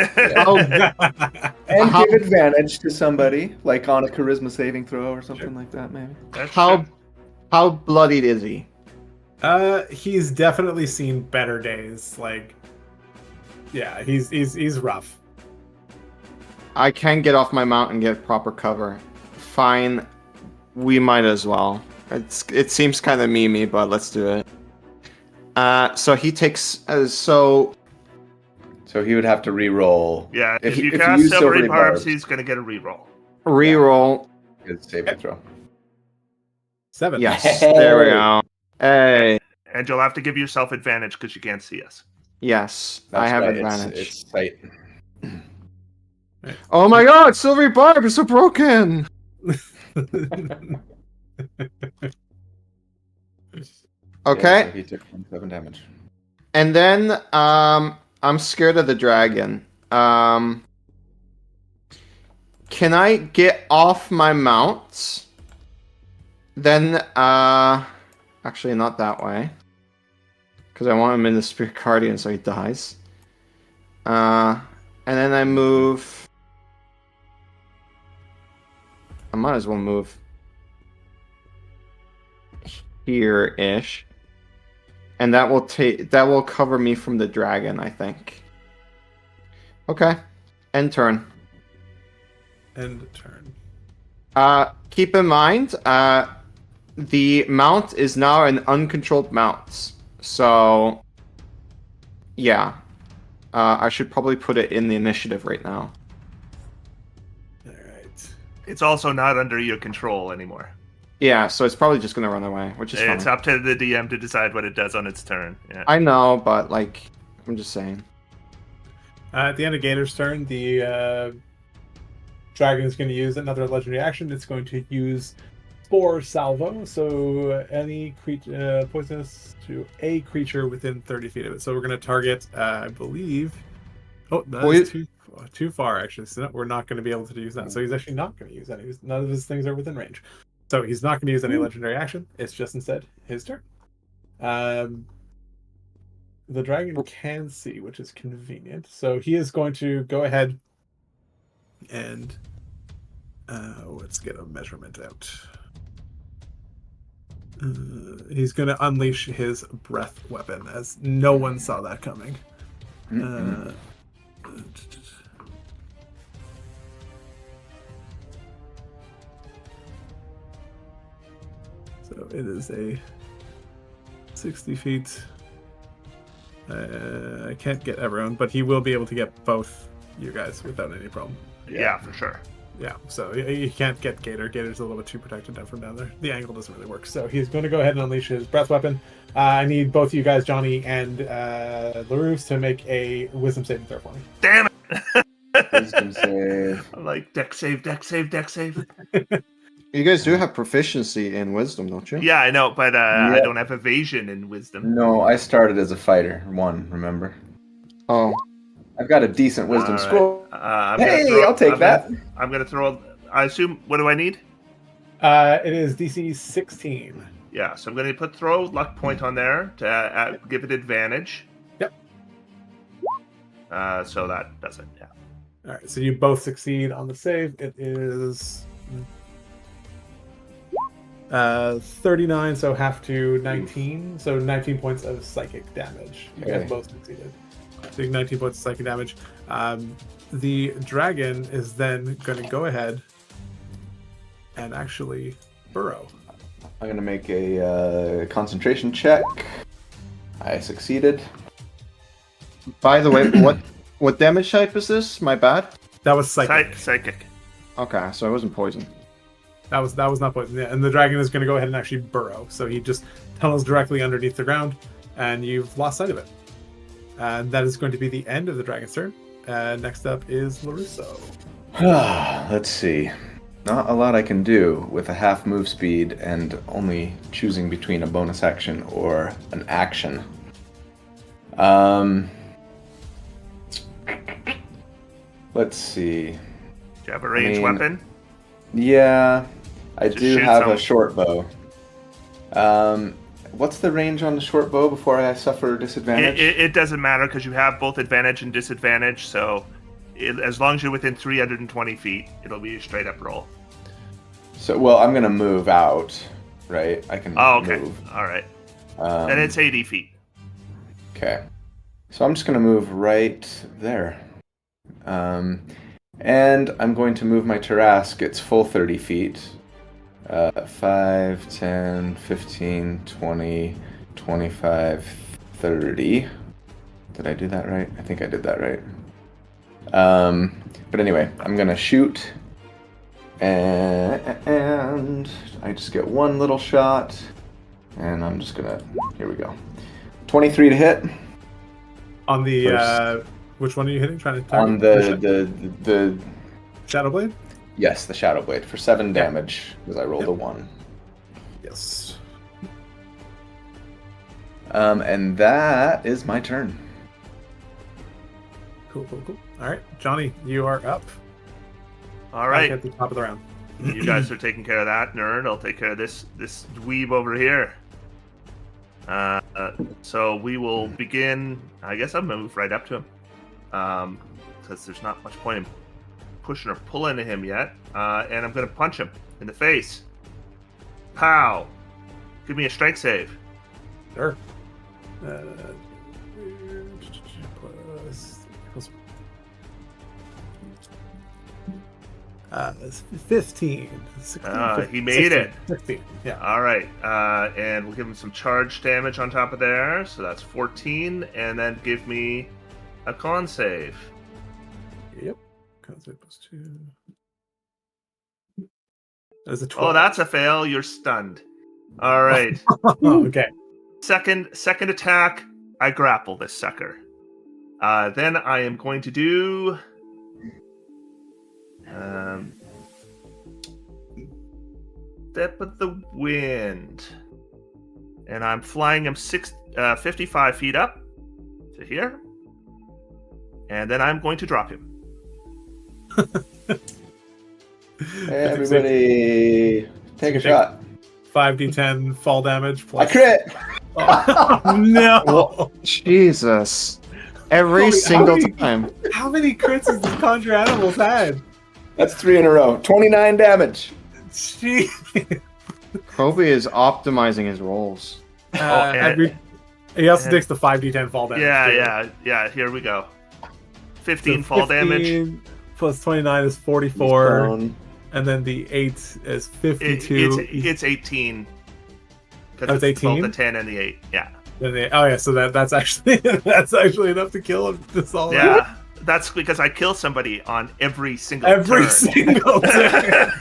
S2: give advantage to somebody, like on a charisma saving throw or something like that, maybe.
S3: That's true.
S4: how bloodied is he?
S1: He's definitely seen better days. Like, yeah, he's rough.
S4: I can get off my mount and get proper cover. Fine, we might as well. It seems kind of memey, but let's do it. So he takes So
S2: he would have to re-roll.
S3: Yeah, if
S2: If
S3: you
S2: you
S3: cast
S2: use
S3: Silvery
S2: Silvery
S3: Barbs,
S2: Barbs.
S3: he's going to get a reroll.
S4: reroll.
S2: His saving throw.
S1: 7.
S4: Yes, there we go. Hey,
S3: And you'll have to give yourself advantage because you can't see us.
S4: yes,
S2: That's
S4: I have
S2: right,
S4: advantage.
S2: It's sight.
S4: Oh my god, Silvery Barb is so broken! Okay,
S2: Yeah, so he took 27 damage.
S4: and then I'm scared of the dragon. Can I get off my mount? Then actually not that way. Because I want him in the Spirit Guardian so he dies. And then I move. I might as well move here-ish. And that will cover me from the dragon, I think. Okay. End turn.
S1: End turn.
S4: Keep in mind, the mount is now an uncontrolled mount. So, yeah. I should probably put it in the initiative right now.
S1: Alright.
S3: It's also not under your control anymore.
S4: Yeah, so it's probably just going to run away, which is fine.
S3: It's up to the DM to decide what it does on its turn. Yeah.
S4: I know, but, like, I'm just saying.
S1: At the end of Gator's turn, the dragon is going to use another legendary action. It's going to use Spore Salvo, so any creature poisonous to a creature within 30 feet of it. So we're going to target, I believe. Oh, that's too far, actually. So we're not going to be able to use that. So he's actually not going to use any. None of his things are within range. So he's not going to use any legendary action. It's just instead his turn. The dragon can see, which is convenient. So he is going to go ahead and let's get a measurement out. He's going to unleash his breath weapon, as no one saw that coming. So it is a 60 feet. I can't get everyone, but he will be able to get both you guys without any problem.
S3: Yeah, for sure.
S1: Yeah, so you can't get Gator. Gator's a little bit too protected from down there. The angle doesn't really work. So he's going to go ahead and unleash his breath weapon. I need both of you guys, Johnny and LaRousse, to make a wisdom saving throw for me.
S3: Damn it!
S2: Wisdom save.
S3: I'm like, deck save, deck save, deck save.
S4: You guys do have proficiency in wisdom, don't you?
S3: Yeah, I know, but I
S2: Yeah.
S3: don't have evasion and wisdom.
S2: No, I started as a fighter. 1, remember?
S4: Oh,
S2: I've got a decent wisdom
S3: All right.
S2: score.
S3: I'm
S2: Hey,
S3: gonna throw,
S2: I'll take that.
S3: I'm gonna throw. I assume. What do I need?
S1: It is DC 16.
S3: Yeah, so I'm gonna throw luck point on there to give it advantage.
S1: Yep.
S3: So that does it. Yeah.
S1: All right, so you both succeed on the save. It is 39, so half to 19. So 19 points of psychic damage. You guys
S2: Okay.
S1: both succeeded. So 19 points of psychic damage. The dragon is then going to go ahead and actually burrow.
S2: I'm going to make a concentration check. I succeeded.
S4: by the way, what damage type is this? My bad.
S1: That was psychic.
S3: Psychic.
S4: Okay, so it wasn't poison.
S1: That was not poison. Yeah, and the dragon is going to go ahead and actually burrow. So he just tunnels directly underneath the ground, and you've lost sight of it. And that is going to be the end of the dragon's turn. Next up is LaRusso.
S2: Let's see. Not a lot I can do with a half move speed and only choosing between a bonus action or an action. Let's see.
S3: Do you have a ranged weapon?
S2: Yeah, I
S3: Just
S2: do
S3: shoot
S2: have a
S3: some.
S2: short bow. What's the range on the short bow before I suffer disadvantage?
S3: It doesn't matter because you have both advantage and disadvantage. So as long as you're within 320 feet, it'll be a straight up roll.
S2: So, well, I'm gonna move out, right? I can
S3: Oh, okay.
S2: move.
S3: All right. Then it's 80 feet.
S2: Okay. So I'm just going to move right there. And I'm going to move my Tarrasque its full 30 feet. 5, 10, 15, 20, 25, 30. Did I do that right? I think I did that right. But anyway, I'm going to shoot. And I just get one little shot. And I'm just going to... Here we go. 23 to hit.
S1: On the
S2: First.
S1: which one are you hitting? Trying to target?
S2: On the
S1: Shadow Blade?
S2: yes, the Shadow Blade for 7 damage because I rolled a 1.
S1: Yes.
S2: And that is my turn.
S1: Cool. All right, Johnny, you are up.
S3: All right.
S1: Back at the top of the round.
S3: You guys are taking care of that, nerd. I'll take care of this dweeb over here. So we will begin. I guess I'm gonna move right up to him, because there's not much point in pushing or pulling him yet. And I'm gonna punch him in the face. Pow! Give me a strength save.
S1: Sure. Plus 15. 16,
S3: He made
S1: 16,
S3: it.
S1: 16. Yeah.
S3: All right, and we'll give him some charge damage on top of there. So that's 14, and then give me a con save.
S1: Yep. Con save plus 2. That is a 12.
S3: Oh, that's a fail. You're stunned. All right.
S1: Okay.
S3: Second attack. I grapple this sucker. Then I am going to do. Step of the Wind. And I'm flying him 55 feet up to here. And then I'm going to drop him.
S2: Hey, everybody, take a shot.
S1: 5d10 fall damage plus.
S2: I crit!
S1: Oh, no!
S4: Jesus. Every
S1: Holy-
S4: single
S1: how many-
S4: time.
S1: How many crits has this Conjure Animals had?
S2: That's 3 in a row. 29 damage.
S1: Gee.
S4: Kobe is optimizing his rolls.
S1: He also takes the 5d10 fall damage. too.
S3: Yeah. Here we go.
S1: So
S3: 15 fall damage.
S1: 15 plus 29 is 44.
S2: Down.
S1: And then the 8 is 52.
S3: It's 18.
S1: Oh,
S3: Because
S1: it's
S3: it's both
S1: 18?
S3: the 10 and the 8. Yeah.
S1: Then oh yeah, so that's actually enough to kill him. This all
S3: Yeah. That's because I kill somebody on every single
S1: Every
S3: turn.
S1: single turn.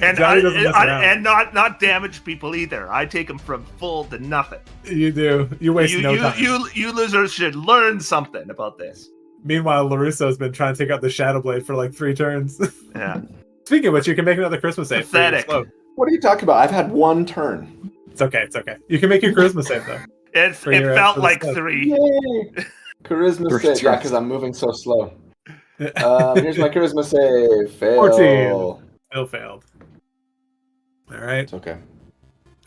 S3: And
S1: Johnny doesn't mess around.
S3: and not damage people either. I take them from full to nothing.
S1: You do. You waste no time.
S3: You losers should learn something about this.
S1: Meanwhile, LaRusso's been trying to take out the Shadow Blade for like 3 turns.
S3: Yeah.
S1: Speaking of which, you can make another Christmas save.
S3: Pathetic.
S2: What are you talking about? I've had 1 turn.
S1: It's okay. It's okay. You can make your Christmas save though.
S3: It felt like 3.
S2: Yay! Charisma
S4: First
S2: save. Yeah,
S4: turn.
S2: because I'm moving so slow. Here's my charisma save. Fail.
S1: 14. Still failed. All right.
S2: It's okay.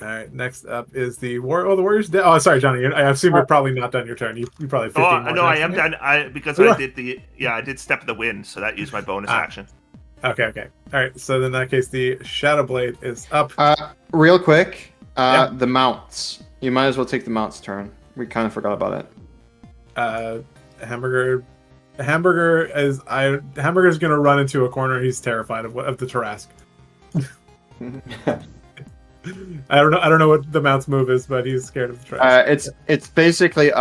S1: All right. Next up is the war. Oh, the Warriors. Oh, sorry, Johnny. I assume you're probably not done your turn. You probably 15 more.
S3: No, I am
S1: turns.
S3: done. Because I did Step of the Wind, so that used my bonus action.
S1: Okay. All right. So in that case, the Shadow Blade is up.
S4: Real quick,
S1: Yeah.
S4: the mounts. You might as well take the mounts turn. We kind of forgot about it.
S1: Hamburger is gonna run into a corner. He's terrified of the Tarrasque. I don't know what the mount's move is, but he's scared of the Tarrasque.
S4: It's basically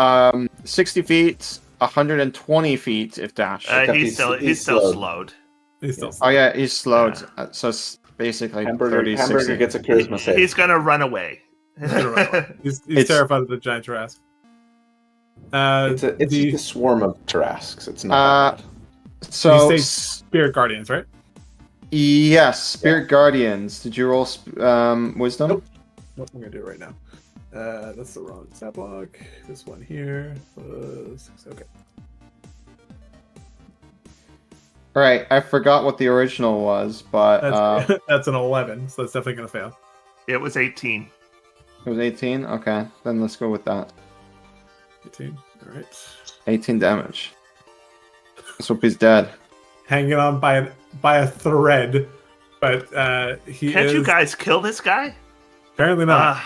S4: 60 feet, 120 feet if dash.
S3: He's still slowed.
S1: He's still.
S4: Oh yeah, he's slowed.
S3: Yeah.
S4: So it's basically
S2: Hamburger
S4: 30, 60.
S2: Hamburger gets a charisma save.
S3: He's gonna run away.
S1: He's
S4: It's-
S1: terrified of the giant Tarrasque.
S2: It's just a swarm of Tarrasques. It's not that bad.
S4: So
S1: You say Spirit Guardians, right?
S4: yes, Spirit Guardians. Did you roll wisdom?
S1: Nope. Nope, I'm gonna do it right now. That's the wrong stat block. This one here was okay.
S4: All right, I forgot what the original was, but
S1: That's that's an 11, so that's definitely gonna fail.
S3: It was 18.
S4: it was 18. Okay, then let's go with that.
S1: 18. All right.
S4: 18 damage. Let's hope he's dead.
S1: Hanging on by a thread, but he
S3: Can't
S1: is
S3: you guys kill this guy?
S1: apparently not.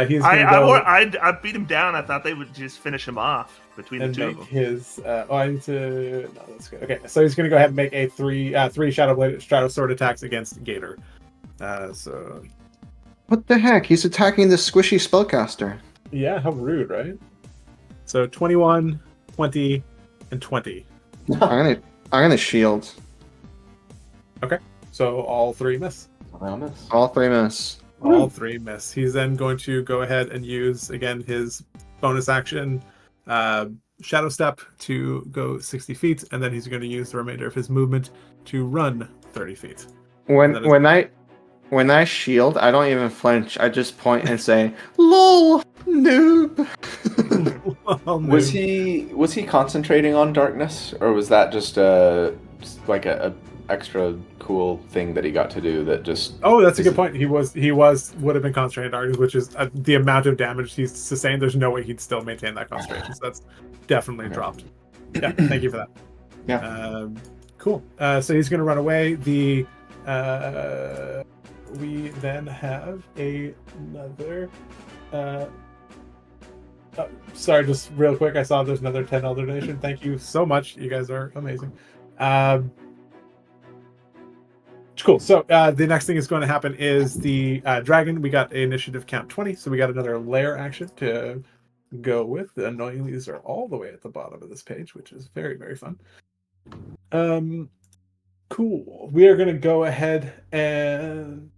S1: He's gonna go
S3: I beat him down. I thought they would just finish him off between the
S1: and
S3: two of
S1: make
S3: them.
S1: his. I need to. No, that's good. Okay, so he's gonna go ahead and make a three Shadow Sword attacks against Gator. So
S4: What the heck? He's attacking the squishy spellcaster.
S1: yeah, how rude, right? So 21, 20, and 20.
S4: I'm gonna shield.
S1: So all 3 miss.
S4: All 3 miss.
S1: All 3 miss. He's then going to go ahead and use again his bonus action, Shadow Step, to go 60 feet, and then he's going to use the remainder of his movement to run 30 feet.
S4: When I shield, I don't even flinch. I just point and say, "Lol, noob."
S2: Was he concentrating on darkness, or was that just like a extra cool thing that he got to do that just?
S1: Oh, that's a good point. He would have been concentrated darkness, which is the amount of damage he's sustained. There's no way he'd still maintain that concentration. So that's definitely dropped. Yeah, thank you for that.
S2: Yeah.
S1: Cool. So he's going to run away. We then have another. Sorry, just real quick. I saw there's another $10 donation. Thank you so much. You guys are amazing. Cool. So the next thing is going to happen is the dragon. We got initiative count 20, so we got another lair action to go with. Annoyingly, these are all the way at the bottom of this page, which is very, very fun. Cool. We are going to go ahead and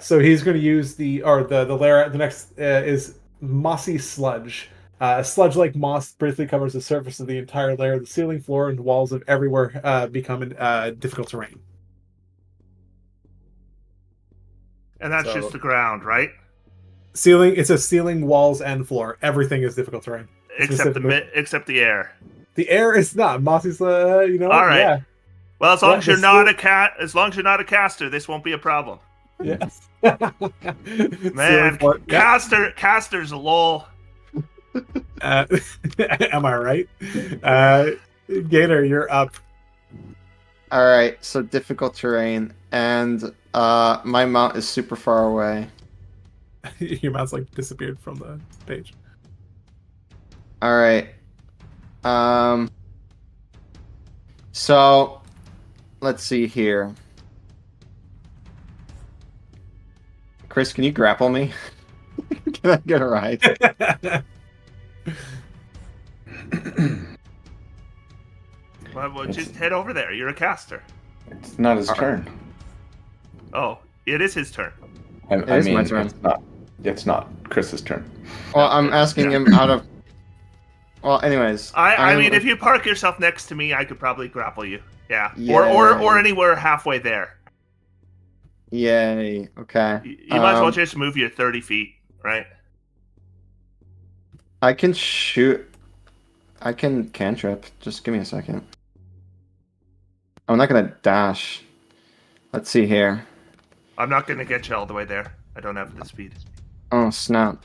S1: so he's going to use the lair. The next is Mossy Sludge. Sludge-like moss briefly covers the surface of the entire lair. The ceiling, floor, and walls of everywhere become difficult terrain.
S3: And that's just the ground, right?
S1: Ceiling. It's a ceiling, walls, and floor. Everything is difficult terrain.
S3: Except the air.
S1: The air is not. Mossy's, All
S3: right.
S1: Yeah.
S3: Well, as long as you're not a caster, this won't be a problem.
S1: Yes.
S3: Man, caster's a lol.
S1: Am I right? Gator, you're up.
S4: All right, so difficult terrain, and my mount is super far away.
S1: Your mount's like disappeared from the page.
S4: All right. So let's see here. Chris, can you grapple me? Can I get a ride?
S3: Well, just head over there. You're a caster.
S2: It's not his turn.
S3: Oh, it is his turn.
S2: I
S4: is
S2: mean,
S4: my turn.
S2: It's not Chris's turn.
S4: Well, I'm asking him out of. Well, anyways.
S3: I mean, if you park yourself next to me, I could probably grapple you. Yeah.
S4: Yay.
S3: Or anywhere halfway there.
S4: Yay. Okay.
S3: You might as well just move you 30 feet, right?
S4: I can shoot. I can cantrip. Just give me a second. I'm not gonna dash. Let's see here.
S3: I'm not going to get you all the way there. I don't have the speed.
S4: Oh snap.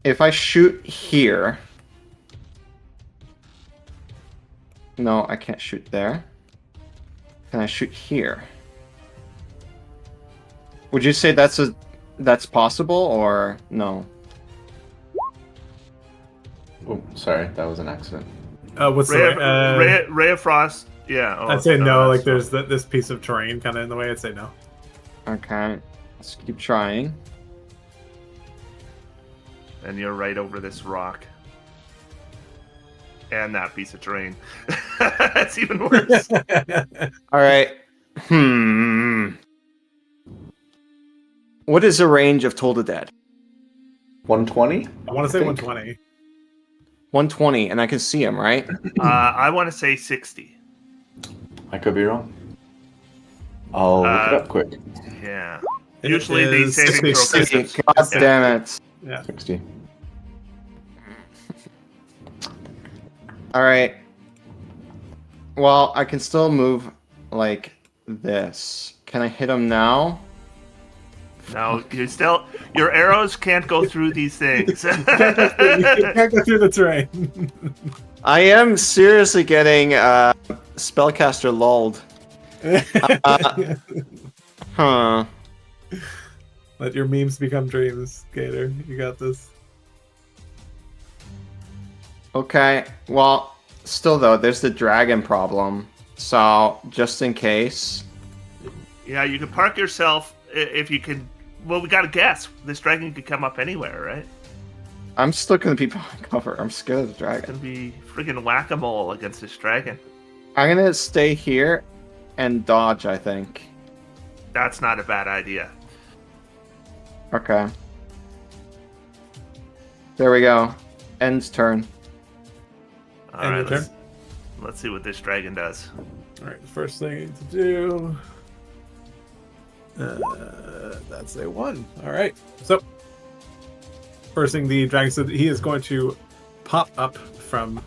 S4: If I shoot here. No, I can't shoot there. Can I shoot here? Would you say that's possible or no?
S2: Oh, sorry, that was an accident.
S1: What's
S3: Ray of Frost. Yeah.
S1: I'd say no. Like there's this piece of terrain kind of in the way. I'd say no.
S4: Okay, let's keep trying.
S3: And you're right over this rock. And that piece of terrain. That's even worse.
S4: All right. What is the range of Toll the Dead?
S2: 120?
S1: I want to say 120.
S4: 120, and I can see him, right?
S3: I want to say 60.
S2: I could be wrong. I'll look it up quick.
S3: Yeah.
S1: It
S3: Usually the
S1: is
S3: saving throw
S1: 60.
S3: is-
S4: God damn it.
S1: Yeah.
S2: 60.
S4: All right. Well, I can still move like this. Can I hit him now?
S3: No, your arrows can't go through these things.
S1: You can't go through the terrain.
S4: I am seriously getting spellcaster lulled. Huh.
S1: Let your memes become dreams, Gator. You got this.
S4: Okay. Well, still though, there's the dragon problem. So just in case.
S3: Yeah, you can park yourself if you can. Well, we gotta guess. This dragon could come up anywhere, right?
S4: I'm still gonna be behind cover. I'm scared of the
S3: It's
S4: dragon.
S3: gonna be friggin' whack-a-mole against this dragon.
S4: I'm gonna stay here and dodge, I think.
S3: That's not a bad idea.
S4: Okay. There we go. End's turn.
S3: All
S1: End
S3: right,
S1: your
S3: let's see what this dragon does.
S1: All right, the first thing I need to do. That's a 1. All right. So, first thing the dragon said, he is going to pop up from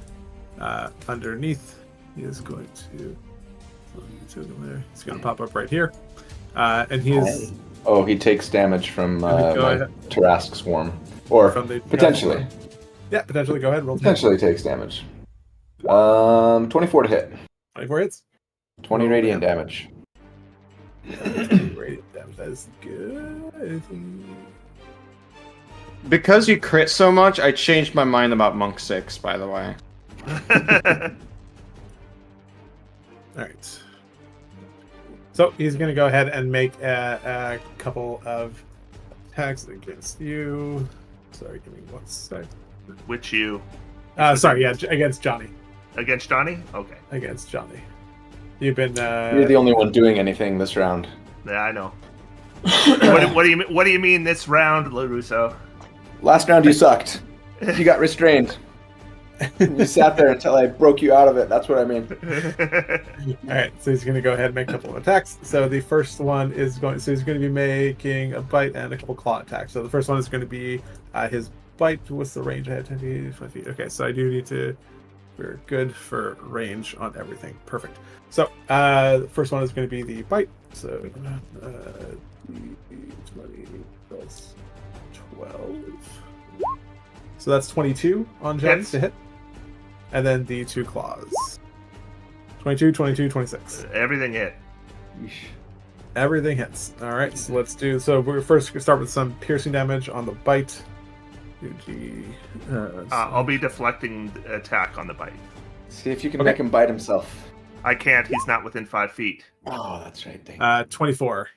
S1: underneath. He is going to. He's going to pop up right here, and he is.
S2: Oh, he takes damage from
S1: Go
S2: my
S1: ahead.
S2: Tarask swarm, or
S1: From the
S2: potentially.
S1: Yeah, potentially. Go ahead. Roll.
S2: Potentially takes damage. 24 to hit.
S1: 24 hits.
S2: 20
S1: Roll
S2: radiant damage.
S1: Radiant damage. That is good.
S4: Because you crit so much, I changed my mind about Monk 6, by the way.
S1: All right. So he's going to go ahead and make a couple of attacks against you. Sorry, give me 1 sec.
S3: Which you
S1: Sorry, yeah, against Johnny.
S3: against Johnny? Okay.
S1: Against Johnny. You've been.
S2: You're the only one doing anything this round.
S3: Yeah, I know. What do you mean this round, LaRusso?
S2: Last round you sucked. You got restrained. You sat there until I broke you out of it. That's what I mean.
S1: All right, so he's going to go ahead and make a couple of attacks. So the first one is going. So he's going to be making a bite and a couple claw attacks. So the first one is going to be his bite. What's the range? I had 10 feet, 5 feet. Okay, so I do need to. We're good for range on everything. Perfect. So the first one is going to be the bite. So 20 plus 12. So that's 22 on Jen
S3: Hits.
S1: to hit. And then the 2 claws. 22, 22, 26.
S3: Everything hit.
S1: Everything hits. All right, so let's do. So we're first going to start with some piercing damage on the bite.
S3: I'll be deflecting the attack on the bite.
S2: See if you can
S1: Okay.
S2: make him bite himself.
S3: I can't. He's not within 5 feet.
S2: Oh, that's right. Thank you.
S1: 24.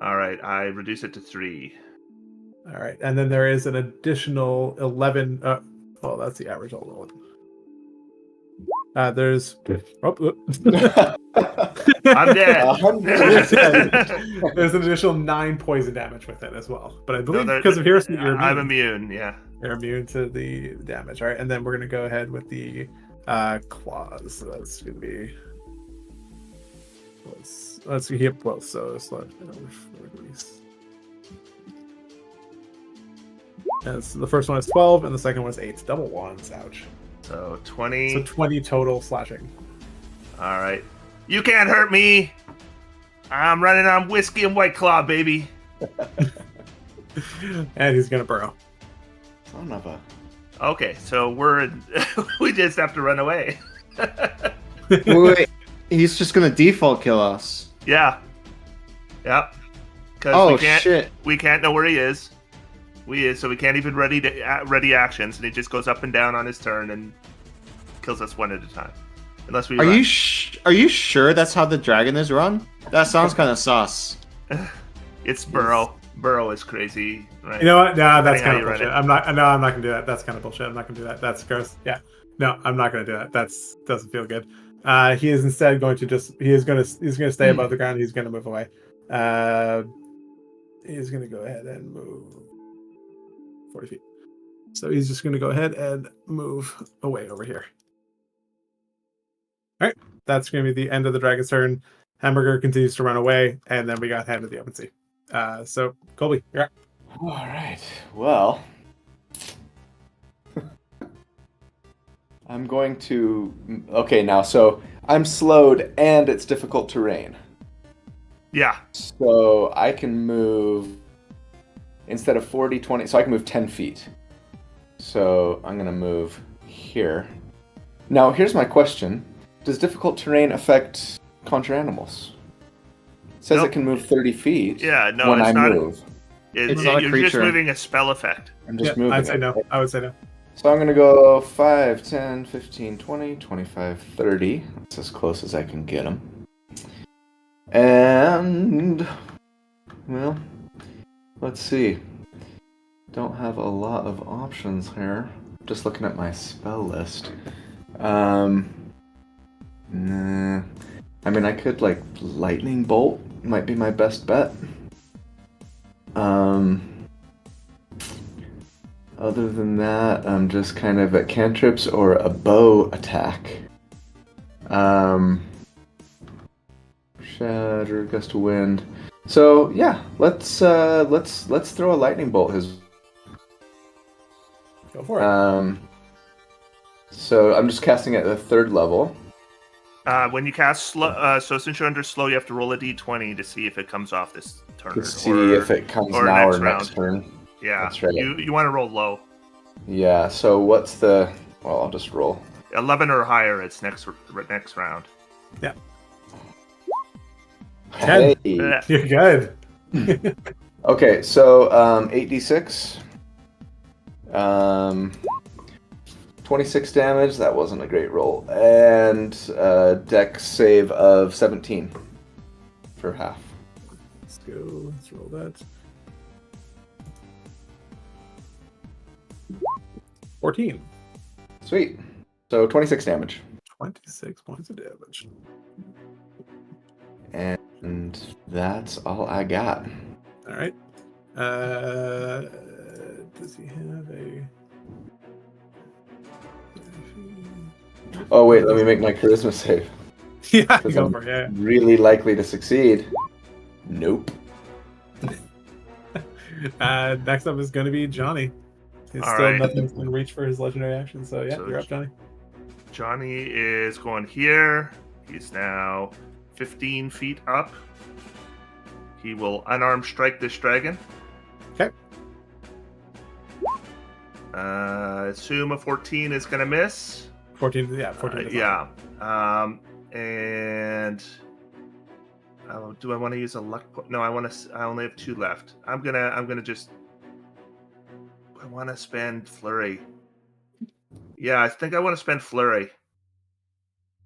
S3: All right, I reduce it to 3.
S1: All right, and then there is an additional 11, Well, that's the average. I'll roll it. There's. Oh,
S3: I'm dead.
S2: 100%.
S1: There's an additional 9 poison damage with it as well. But I
S3: No,
S1: believe
S3: there-
S1: because of Heroes, you're immune.
S3: I'm immune. Yeah.
S1: You're immune to the damage. All right, and then we're gonna go ahead with the claws. So that's gonna be. Let's hit both. So it's like and so the first one is 12, and the second one is 8. Double ones. Ouch.
S3: So 20.
S1: So 20 total slashing.
S3: All right. You can't hurt me. I'm running on whiskey and White Claw, baby.
S1: And he's gonna burrow.
S2: Son of a.
S3: Okay, so we just have to run away.
S4: Wait, he's just gonna default kill us.
S3: Yeah. Yep. Because
S4: Oh
S3: we can't
S4: shit!
S3: we can't know where he is. So we can't even ready actions, and he just goes up and down on his turn and kills us one at a time. Unless we
S4: Are
S3: run.
S4: you sure that's how the dragon is run? That sounds kind of sus.
S3: It's Burrow. Burrow is crazy, right?
S1: You know what? No, that's
S3: Depending how
S1: kind of
S3: you run
S1: bullshit.
S3: it.
S1: I'm not gonna do that. That's kind of bullshit. I'm not gonna do that. That's gross. Yeah. No, I'm not gonna do that. Doesn't feel good. He is instead going to he's gonna stay above the ground. He's gonna move away. He's gonna go ahead and move 40 feet. So he's just gonna go ahead and move away over here. All right. That's gonna be the end of the dragon's turn. Hamburger continues to run away, and then we got Hand of the Open Sea. So Colby, you're up.
S2: All right. Well, I'm going to. Okay, now, so I'm slowed and it's difficult terrain.
S3: Yeah.
S2: So I can move, instead of 40, 20, so I can move 10 feet. So I'm going to move here. Now, here's my question. Does difficult terrain affect contra animals? It says
S3: Nope.
S2: it can move 30 feet
S3: Yeah. No,
S2: when
S3: it's
S2: I
S3: not.
S2: move.
S4: It's not a
S3: You're just
S4: creature.
S3: moving a spell effect.
S2: I'm just
S1: Yeah,
S2: moving.
S1: I'd say
S2: it.
S1: no. I would say no.
S2: So I'm going to go 5, 10, 15, 20, 25, 30. That's as close as I can get them. And, well, let's see. Don't have a lot of options here. Just looking at my spell list. Nah. I mean, I could, like, lightning bolt might be my best bet. Other than that, I'm just kind of at cantrips or a bow attack. Shatter, gust of wind. So yeah, let's throw a lightning bolt his.
S1: Go for it.
S2: So I'm just casting at the 3rd level.
S3: When you cast slow, so since you're under slow, you have to roll a d20 to see if it comes off this turn.
S2: To see if it comes
S3: or
S2: now
S3: next
S2: or
S3: round.
S2: next turn.
S3: Yeah,
S2: That's right.
S3: You want to roll low.
S2: Yeah. So what's the? Well, I'll just roll.
S3: 11 or higher. It's next round.
S1: Yeah.
S2: 10. Hey.
S3: Yeah.
S1: You're good.
S2: Okay, so 8d6. 26 damage. That wasn't a great roll. And dex save of 17 for half.
S1: Let's go. Let's roll that. 14.
S2: Sweet. So 26 damage.
S1: 26 points of damage.
S2: And that's all I got.
S1: All right. Does he have a?
S2: Oh wait, let me make my charisma save.
S1: Yeah,
S2: Because
S1: go
S2: I'm
S1: for it. Yeah.
S2: really likely to succeed. Nope.
S1: Next up is going to be Johnny. He's
S3: All
S1: still
S3: right.
S1: nothing's in reach for his legendary action. So yeah,
S3: So
S1: you're up, Johnny.
S3: Johnny is going here. He's now 15 feet up. He will unarmed strike this dragon.
S1: Okay.
S3: Assume a 14 is going to miss.
S1: 14. Yeah, 14. is up.
S3: Yeah. And do I want to use a luck point? No, I only have 2 left. I'm gonna just. I want to spend flurry. Yeah, I think I want to spend flurry.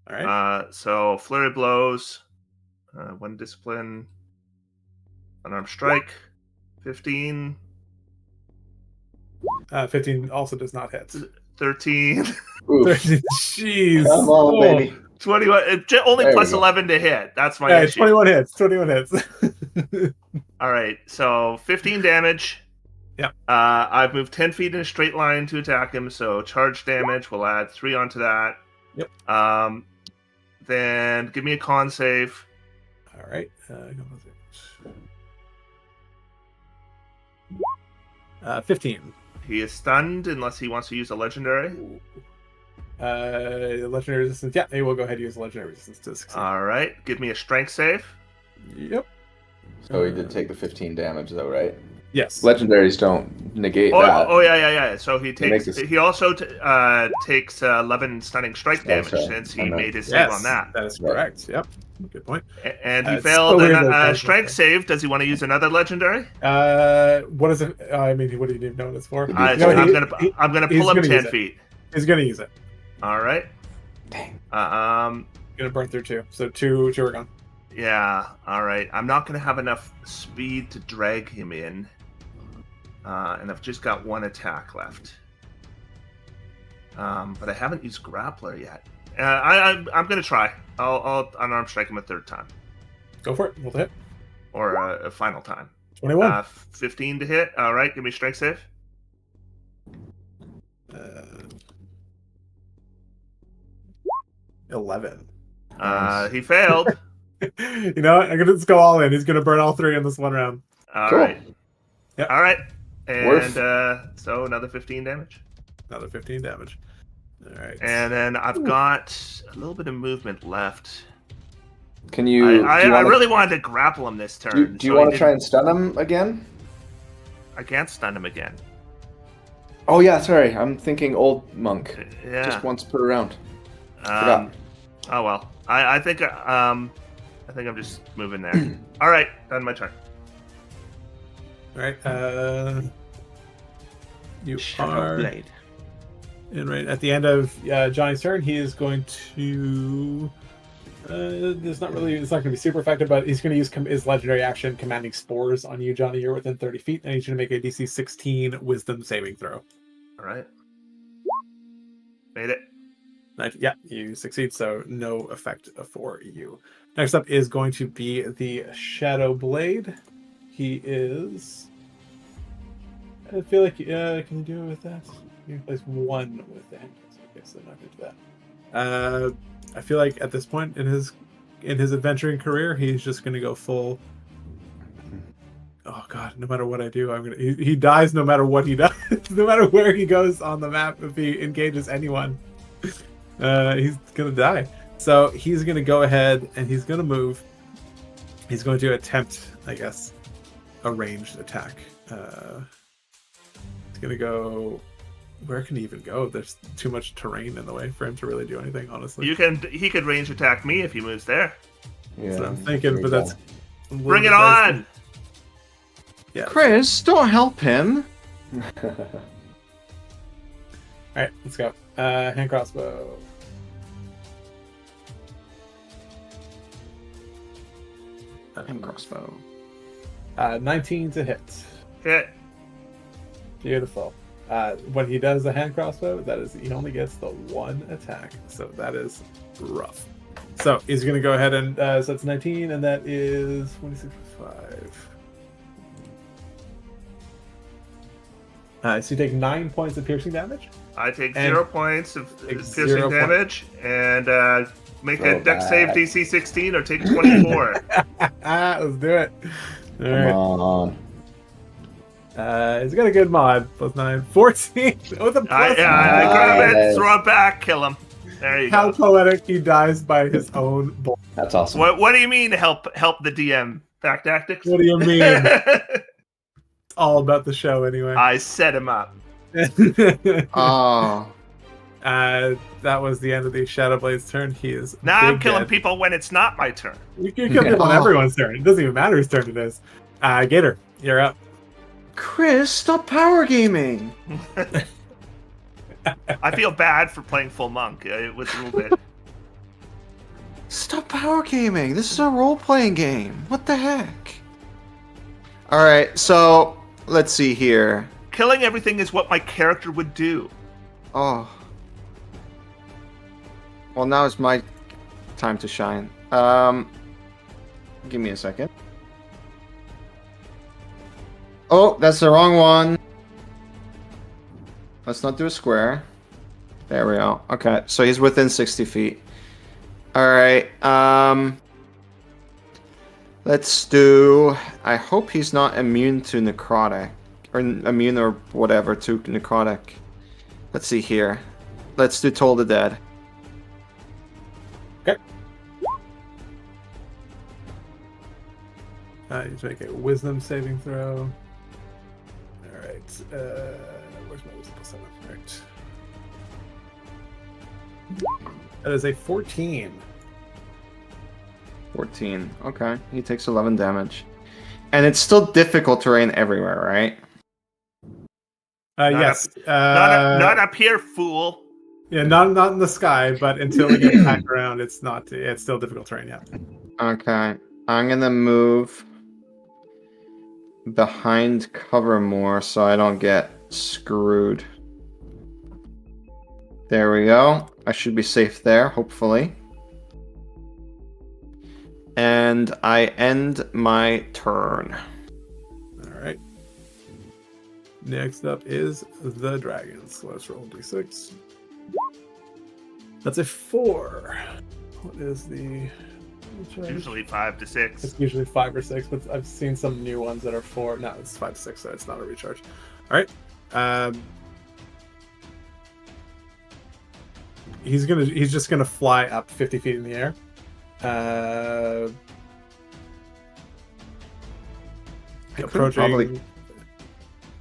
S1: All right.
S3: So flurry blows. 1 discipline. Unarmed strike. 15.
S1: 15 also does not hit.
S3: 13,
S2: Oof.
S1: jeez.
S2: Come on, baby.
S3: 21. Only
S2: There
S3: plus
S2: we go.
S3: 11 to hit. That's my
S1: Yeah,
S3: issue.
S1: 21 hits. 21 hits.
S3: All right, so 15 damage.
S1: Yep.
S3: I've moved 10 feet in a straight line to attack him, so charge damage. We'll add 3 onto that.
S1: Yep.
S3: Then give me a con save.
S1: All right. 15.
S3: He is stunned unless he wants to use a legendary.
S1: Legendary resistance. Yeah, he will go ahead and use legendary resistance to succeed.
S3: All right, give me a strength save.
S1: Yep.
S2: So he did take the 15 damage, though, right?
S1: Yes.
S2: Legendaries don't negate that.
S3: Oh yeah. So he takes.
S2: this-
S3: He also takes 11 stunning strike damage
S2: right.
S3: since he
S2: I know.
S3: made his save
S1: Yes,
S3: on that.
S1: that is correct. Yep. Good point.
S3: And he
S1: It's
S3: failed
S1: so weird
S3: a
S1: that
S3: strength save. Does he want to use another legendary?
S1: What is it? I mean, what do you need to know this for?
S2: So
S1: No,
S3: I'm gonna
S1: he's
S3: pull him
S1: gonna
S3: 10
S1: use it.
S3: feet.
S1: He's gonna use it.
S3: All right.
S2: Dang.
S1: Gonna burn through 2. So two are gone.
S3: Yeah. All right. I'm not gonna have enough speed to drag him in, and I've just got 1 attack left. But I haven't used grappler yet. I'm gonna try. I'll unarmed strike him a 3rd time,
S1: Go for it. Roll to hit.
S3: or a final time.
S1: 21.
S3: 15 to hit. All right. Give me a strength save.
S1: 11.
S2: Nice.
S3: He failed.
S1: You know what? I'm gonna just go all in. He's gonna burn all 3 in this one round.
S3: All
S2: Cool.
S3: right.
S1: Yep.
S3: All right. And
S2: Worth.
S3: so another 15 damage.
S1: Another 15 damage. All right.
S3: And then I've got a little bit of movement left.
S2: Can you?
S3: I
S2: do you wanna,
S3: really wanted to grapple him this turn.
S2: Do you
S3: so
S2: want
S3: he
S2: to try
S3: didn't-
S2: and stun him again?
S3: I can't stun him again.
S2: Oh yeah, sorry. I'm thinking old monk.
S3: Yeah.
S2: Just once per round.
S3: Oh well. I think I'm just moving there. All right, done my turn.
S1: All right. You
S4: Shadow
S1: are
S4: Blade.
S1: and right at the end of Johnny's turn. He is going to. It's not going to be super effective, but he's going to use his legendary action, commanding spores, on you, Johnny. You're within 30 feet, and he's going to make a DC 16 Wisdom saving throw.
S3: All right. Made it.
S1: Yeah, you succeed, so no effect for you. Next up is going to be the Shadow Blade. He is. I feel like can you do it with that? You can place 1 with the hand. Okay, so not going to do that. I feel like at this point in his adventuring career, he's just going to go full. Oh God! No matter what I do, he dies. No matter what he does, no matter where he goes on the map, if he engages anyone, he's gonna die. So he's gonna go ahead and he's gonna move. He's going to attempt, I guess, a ranged attack. He's gonna go. Where can he even go? There's too much terrain in the way for him to really do anything, honestly.
S3: He could range attack me if he moves there.
S2: Yeah.
S1: So I'm thinking, but that's a little
S3: Bring
S1: bit
S3: it on.
S1: dicey. Yeah.
S4: Chris, don't help him.
S1: All right, let's go. Hand crossbow.
S4: And crossbow.
S1: 19 to hit.
S3: Hit.
S1: Beautiful. When he does the hand crossbow, he only gets the 1 attack, so that is rough. So he's going to go ahead and so that's 19, and that is 26 plus 5. So you take 9 points of piercing damage.
S3: I take
S1: And
S3: 0 points of
S1: take
S3: piercing
S1: 0
S3: damage and make
S2: Throw
S3: a dex
S2: back.
S3: save DC 16 or take 24.
S1: Let's do it. All
S2: Come
S1: right.
S2: on.
S1: He's got a good mod. Plus 9. 14. With a plus
S3: I grab it,
S2: Nice.
S3: throw it back, kill him. There you
S1: How
S3: go.
S1: poetic. He dies by his own bullet.
S2: That's awesome.
S3: What do you mean help the DM? Fact tactics?
S1: What do you mean? It's all about the show anyway.
S3: I set him up.
S4: Oh.
S1: That was the end of the Shadowblade's turn. He is
S3: Now I'm
S1: big
S3: killing
S1: dead.
S3: people when it's not my turn.
S1: You can kill people on
S4: Oh.
S1: everyone's turn. It doesn't even matter whose turn it is. Gator, you're up.
S4: Chris, stop power gaming.
S3: I feel bad for playing full monk. It was a little bit.
S4: Stop power gaming. This is a role-playing game. What the heck? All right, so let's see here.
S3: Killing everything is what my character would do.
S4: Oh. Well, now is my time to shine. Give me a second. Oh, that's the wrong one. Let's not do a square. There we go. Okay, so he's within 60 feet. Alright, let's do... I hope he's not immune to necrotic. Or immune or whatever to necrotic. Let's see here. Let's do Toll the Dead.
S1: Okay. You need to make a wisdom saving throw. Alright. Where's my wisdom +7? Right. That is a 14.
S4: 14. Okay, he takes 11 damage. And it's still difficult terrain everywhere, right?
S1: Yes.
S3: Not up here, fool.
S1: Yeah, not in the sky, but until we get back around, it's still difficult terrain, yeah.
S4: Okay, I'm gonna move behind cover more so I don't get screwed. There we go. I should be safe there, hopefully. And I end my turn.
S1: Alright. Next up is the dragons. So let's roll d6. That's a 4. What is the...
S3: Usually 5 to 6.
S1: It's usually 5 or 6, but I've seen some new ones that are 4. No, it's 5 to 6, so it's not a recharge. Alright. He's just gonna fly up 50 feet in the air. Approaching.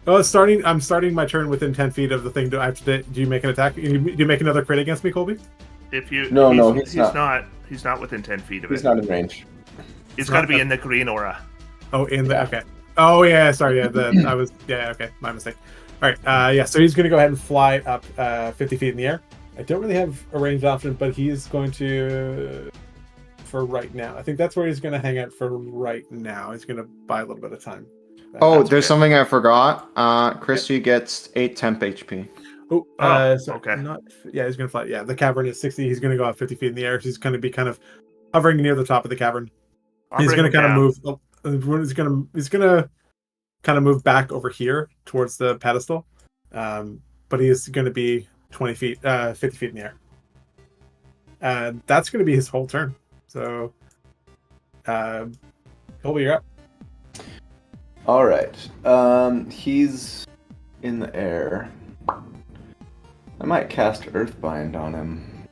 S1: Oh, I'm starting my turn within 10 feet of the thing. Do you make an attack? Do you make another crit against me, Colby?
S3: He's
S2: not.
S3: He's not within 10 feet of it.
S2: He's not in range.
S3: He's got to be in the green aura.
S1: Oh, okay. Oh yeah, sorry. Yeah, okay, my mistake. All right. Yeah. So he's gonna go ahead and fly up 50 feet in the air. I don't really have a ranged option, but he's going to, for right now. I think that's where he's going to hang out for right now. He's going to buy a little bit of time.
S4: There's something I forgot. Christy gets 8 temp HP.
S1: Okay. He's going to fly. Yeah, the cavern is 60. He's going to go up 50 feet in the air. He's going to be kind of hovering near the top of the cavern. He's going to kind of move. He's going to kind of move back over here towards the pedestal. But he is going to be 50 feet in the air. And that's going to be his whole turn. So, Colby, you're up.
S2: All right. He's in the air. I might cast Earthbind on him.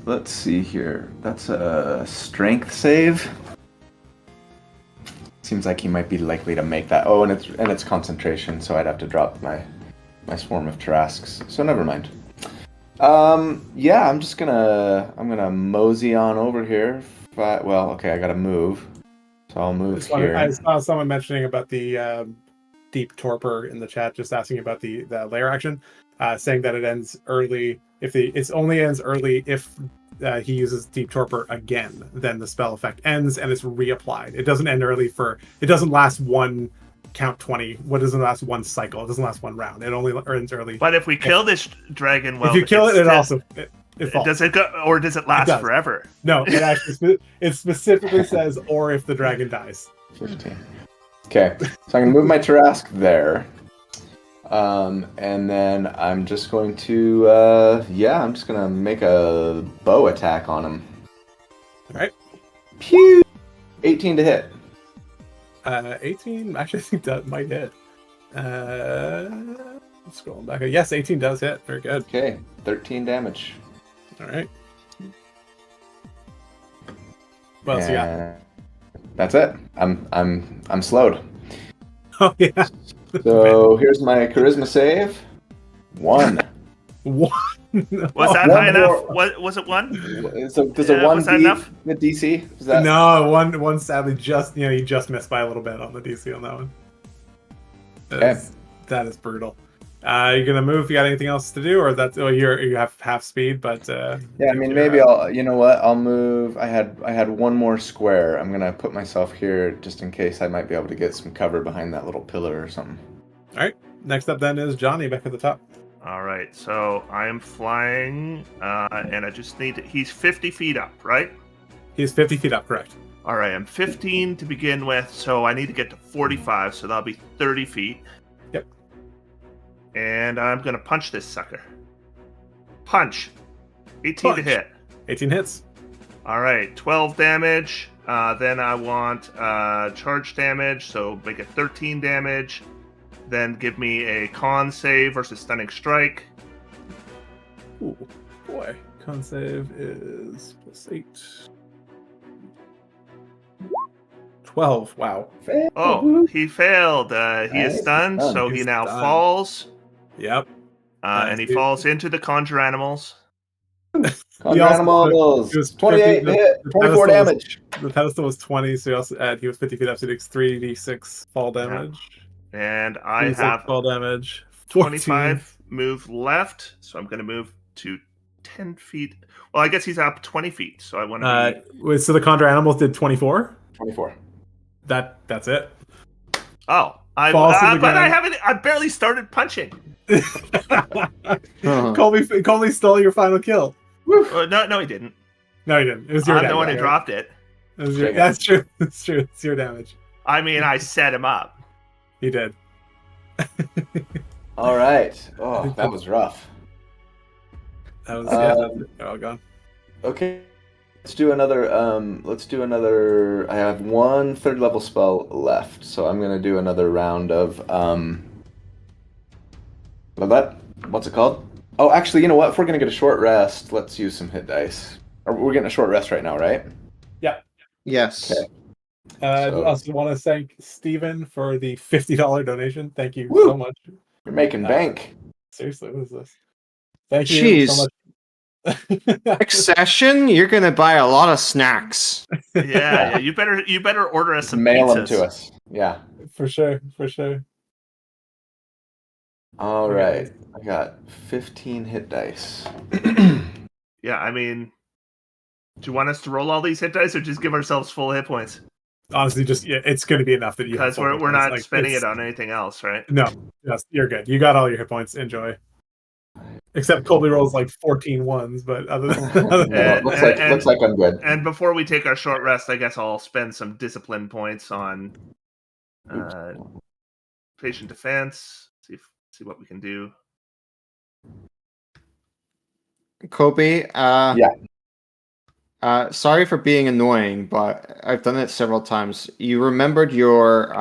S2: Let's see here. That's a strength save. Seems like he might be likely to make that. Oh, and it's concentration, so I'd have to drop my swarm of Tarrasques. So never mind. Yeah, I'm gonna mosey on over here. I gotta move, so I'll move here.
S1: I saw someone mentioning about the deep torpor in the chat, just asking about the layer action, saying that it ends early. It only ends early if he uses deep torpor again, then the spell effect ends and it's reapplied. It doesn't end early it doesn't last one count 20. What doesn't last one cycle? It doesn't last one round. It only ends early.
S3: But if we kill this dragon,
S1: if you kill it falls.
S3: Does it go, or does it last forever?
S1: No, it actually it specifically says, or if the dragon dies.
S2: 15. Okay, so I'm gonna move my Tarrasque there. And then I'm just going to, I'm just going to make a bow attack on him.
S1: All right.
S2: Pew! 18 to hit.
S1: 18, actually, I think that might hit. Scrolling back. Yes, 18 does hit. Very good.
S2: Okay, 13 damage.
S1: All right. What else you got?
S2: That's it. I'm slowed.
S1: Oh, yeah.
S2: So here's my charisma save. 1.
S1: 1.
S3: Was that high enough? Was it 1?
S2: So does a 1
S3: was that enough?
S2: The DC? Is that...
S1: No, one sadly you just missed by a little bit on the DC on that one. That is brutal. You're gonna move. You got anything else to do, or that's you have half speed, but
S2: Yeah, I mean, maybe I'll. You know what? I'll move. I had one more square. I'm gonna put myself here just in case I might be able to get some cover behind that little pillar or something.
S1: All right. Next up then is Johnny back at the top.
S3: All right, so I'm flying, and I just need to... He's 50 feet up, right?
S1: He's 50 feet up, correct?
S3: All right, I'm 15 to begin with, so I need to get to 45, so that'll be 30 feet.
S1: Yep.
S3: And I'm going to punch this sucker. Punch. 18 to hit.
S1: 18 hits.
S3: All right, 12 damage. Then I want charge damage, so make it 13 damage. Then give me a con save versus stunning strike.
S1: Ooh, boy. Con save is +8. 12. Wow.
S3: Oh, he failed. He is stunned, so he
S1: He's
S3: now
S1: stunned.
S3: falls.
S1: Yep.
S3: And he falls into the conjure animals.
S2: Conjure animals.
S1: He was
S2: 28
S1: 50,
S2: hit. 24 damage.
S1: The pedestal was 20, so he was 50 feet up, so he takes 3d6 fall damage.
S3: And I have
S1: fall damage. 14.
S3: 25 move left, so I'm going to move to 10 feet. Well, I guess he's up 20 feet, so I want to
S1: So the conjure animals did 24?
S2: 24.
S1: That's it.
S3: Oh, I barely started punching.
S1: Colby stole your final kill.
S3: No, he didn't.
S1: No, he didn't. It was your
S3: I'm
S1: damage.
S3: the one who dropped it.
S1: That's true. That's true. It's your damage.
S3: I mean, I set him up.
S1: He did.
S2: All right. Oh, that was rough.
S1: That was they're all gone.
S2: Okay. Let's do another. I have one third level spell left, so I'm gonna do another round of what's it called? Oh, actually, you know what? If we're gonna get a short rest, let's use some hit dice. We're getting a short rest right now, right?
S1: Yeah.
S4: Yes.
S2: Okay.
S1: I also want to thank Steven for the $50 donation. Thank you so much.
S2: You're making bank.
S1: Seriously, what is this? Thank you so much.
S4: Next session, you're gonna buy a lot of snacks.
S3: Yeah. You better order us some
S2: Mail
S3: pizzas.
S2: them to us. Yeah.
S1: For sure.
S2: All right. I got 15 hit dice.
S3: Yeah, I mean, do you want us to roll all these hit dice or just give ourselves full hit points?
S1: Honestly, it's going to be enough that you have
S3: because we're not spending it on anything else, right?
S1: No, you're good. You got all your hit points. Enjoy. Except Colby rolls like 14 ones, but other than
S2: that, looks like I'm good.
S3: And before we take our short rest, I guess I'll spend some discipline points on patient defense. See what we can do.
S4: Kobe,
S2: yeah.
S4: Sorry for being annoying, but I've done it several times. You remembered your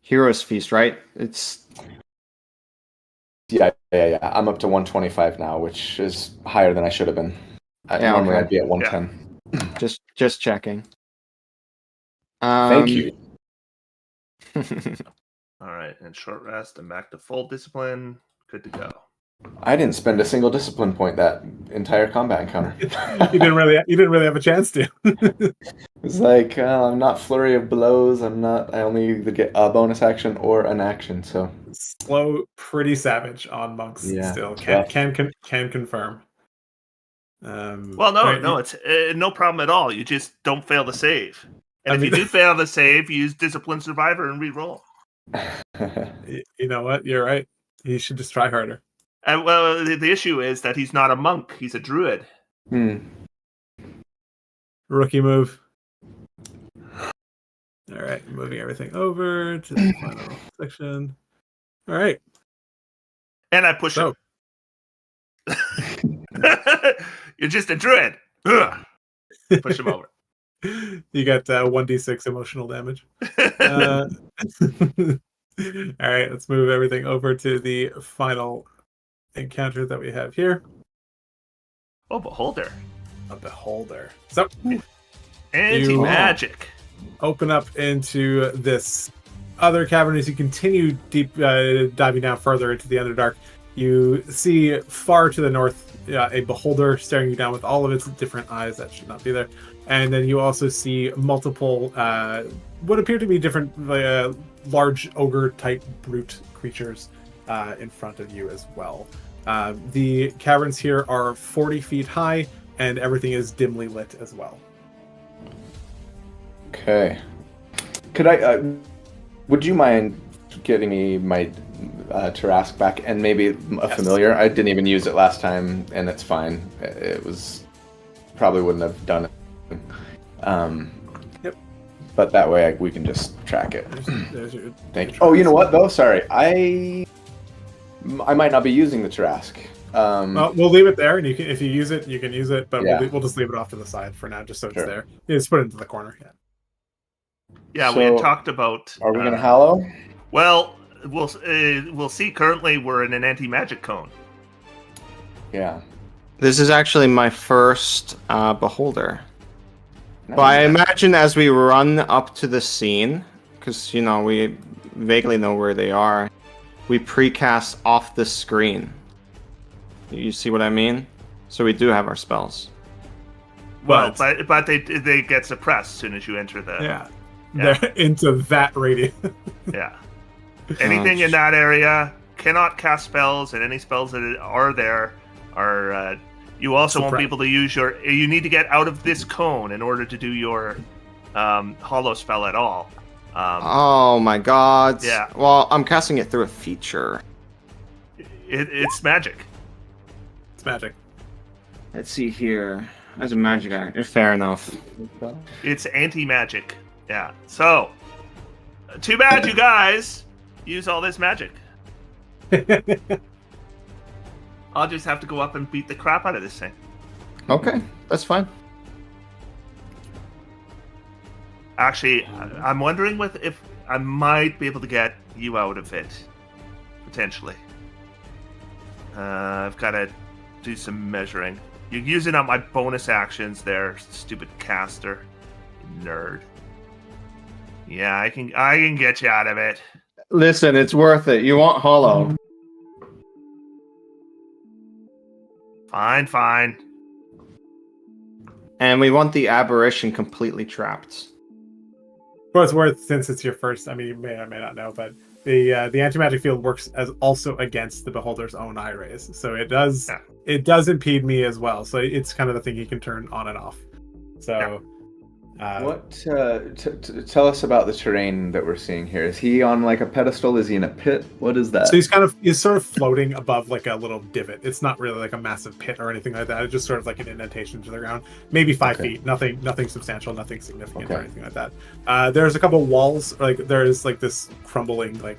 S4: Hero's Feast, right? It's
S2: yeah. I'm up to 125 now, which is higher than I should have been. Normally I'd be at 110.
S4: Yeah. Just checking.
S2: Thank you.
S3: All right, and short rest and back to full discipline. Good to go.
S2: I didn't spend a single discipline point that entire combat encounter.
S1: you didn't really have a chance to.
S2: It's like I'm not flurry of blows. I only either get a bonus action or an action. So
S1: slow, pretty savage on monks.
S2: Yeah,
S1: still can confirm.
S3: Well, no, it's no problem at all. You just don't fail the save. And if you do fail the save, use Discipline Survivor and re-roll.
S1: You know what? You're right. He should just try harder.
S3: And well, the issue is that he's not a monk; he's a druid.
S1: Rookie move. All right, moving everything over to the final section. All right,
S3: and I push him. You're just a druid. Ugh. Push him over.
S1: You got 1d6 emotional damage. All right, let's move everything over to the final encounter that we have here.
S3: Oh, beholder.
S1: A beholder. So,
S3: anti-magic.
S1: Open up into this other cavern as you continue deep, diving down further into the Underdark. You see far to the north a beholder staring you down with all of its different eyes. That should not be there. And then you also see multiple, what appear to be different, large ogre-type brute creatures in front of you as well. The caverns here are 40 feet high, and everything is dimly lit as well.
S2: Okay. Could I? Would you mind getting me my Tarask back and maybe a familiar? I didn't even use it last time, and it's fine. It was probably wouldn't have done it.
S1: Yep.
S2: But that way we can just track it.
S1: There's your,
S2: Thank you. Oh, you know what though? Sorry, I might not be using the Tarask.
S1: We'll leave it there, and you can, if you use it, you can use it. But
S2: Yeah.
S1: we'll just leave it off to the side for now, just so it's
S2: Sure.
S1: there. Yeah, just put it into the corner. Yeah.
S3: Yeah, we had
S2: So,
S3: talked about.
S2: Are we gonna hallow?
S3: Well, we'll see. Currently, we're in an anti-magic cone.
S2: Yeah.
S4: This is actually my first beholder.
S2: Nice.
S4: But I imagine as we run up to the scene, because we vaguely know where they are, we precast off the screen. You see what I mean? So we do have our spells.
S3: Well, but they get suppressed as soon as you enter the.
S1: Yeah.
S3: Yeah.
S1: They're into that radius.
S3: Yeah. Anything in that area cannot cast spells, and any spells that are there are. You also won't be able to use your. You need to get out of this cone in order to do your hollow spell at all.
S4: Oh my god.
S3: Yeah.
S4: Well, I'm casting it through a feature.
S3: It's magic.
S1: It's magic.
S4: Let's see here. As a magic actor. Fair enough.
S3: It's anti-magic. Yeah. So, too bad you guys use all this magic. I'll just have to go up and beat the crap out of this thing.
S4: Okay, that's fine.
S3: Actually, I'm wondering if I might be able to get you out of it. Potentially. I've got to do some measuring. You're using up my bonus actions there, stupid caster. Nerd. Yeah, I can get you out of it.
S4: Listen, it's worth it. You want hollow.
S3: Fine.
S4: And we want the aberration completely trapped.
S1: For it's worth, since it's your first, I mean, you may or may not know, but the anti-magic field works as also against the beholder's own eye rays, so it does impede me as well. So it's kind of the thing he can turn on and off. So,
S2: What? Tell us about the terrain that we're seeing here. Is he on like a pedestal? Is he in a pit? What is that?
S1: So he's sort of floating above like a little divot. It's not really like a massive pit or anything like that. It's just sort of like an indentation to the ground, maybe 5 feet. Nothing substantial, nothing significant or anything like that. There's a couple walls. Like there's like this crumbling like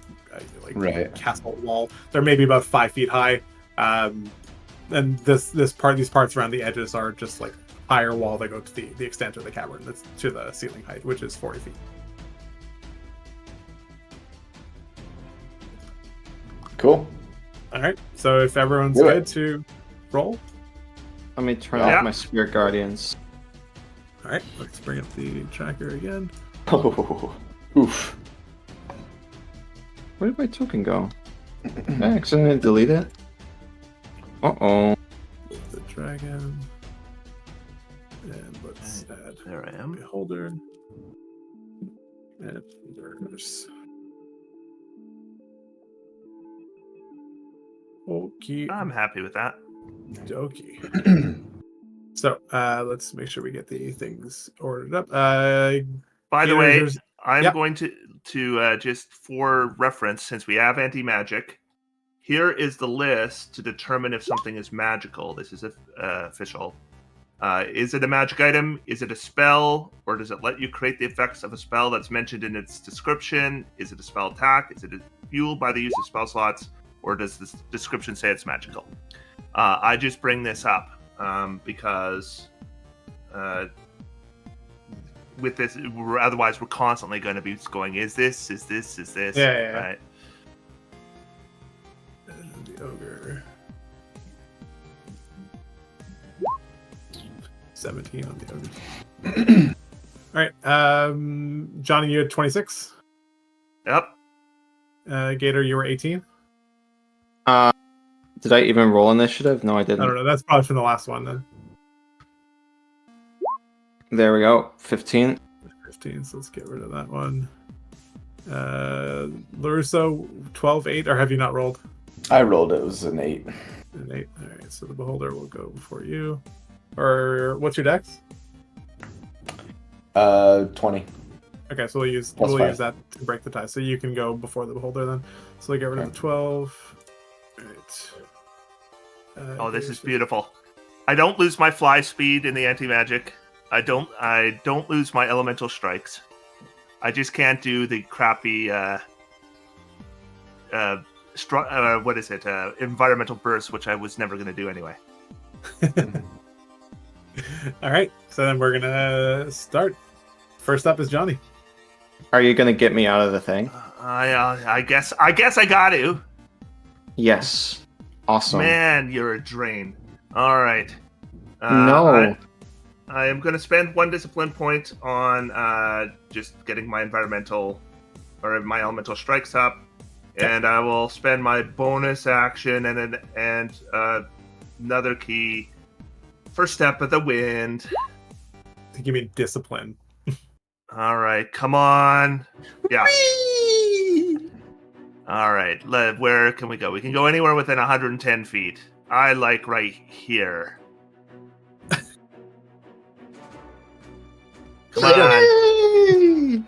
S1: castle wall. They're maybe about 5 feet high, and these parts around the edges are just like higher wall that go to the extent of the cavern. That's to the ceiling height, which is 40 feet.
S2: Cool.
S1: All right. So if everyone's good to roll,
S4: Let me turn off my Spirit Guardians.
S1: all right. Let's bring up the tracker again.
S2: Oh, oof.
S4: Where did my token go? Did I accidentally delete it? Uh-oh.
S1: The dragon. And let's add
S3: There I am.
S1: beholder. And there's okie
S3: I'm happy with that.
S1: dokie. So let's make sure we get the things ordered up.
S3: By the way,
S1: there's-
S3: I'm
S1: Yep.
S3: going to just for reference, since we have anti-magic, here is the list to determine if something is magical. This is official. Is it a magic item? Is it a spell? Or does it let you create the effects of a spell that's mentioned in its description? Is it a spell attack? Is it fueled by the use of spell slots? Or does this description say it's magical? I just bring this up because with this, otherwise we're constantly going to be going, is this?
S1: Yeah.
S3: Right?
S1: And the ogre. 17 on the ogre. All right. Johnny, you had 26.
S3: Yep.
S1: Gator, you were 18.
S4: Did I even roll initiative? No, I didn't.
S1: I don't know. That's probably from the last one then.
S4: There we go. 15.
S1: 15. So let's get rid of that one. LaRusso, 12, 8, or have you not rolled?
S2: I rolled it. It was an 8.
S1: An 8. All right, so the beholder will go before you. Or what's your dex?
S2: 20.
S1: Okay, so we'll use
S2: Plus 5.
S1: that to break the tie. So you can go before the beholder then. So we get rid of the 12. All right.
S3: Oh, this is beautiful. I don't lose my fly speed in the anti-magic. I don't lose my elemental strikes. I just can't do the crappy what is it? Environmental burst, which I was never going to do anyway.
S1: All right, so then we're gonna start. First up is Johnny.
S4: Are you gonna get me out of the thing?
S3: I guess I got to.
S4: Yes. Awesome.
S3: Man, you're a drain. All right.
S4: No.
S3: I am going to spend 1 discipline point on just getting my environmental or my elemental strikes up, and I will spend my bonus action and another key for Step of the Wind.
S1: I think you mean discipline.
S3: All right, come on. Yeah. All right, where can we go? We can go anywhere within 110 feet. I like right here. Come on.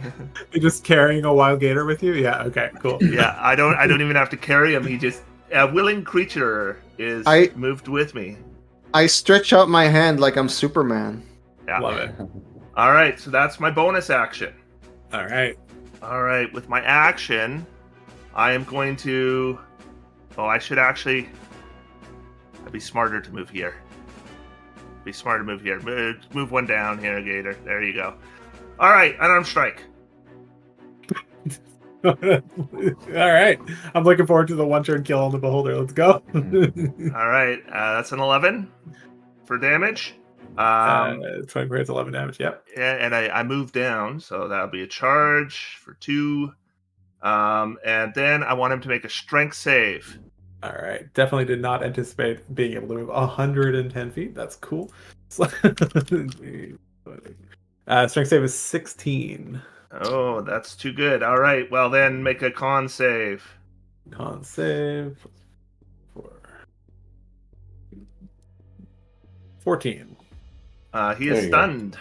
S1: You're just carrying a wild gator with you? Yeah, okay, cool.
S3: Yeah, I don't even have to carry him. He just a willing creature is moved with me.
S4: I stretch out my hand like I'm Superman.
S3: Yeah.
S1: Love it.
S3: All right, so that's my bonus action.
S1: All right.
S3: All right, with my action, I am going to... Oh, I should actually... I'd be smarter to move here. Move one down here, Gator. There you go. All right, unarmed strike.
S1: All right. I'm looking forward to the one-turn kill on the beholder. Let's go.
S3: All right, that's an 11 for damage.
S1: 20 creates 11 damage, yep.
S3: And I move down, so that'll be a charge for 2. And then I want him to make a strength save.
S1: All right. Definitely did not anticipate being able to move 110 feet. That's cool. Strength save is 16.
S3: Oh, that's too good. All right. Well, then make a con save.
S1: Con save. 14.
S3: He is stunned.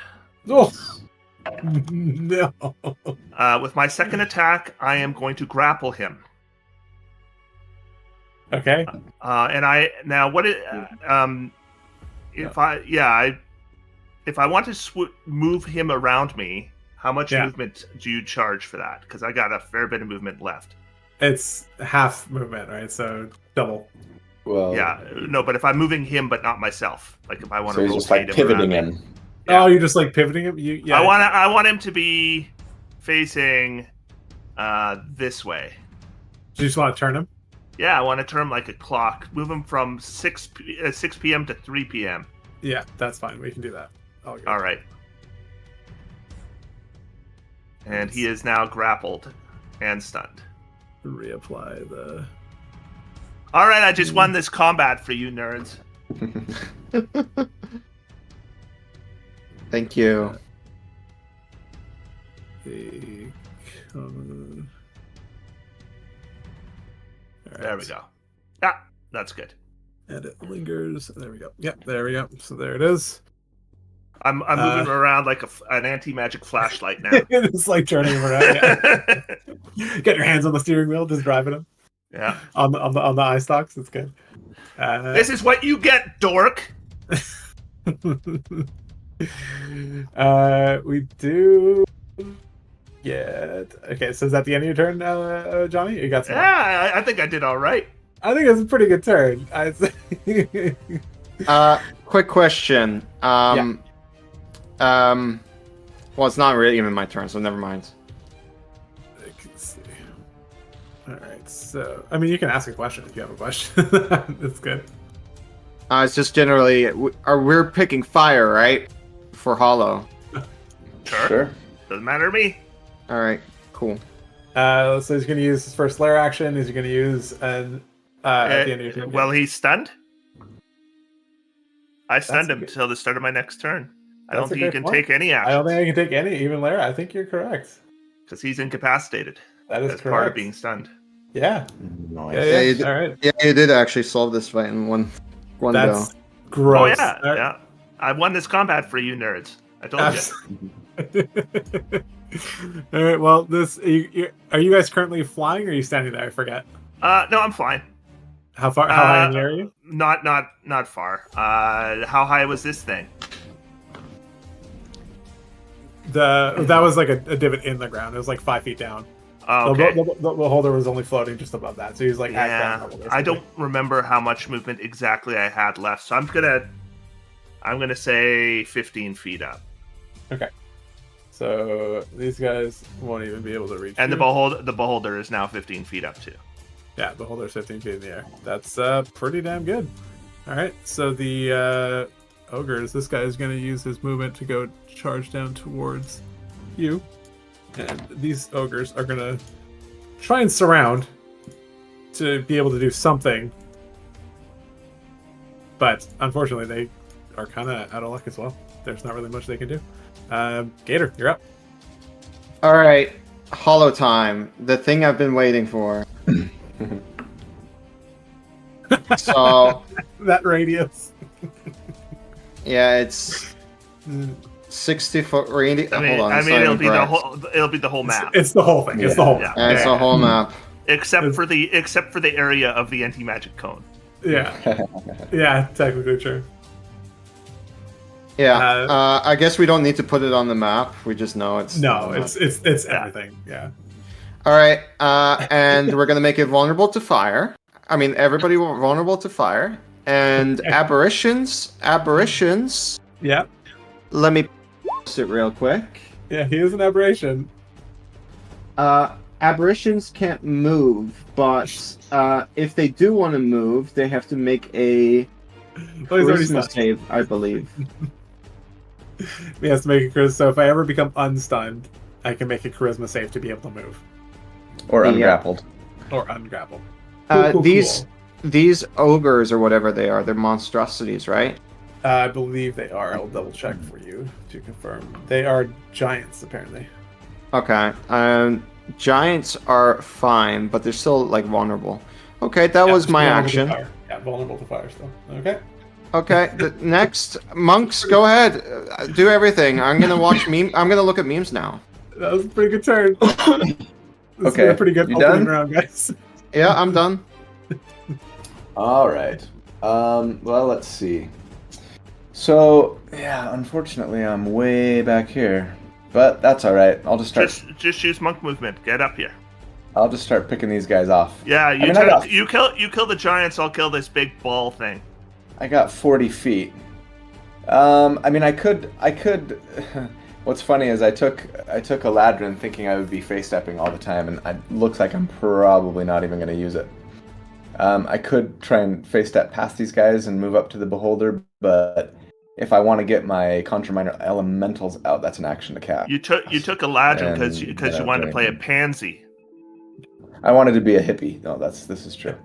S1: Oh! No.
S3: With my second attack, I am going to grapple him.
S1: Okay.
S3: And I now what it if I want to move him around me, how much movement do you charge for that? Because I got a fair bit of movement left.
S1: It's half movement, right? So double.
S2: Well,
S3: yeah, no, but if I'm moving him but not myself, like if I want to
S2: he's
S3: rotate
S2: just like
S3: him
S2: pivoting
S3: around,
S2: him.
S1: Yeah. Oh, you're just like pivoting him?
S3: I want him to be facing this way.
S1: Do you just want to turn him?
S3: Yeah, I want to turn him like a clock. Move him from 6 p.m. to 3 p.m.
S1: Yeah, that's fine. We can do that.
S3: All right. And he is now grappled and stunned.
S1: Reapply the...
S3: All right, I just won this combat for you nerds.
S4: Thank you.
S3: There we go. Yeah, that's good.
S1: And it lingers. There we go. Yep, there we go. So there it is.
S3: I'm moving around like an anti-magic flashlight now.
S1: It's like turning him around. Yeah. Get your hands on the steering wheel, just driving him.
S3: Yeah.
S1: On the eye stalks. It's good.
S3: This is what you get, dork.
S1: We do get... Okay, so is that the end of your turn, Johnny? You got some?
S3: Yeah, I think I did all right.
S1: I think it's a pretty good turn.
S4: Quick question. Well, it's not really even my turn, so never mind.
S1: Let's see. All right, so I mean, you can ask a question if you have a question. That's good.
S4: It's just generally, we're picking fire, right? For Hollow.
S3: Sure. Doesn't matter to me.
S4: All right, cool.
S1: So he's going to use his first lair action. He's going to use at the end of your turn.
S3: Well, he's stunned. I stunned him until the start of my next turn. I don't think he can take any action.
S1: I don't think I can take any, even lair. I think you're correct.
S3: Because he's incapacitated.
S1: That is
S3: correct.
S1: correct.
S3: Part of being stunned.
S1: Yeah.
S2: Nice.
S1: Yeah.
S4: you did,
S1: All right.
S4: yeah, you did actually solve this fight in one go.
S1: That's
S3: Oh
S1: gross.
S3: yeah,
S1: All right.
S3: yeah. I won this combat for you nerds. I told you.
S1: All right. Well, are you guys currently flying or are you standing there? I forget.
S3: No, I'm fine.
S1: How far? How high in the air are you?
S3: Not far. How high was this thing?
S1: That was like a divot in the ground. It was like 5 feet down.
S3: Oh, okay.
S1: The beholder was only floating just above that, so he was like at ground
S3: Yeah,
S1: level.
S3: I
S1: basically.
S3: don't remember how much movement exactly I had left, so I'm gonna say 15 feet up.
S1: Okay. So these guys won't even be able to reach.
S3: And
S1: you.
S3: the beholder is now 15 feet up too.
S1: Yeah, beholder's 15 feet in the air. That's pretty damn good. All right. So the ogres. This guy is going to use his movement to go charge down towards you, and these ogres are going to try and surround to be able to do something. But unfortunately, they are kind of out of luck as well. There's not really much they can do. Gator, you're up.
S4: All right, hollow time. The thing I've been waiting for. So
S1: That radius.
S4: yeah, it's 60-foot radius.
S3: I mean,
S4: Hold on, it's not
S3: it'll
S4: even
S3: be
S4: correct.
S3: the whole map,
S1: It's the whole thing. It's the whole
S3: Yeah.
S1: thing.
S4: And it's a whole map.
S3: except for the area of the anti-magic cone.
S1: Yeah. Yeah, technically true.
S4: Yeah, I guess we don't need to put it on the map. We just know it's
S1: No, it's
S3: Yeah.
S1: everything. Yeah.
S4: all right. And we're gonna make it vulnerable to fire. I mean, everybody vulnerable to fire and aberrations.
S1: Yeah.
S4: Let me post it real quick.
S1: Yeah, he is an aberration.
S4: Aberrations can't move, but if they do want to move, they have to make a
S1: Well, he's already
S4: charisma
S1: stunned.
S4: save, I believe.
S1: He has to make a charisma. So if I ever become unstunned, I can make a charisma save to be able to move
S2: Or
S4: Yeah.
S2: ungrappled.
S1: or ungrapple.
S4: These ogres or whatever they are, they're monstrosities, right?
S1: I believe they are. I'll double check for you to confirm. They are giants, apparently.
S4: Okay. Giants are fine, but they're still like vulnerable. Okay, that was my
S1: Vulnerable to
S4: action.
S1: fire. Yeah, vulnerable to fire still. Okay.
S4: Okay, the next monks, go ahead, do everything. I'm gonna watch meme. I'm gonna look at memes now.
S1: That was a pretty good turn. This has been a pretty good
S2: You
S1: opening
S2: done?
S1: round, guys.
S4: Yeah, I'm done.
S2: All right. Well, let's see. So, yeah, unfortunately, I'm way back here, but that's all right. I'll just start.
S3: Just use monk movement. Get up here.
S2: I'll just start picking these guys off.
S3: Yeah,
S2: I mean, I
S3: you kill the giants. I'll kill this big ball thing.
S2: I got 40 feet. I mean, I could. What's funny is I took a ladrin thinking I would be face stepping all the time, and it looks like I'm probably not even going to use it. I could try and face step past these guys and move up to the beholder, but if I want to get my Conjure Minor Elementals out, that's an action to cast.
S3: You took a ladrin because
S2: And
S3: you wanted to play a pansy.
S2: I wanted to be a hippie. No, this is true.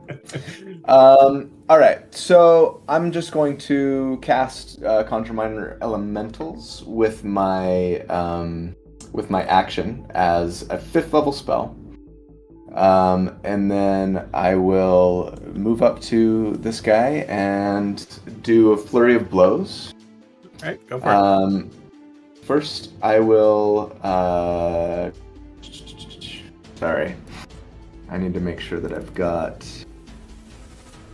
S2: All right, so I'm just going to cast Conjure Minor Elementals with my action as a 5th level spell, and then I will move up to this guy and do a flurry of blows.
S1: All right, go for it.
S2: First, I will. Sorry. I need to make sure that I've got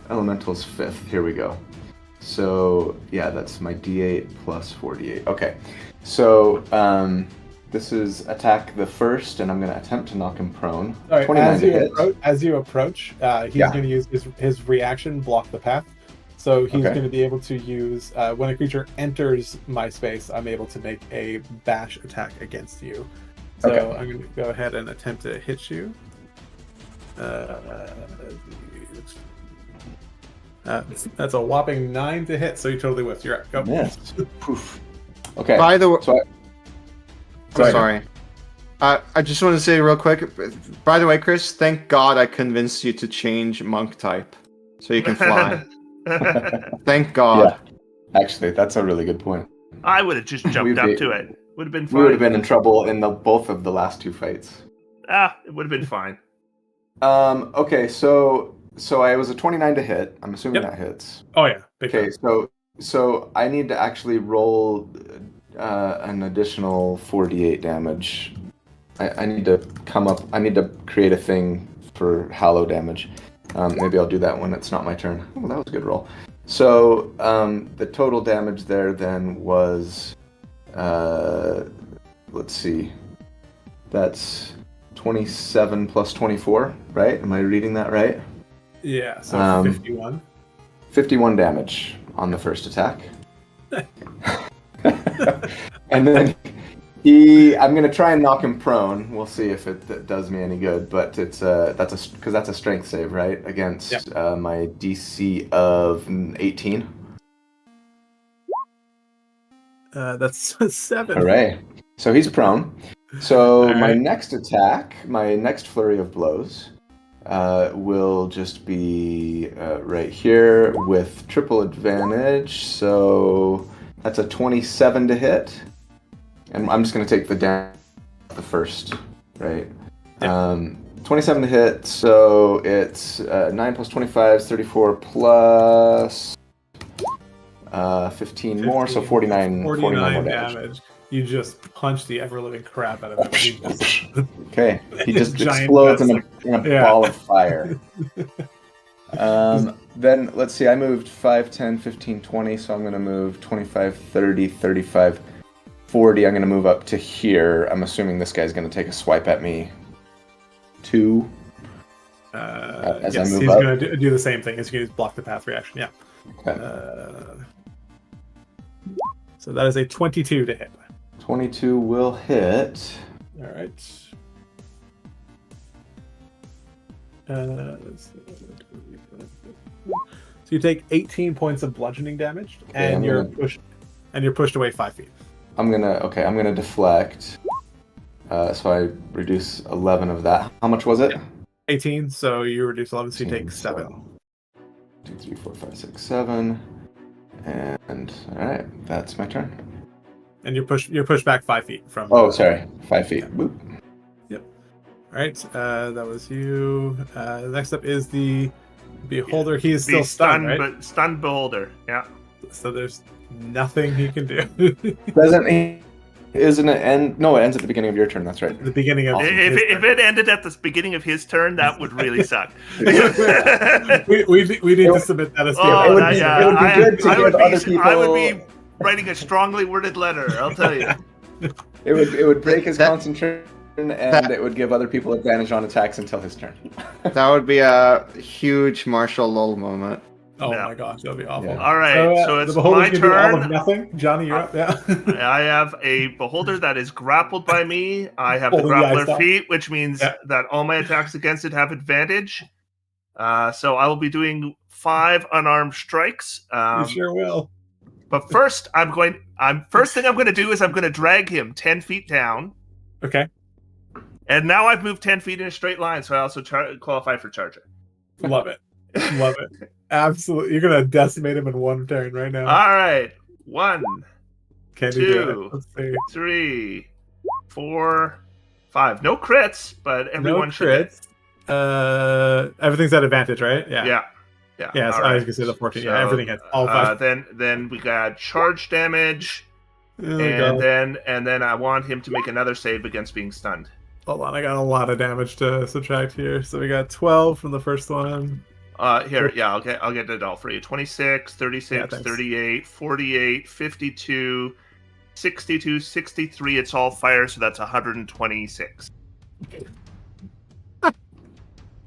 S2: Elemental's 5th. Here we go. So, yeah, that's my D8 plus 48. Okay. So, this is attack the first, and I'm going to attempt to knock him prone.
S1: All right,
S2: 29 to hit.
S1: as you approach, he's
S2: Yeah.
S1: going to use his reaction, block the path. So he's
S2: Okay.
S1: going to be able to use, when a creature enters my space, I'm able to make a bash attack against you. So
S2: Okay.
S1: I'm going to go ahead and attempt to hit you. That's a whopping 9 to hit, so you totally whiffed. You're up. Go.
S2: Missed. Poof. Okay.
S4: By the way,
S2: So
S4: sorry. I just want to say real quick. By the way, Chris, thank God I convinced you to change monk type, so you can fly. Thank God.
S2: Yeah. Actually, that's a really good point.
S3: I would have just jumped
S2: We'd
S3: up
S2: be-
S3: to it. Would have been
S2: We would have
S3: fine.
S2: been in trouble in both of the last 2 fights.
S3: It would have been fine.
S2: Okay, so I was a 29 to hit. I'm assuming
S1: Yep.
S2: that hits.
S1: Oh yeah. Big
S2: Okay,
S1: time.
S2: so I need to actually roll an additional 4d8 damage. I need to create a thing for hallow damage. Maybe I'll do that when it's not my turn. Oh, that was a good roll. So the total damage there then was, let's see, that's 27 plus 24, right? Am I reading that right?
S1: Yeah. So 51.
S2: 51 damage on the first attack. And then I'm gonna try and knock him prone. We'll see if it does me any good. But it's because that's a strength save, right? Against my DC of 18.
S1: That's 7.
S2: Hooray! So he's prone. So
S1: All
S2: my
S1: right.
S2: next attack, my next flurry of blows, will just be right here with triple advantage. So that's a 27 to hit. And I'm just going to take the damage the first, right?
S1: Yeah.
S2: 27 to hit, so it's 9 plus 25 is 34 plus 15 more, so 49 more damage.
S1: damage. You just punch the ever-living crap out of him.
S2: Okay, he just
S1: Giant
S2: explodes in
S1: dust.
S2: a ball of fire. Then, let's see, I moved 5, 10, 15, 20, so I'm going to move 25, 30, 35, 40. I'm going to move up to here. I'm assuming this guy's going to take a swipe at me. 2. As I move
S1: he's
S2: up.
S1: going to do the same thing. He's going to block the path reaction. Yeah.
S2: Okay.
S1: So that is a 22 to hit.
S2: 22 will hit.
S1: All right. So you take 18 points of bludgeoning damage, and you're pushed away 5 feet.
S2: I'm gonna deflect. So I reduce 11 of that. How much was it?
S1: 18. So you reduce 11, so you
S2: 18,
S1: take 7.
S2: so 2, 3, 4, 5, 6, 7. And all right, that's my turn.
S1: And you're pushed back 5 feet from.
S2: Oh, sorry, 5 feet. Boop.
S1: Yep. All right. That was you. Next up is the beholder. He is still stunned, right?
S3: But stunned beholder. Yeah.
S1: So there's nothing he can do.
S2: Isn't it end? No, it ends at the beginning of your turn. That's right.
S1: The beginning of
S3: If it ended at the beginning of his turn, that would really suck.
S1: we need to submit that as
S2: it would be good to give other people.
S3: I would be writing a strongly worded letter. I'll tell you.
S2: It would break his concentration, and it would give other people advantage on attacks until his turn.
S4: That would be a huge Marshall Lull moment.
S1: Oh
S3: Yeah.
S1: my gosh, that'd be awful.
S2: Yeah.
S3: All right, so it's
S1: the beholder's
S3: my
S1: gonna do all
S3: turn.
S1: of nothing. Johnny, you're up. Yeah.
S3: I have a beholder that is grappled by me. I have the
S1: Holding the ice
S3: grappler
S1: down.
S3: feat, which means that all my attacks against it have advantage. So I will be doing 5 unarmed strikes.
S1: You sure will.
S3: But first, first thing I'm going to do is I'm going to drag him 10 feet down.
S1: Okay.
S3: And now I've moved 10 feet in a straight line, so I also qualify for charger.
S1: Love it. Love it. Absolutely. You're gonna decimate him in one turn right now.
S3: All right. 1,
S1: Can you do
S3: 2,
S1: it? Let's see.
S3: 3, 4, 5. No crits, but everyone should hit.
S1: Everything's at advantage, right?
S3: Yeah.
S1: Yeah, so
S3: All
S1: I was
S3: right.
S1: gonna say the 14.
S3: So,
S1: yeah, everything hits. All 5.
S3: Then we got charge damage,
S1: Oh my God.
S3: and then I want him to make another save against being stunned.
S1: Hold on, I got a lot of damage to subtract here. So we got 12 from the first one.
S3: Here, yeah, I'll get it all for you. 26, 36,
S1: Yeah,
S3: 38, 48, 52, 62, 63. It's all fire, so that's 126.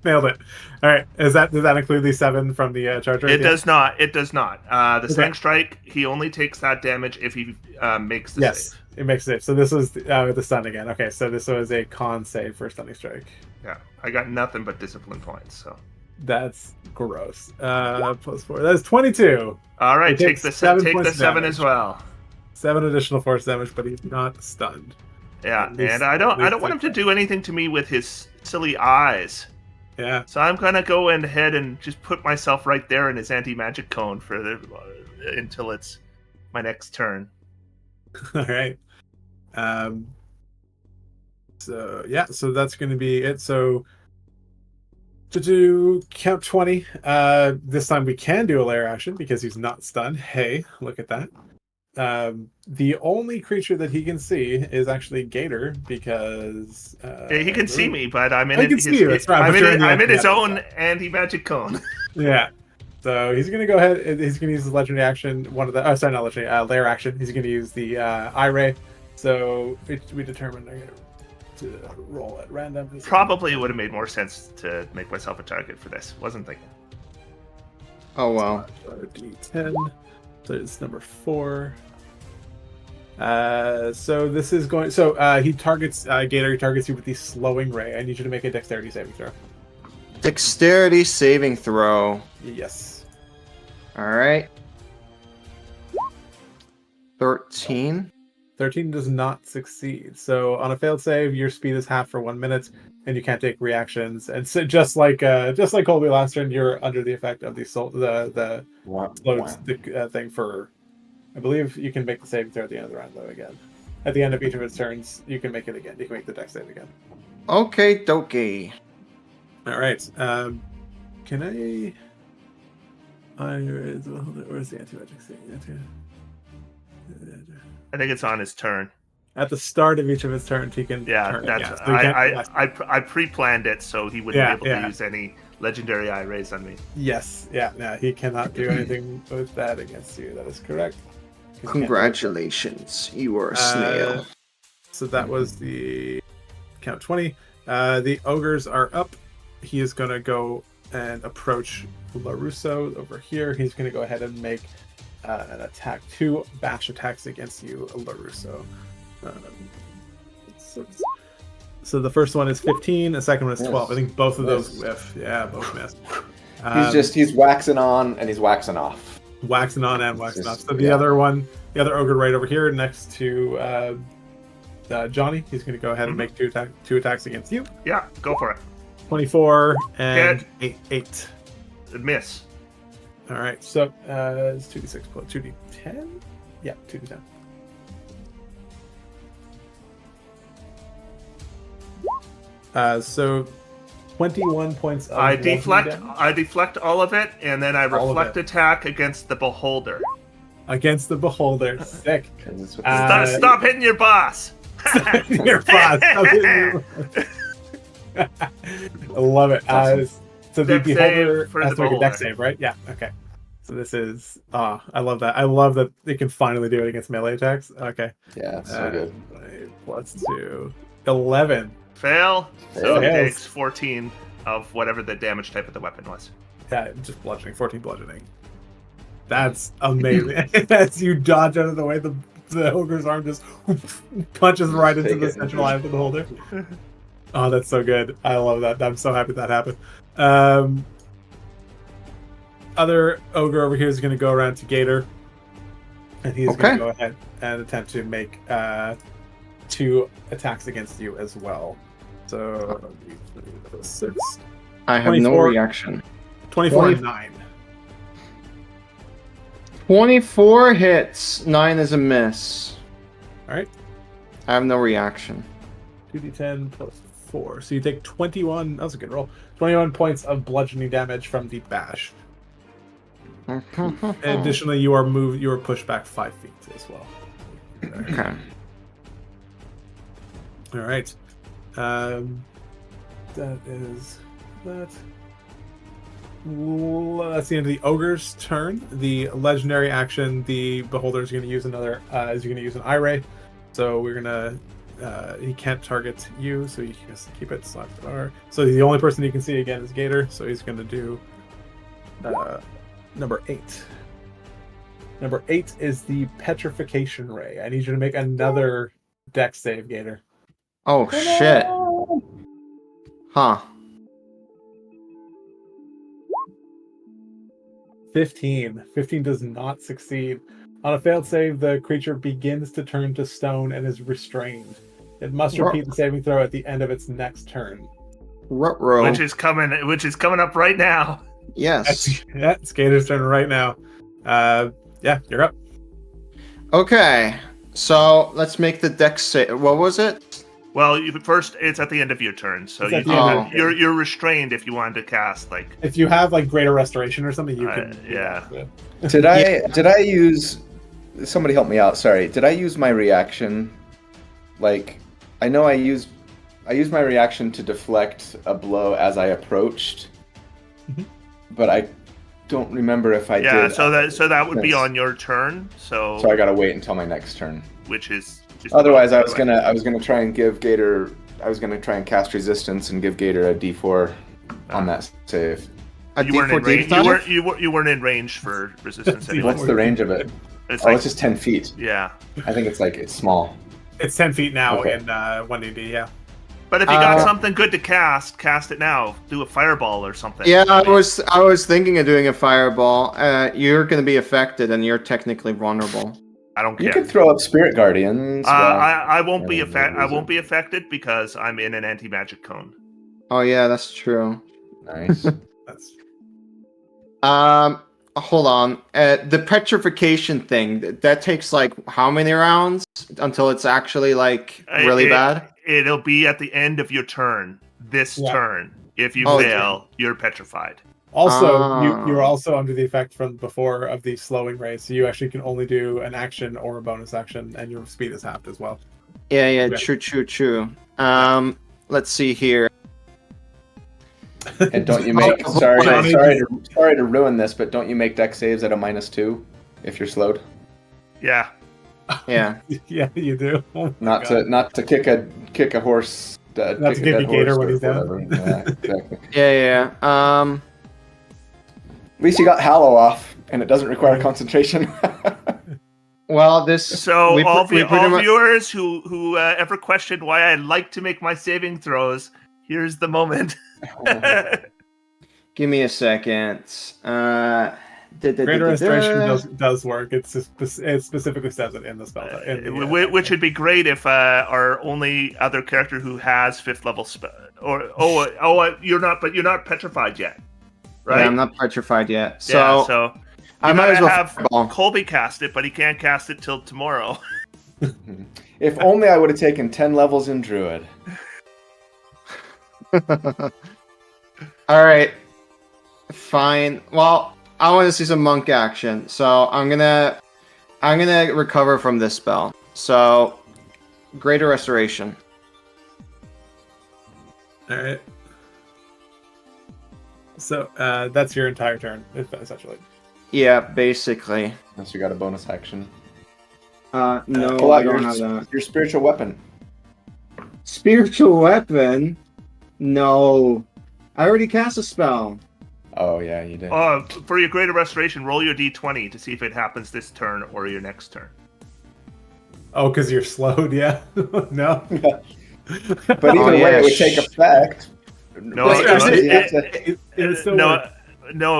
S1: Nailed it. All right. Does that include the 7 from the charger?
S3: It does not. It does not. The Sang Strike, he only takes that damage if he makes the save.
S1: It makes it. So this was the stun again. Okay, so this was a con save for stunning strike.
S3: Yeah, I got nothing but discipline points. So
S1: that's gross. +4. That is 22.
S3: All right, take the 7
S1: damage.
S3: as well.
S1: 7 additional force damage, but he's not stunned.
S3: Yeah, and I don't want him to do anything to me with his silly eyes.
S1: Yeah.
S3: So I'm gonna go ahead and just put myself right there in his anti-magic cone until it's my next turn.
S1: All right. So that's going to be it. So To do count 20. This time we can do a lair action because he's not stunned. Hey, look at that. The only creature that he can see is actually Gator because
S3: He can see me, but I'm in
S1: he can see you. That's right,
S3: I'm in his own anti-magic cone.
S1: Yeah. So he's going to go ahead. He's going to use his legendary action. One of the sorry, not legendary. Lair action. He's going to use the eye ray. So we determined to roll at random.
S3: Probably would have made more sense to make myself a target for this. Wasn't thinking.
S4: Oh well.
S1: D10. So it's number 4. So this is going. So he targets Gator. He targets you with the slowing ray. I need you to make a dexterity saving throw.
S4: Dexterity saving throw.
S1: Yes.
S4: All right. 13.
S1: 13 does not succeed. So on a failed save, your speed is half for 1 minute, and you can't take reactions. And so just like Colby last turn, you're under the effect of the slow thing for. I believe you can make the saving throw at the end of the round though. Again, at the end of each of its turns, you can make it again. You can make the dex save again.
S4: Okay, dokie.
S1: All right. Can I? Where's the anti-magic save?
S3: I think it's on his turn.
S1: At the start of each of his turns, he can.
S3: Yeah,
S1: turn
S3: that's.
S1: So
S3: I pre-planned it so he wouldn't be able to use any legendary eye rays on me.
S1: Yes. Yeah. No, he cannot do anything with that against you. That is correct.
S4: Congratulations, you were a snail.
S1: So that was the count 20. The ogres are up. He is going to go and approach LaRusso over here. He's going to go ahead and make an attack. 2 bash attacks against you, LaRusso. So the first one is 15. The second one is 12. I think both of those whiff. Yeah, both miss.
S2: He's waxing on and he's waxing off.
S1: Waxing on and waxing off. So the other ogre right over here next to Johnny, he's going to go ahead and make two attacks against you.
S3: Yeah, go for it.
S1: 24 and 8.
S3: Miss.
S1: All right, so it's 2d6 plus 2d10. Yeah, 2d10. So 21 points of
S3: I deflect all of it, and then I reflect attack against the beholder.
S1: Against the beholder. Sick.
S3: Stop hitting your boss.
S1: Your boss. I love it. So the beholder has to make a dex save, right? Yeah. Okay. So this is I love that. I love that they can finally do it against melee attacks. Okay.
S2: Yeah, so good.
S1: +2. 11.
S3: Fail. So he takes 14 of whatever the damage type of the weapon was.
S1: Yeah, just bludgeoning. 14 bludgeoning. That's amazing. As you dodge out of the way, the ogre's arm just punches right into the central eye of the beholder. Oh, that's so good. I love that. I'm so happy that happened. Other ogre over here is going to go around to Gator, and he's going to go ahead and attempt to make 2 attacks against you as well. So 6.
S4: I have no reaction.
S1: 24 and 9.
S4: 24 hits. 9 is a miss.
S1: All right.
S4: I have no reaction.
S1: 2d10 plus 4. So you take 21. That was a good roll. 21 points of bludgeoning damage from the bash. Additionally, you are pushed back 5 feet as well.
S4: Okay.
S1: All right. That is that. That's the end of the ogre's turn. The legendary action, the beholder is going to use is going to use an eye ray. So we're gonna. He can't target you, so you can just keep it selected. So the only person you can see again is Gator. So he's going to do number 8. Number 8 is the petrification ray. I need you to make another dex save, Gator.
S4: Oh shit! Huh.
S1: 15. 15 does not succeed. On a failed save, the creature begins to turn to stone and is restrained. It must repeat the saving throw at the end of its next turn.
S4: Ruh-roh.
S3: Which is coming up right now.
S4: Yes.
S1: It's Gator's turn right now. Yeah, you're up.
S4: Okay. So let's make the dex save. What was it?
S3: Well, first it's at the end of your turn, so you're restrained if you wanted to cast like.
S1: If you have like greater restoration or something, you can.
S3: Yeah.
S2: Did I use? Somebody help me out. Sorry. Did I use my reaction? Like, I know I used my reaction to deflect a blow as I approached, but I don't remember if I did.
S3: Yeah, so that would be on your turn. So
S2: I gotta wait until my next turn.
S3: Which is.
S2: Otherwise, I was gonna try and give Gator. I was gonna try and cast resistance and give Gator a D4 on that save.
S3: You weren't in range. You weren't in range for resistance. Anyway.
S2: What's the range of it? It's just 10 feet.
S3: Yeah.
S2: I think it's small.
S1: It's 10 feet now in 1D. Yeah.
S3: But if you got something good to cast it now. Do a fireball or something.
S4: Yeah, I was thinking of doing a fireball. You're going to be affected, and you're technically vulnerable.
S3: I don't care.
S2: You can throw up Spirit Guardians.
S3: I won't be affected because I'm in an anti-magic cone.
S4: Oh yeah, that's true.
S2: Nice.
S4: Hold on. The petrification thing that takes like how many rounds until it's actually like really bad?
S3: It'll be at the end of your turn. This turn. If you fail, you're petrified.
S1: Also, you're also under the effect from before of the slowing ray, so you actually can only do an action or a bonus action, and your speed is halved as well.
S4: Yeah, true. Let's see here.
S2: And don't you make sorry to ruin this, but don't you make dex saves at a -2 if you're slowed?
S3: Yeah.
S4: Yeah.
S1: Yeah, you do. Oh
S2: not to kick a horse.
S1: Not to give you Gator when he's down.
S2: Yeah, exactly.
S4: Yeah.
S2: At least you got Hallow off, and it doesn't require concentration.
S4: Well,
S3: So all viewers who ever questioned why I like to make my saving throws, here's the moment.
S4: Give me a second.
S1: Greater Restoration does work. It specifically says it in the spell.
S3: Which would be great if our only other character who has 5th level spell, you're not petrified yet, right?
S4: Yeah, I'm not petrified yet. So
S3: I
S4: might as well
S3: have Colby cast it, but he can't cast it till tomorrow.
S2: If only I would have taken 10 levels in Druid.
S4: All right, fine. Well, I want to see some monk action, so I'm gonna recover from this spell. So, Greater Restoration.
S1: All right. So that's your entire turn, essentially.
S4: Yeah, basically.
S2: Unless you got a bonus action.
S4: No,
S2: pull out
S4: I don't have that.
S2: Your spiritual weapon.
S4: Spiritual weapon? No. I already cast a spell.
S2: Oh, yeah, you did.
S3: For your Greater Restoration, roll your d20 to see if it happens this turn or your next turn.
S1: Oh, because you're slowed, yeah? No?
S2: But either way, it would take effect.
S3: No, it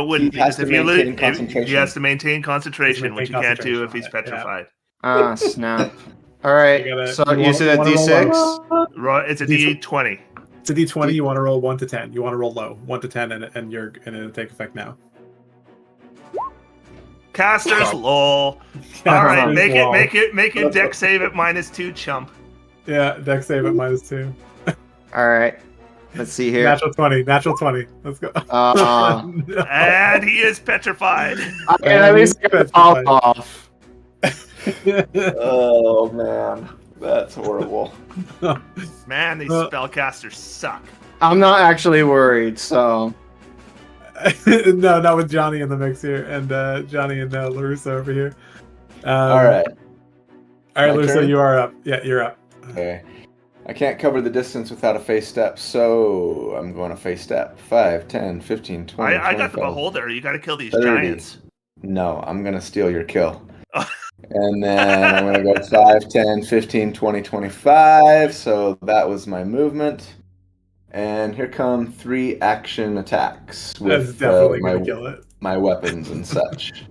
S3: wouldn't. He has to maintain concentration, which you can't do if he's petrified.
S4: Ah, snap. All right, so you said a d6?
S3: It's a d20.
S1: It's a d20. You want to roll 1 to 10. You want to roll low, 1 to 10, and it'll take effect now.
S3: Casters, lol. All right, make it dex save at -2, chump.
S1: Yeah, dex save at -2.
S4: All right. Let's see here.
S1: Natural 20. Let's go.
S3: And he is petrified.
S4: At least get it off.
S2: Oh man, that's horrible.
S3: Man, these spellcasters suck.
S4: I'm not actually worried, so.
S1: No, not with Johnny in the mix here, and Johnny and LaRusso over here.
S2: All right,
S1: LaRusso, you are up. Yeah, you're up.
S2: Okay. I can't cover the distance without a face step, so I'm going to face step. 5, 10, 15, 20,
S3: I got the beholder. You got to kill these
S2: 30.
S3: giants.
S2: No, I'm going to steal your kill. And then I'm going to go 5, 10, 15, 20, 25. So that was my movement. And here come 3 action attacks with my weapons and such.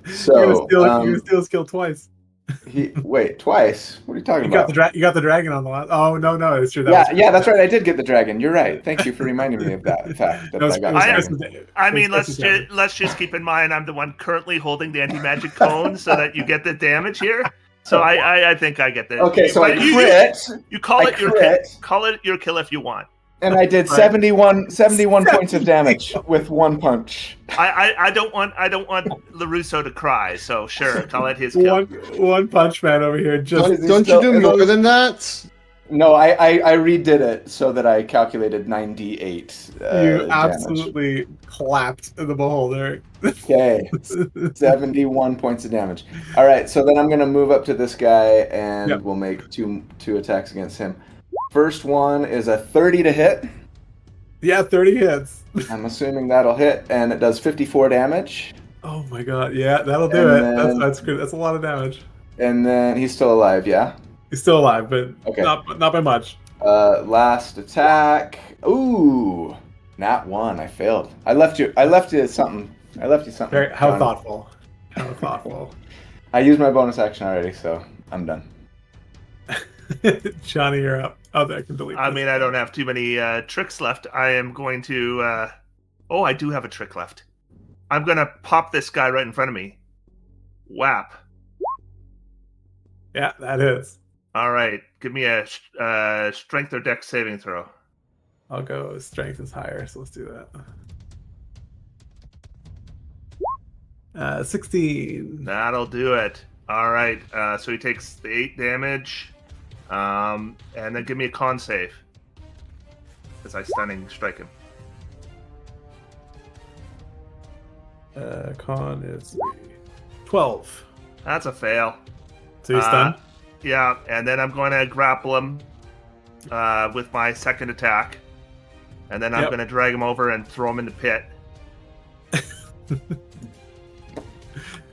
S2: So
S1: you're gonna steal his kill twice.
S2: Wait, twice? What are you talking about?
S1: You got the dragon on the last. Oh no, it's true.
S2: Yeah, that's right. I did get the dragon. You're right. Thank you for reminding me of that fact.
S3: Let's just keep in mind I'm the one currently holding the anti-magic cone, so that you get the damage here. So I think I get that.
S2: Okay, so I
S3: But
S2: crit.
S3: You call
S2: I
S3: it your
S2: crit.
S3: call it your kill if you want.
S2: And I did 71 points of damage with one punch.
S3: I don't want LaRusso to cry, so sure, call it his kill.
S1: One punch man over here. Just
S4: Don't you do more than that?
S2: No, I redid it so that I calculated 98
S1: you absolutely clapped the beholder.
S2: Okay, 71 points of damage. All right, so then I'm going to move up to this guy, and we'll make two attacks against him. First one is a 30 to hit.
S1: Yeah, 30 hits.
S2: I'm assuming that'll hit, and it does 54 damage.
S1: Oh my god, yeah, that'll do it. That's good. That's a lot of damage.
S2: And then he's still alive, yeah?
S1: He's still alive, but
S2: okay.
S1: not by much.
S2: Last attack. Ooh, nat 1. I failed. I left you something.
S1: How thoughtful. How thoughtful.
S2: I used my bonus action already, so I'm done.
S1: Johnny, you're up. Oh, I can delete.
S3: I mean, I don't have too many tricks left. I am going to. Oh, I do have a trick left. I'm going to pop this guy right in front of me. Whap.
S1: Yeah, that is.
S3: All right. Give me a strength or dex saving throw.
S1: I'll go strength is higher, so let's do that. 16.
S3: That'll do it. All right. So he takes the 8 damage. And then give me a con save. As I stunning strike him.
S1: Con is 12.
S3: That's a fail.
S1: So he's stunned?
S3: Yeah, and then I'm going to grapple him with my second attack. And then I'm going to drag him over and throw him in the pit.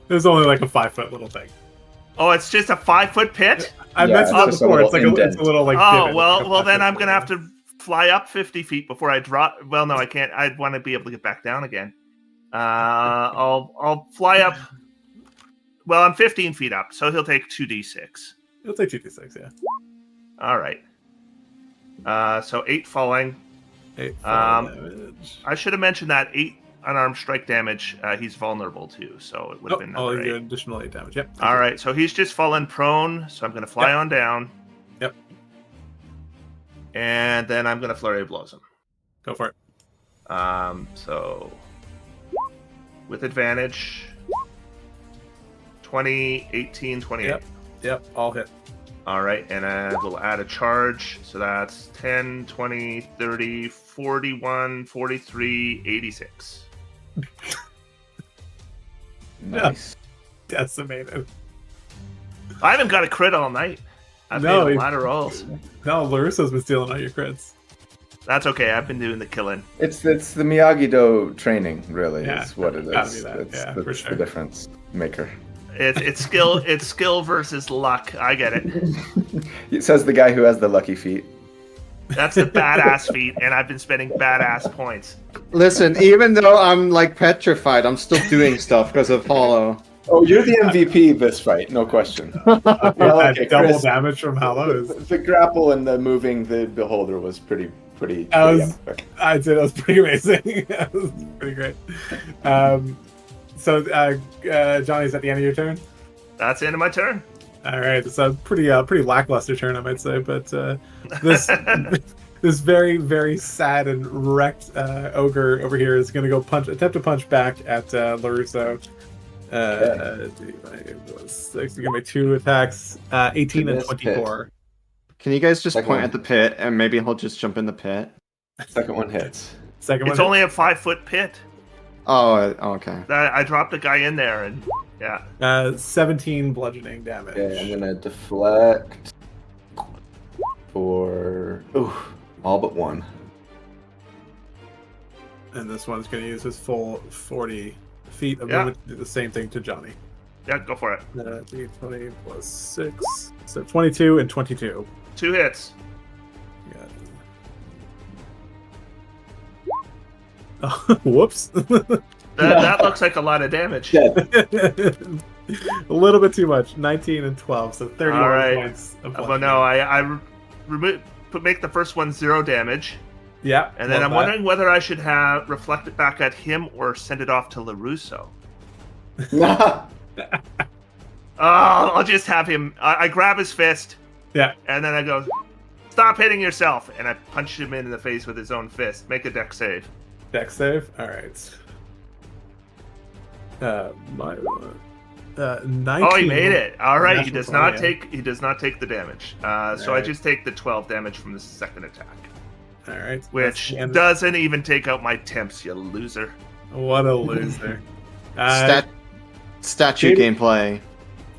S1: There's only like a 5-foot little thing.
S3: Oh, it's just a 5-foot pit?
S1: I mentioned that before. It's a little like.
S3: Oh, well, then I'm going to have to fly up 50 feet before I drop. Well, no, I can't. I'd want to be able to get back down again. I'll fly up. Well, I'm 15 feet up, so he'll take 2d6.
S1: He'll take 2d6, yeah.
S3: All right. So 8 falling.
S1: 8 damage.
S3: I should have mentioned that 8 unarmed strike damage. He's vulnerable to, so it would have been another 8.
S1: Additional 8 damage. Yep.
S3: All right, so he's just fallen prone, so I'm going to fly on down.
S1: Yep.
S3: And then I'm going to flurry of blows him.
S1: Go for it.
S3: So with advantage, 20, 18, 28.
S1: Yep, all hit.
S3: All right, and we'll add a charge. So that's 10, 20, 30, 41, 43, 86.
S2: Nice.
S1: Decimated.
S3: I haven't got a crit all night. I've made a lot of rolls.
S1: No, Larusso's been stealing all your crits.
S3: That's okay. I've been doing the killing.
S2: It's the Miyagi-Do training, really.
S1: Yeah,
S2: is what it is.
S1: That's
S2: for sure. The difference maker.
S3: It's skill. It's skill versus luck. I get it.
S2: It says the guy who has the lucky feet.
S3: That's the badass feat, and I've been spending badass points.
S4: Listen, even though I'm like petrified, I'm still doing stuff because of Hollow.
S2: Oh, you're the MVP this fight, no question.
S1: Okay, double damage from Hollow.
S2: The grapple and the moving the beholder was pretty epic.
S1: I'd say that was pretty amazing. That was pretty great. So, Johnny's at the end of your turn?
S3: That's the end of my turn.
S1: All right, it's a pretty lackluster turn, I might say, but this this very, very sad and wrecked ogre over here is going to go attempt to punch back at LaRusso. Give me 2 attacks, 18 and 24.
S4: Can you guys just point at the pit, and maybe he'll just jump in the pit?
S2: Second one hits.
S3: It's only a 5-foot pit.
S4: Oh, okay.
S3: I dropped a guy in there, and yeah.
S1: 17 bludgeoning damage.
S2: Okay, I'm gonna deflect for all but 1.
S1: And this one's gonna use his full 40 feet of movement to do the same thing to Johnny.
S3: Yeah, go for it.
S1: 20 plus 6, so 22 and 22.
S3: 2 hits.
S1: Yeah. Oh, whoops.
S3: That looks like a lot of damage.
S1: A little bit too much. 19 and 12, so 31 points of
S3: Well, no, I make the first one 0 damage.
S1: Yeah.
S3: And then I'm wondering whether I should have reflect it back at him or send it off to LaRusso. I'll just have him. I grab his fist.
S1: Yeah.
S3: And then I go, stop hitting yourself, and I punch him in the face with his own fist. Make a dex save.
S1: Dex save. All right. 19.
S3: Oh, he made it. All right, he
S1: Natural
S3: does not
S1: 20,
S3: take. He does not take the damage. So I
S1: Alright.
S3: just take the 12 damage from the second attack,
S1: All right.
S3: which
S1: That's the end.
S3: doesn't even take out my temps. You loser.
S1: What a loser.
S4: Statue
S1: Gator-
S4: gameplay.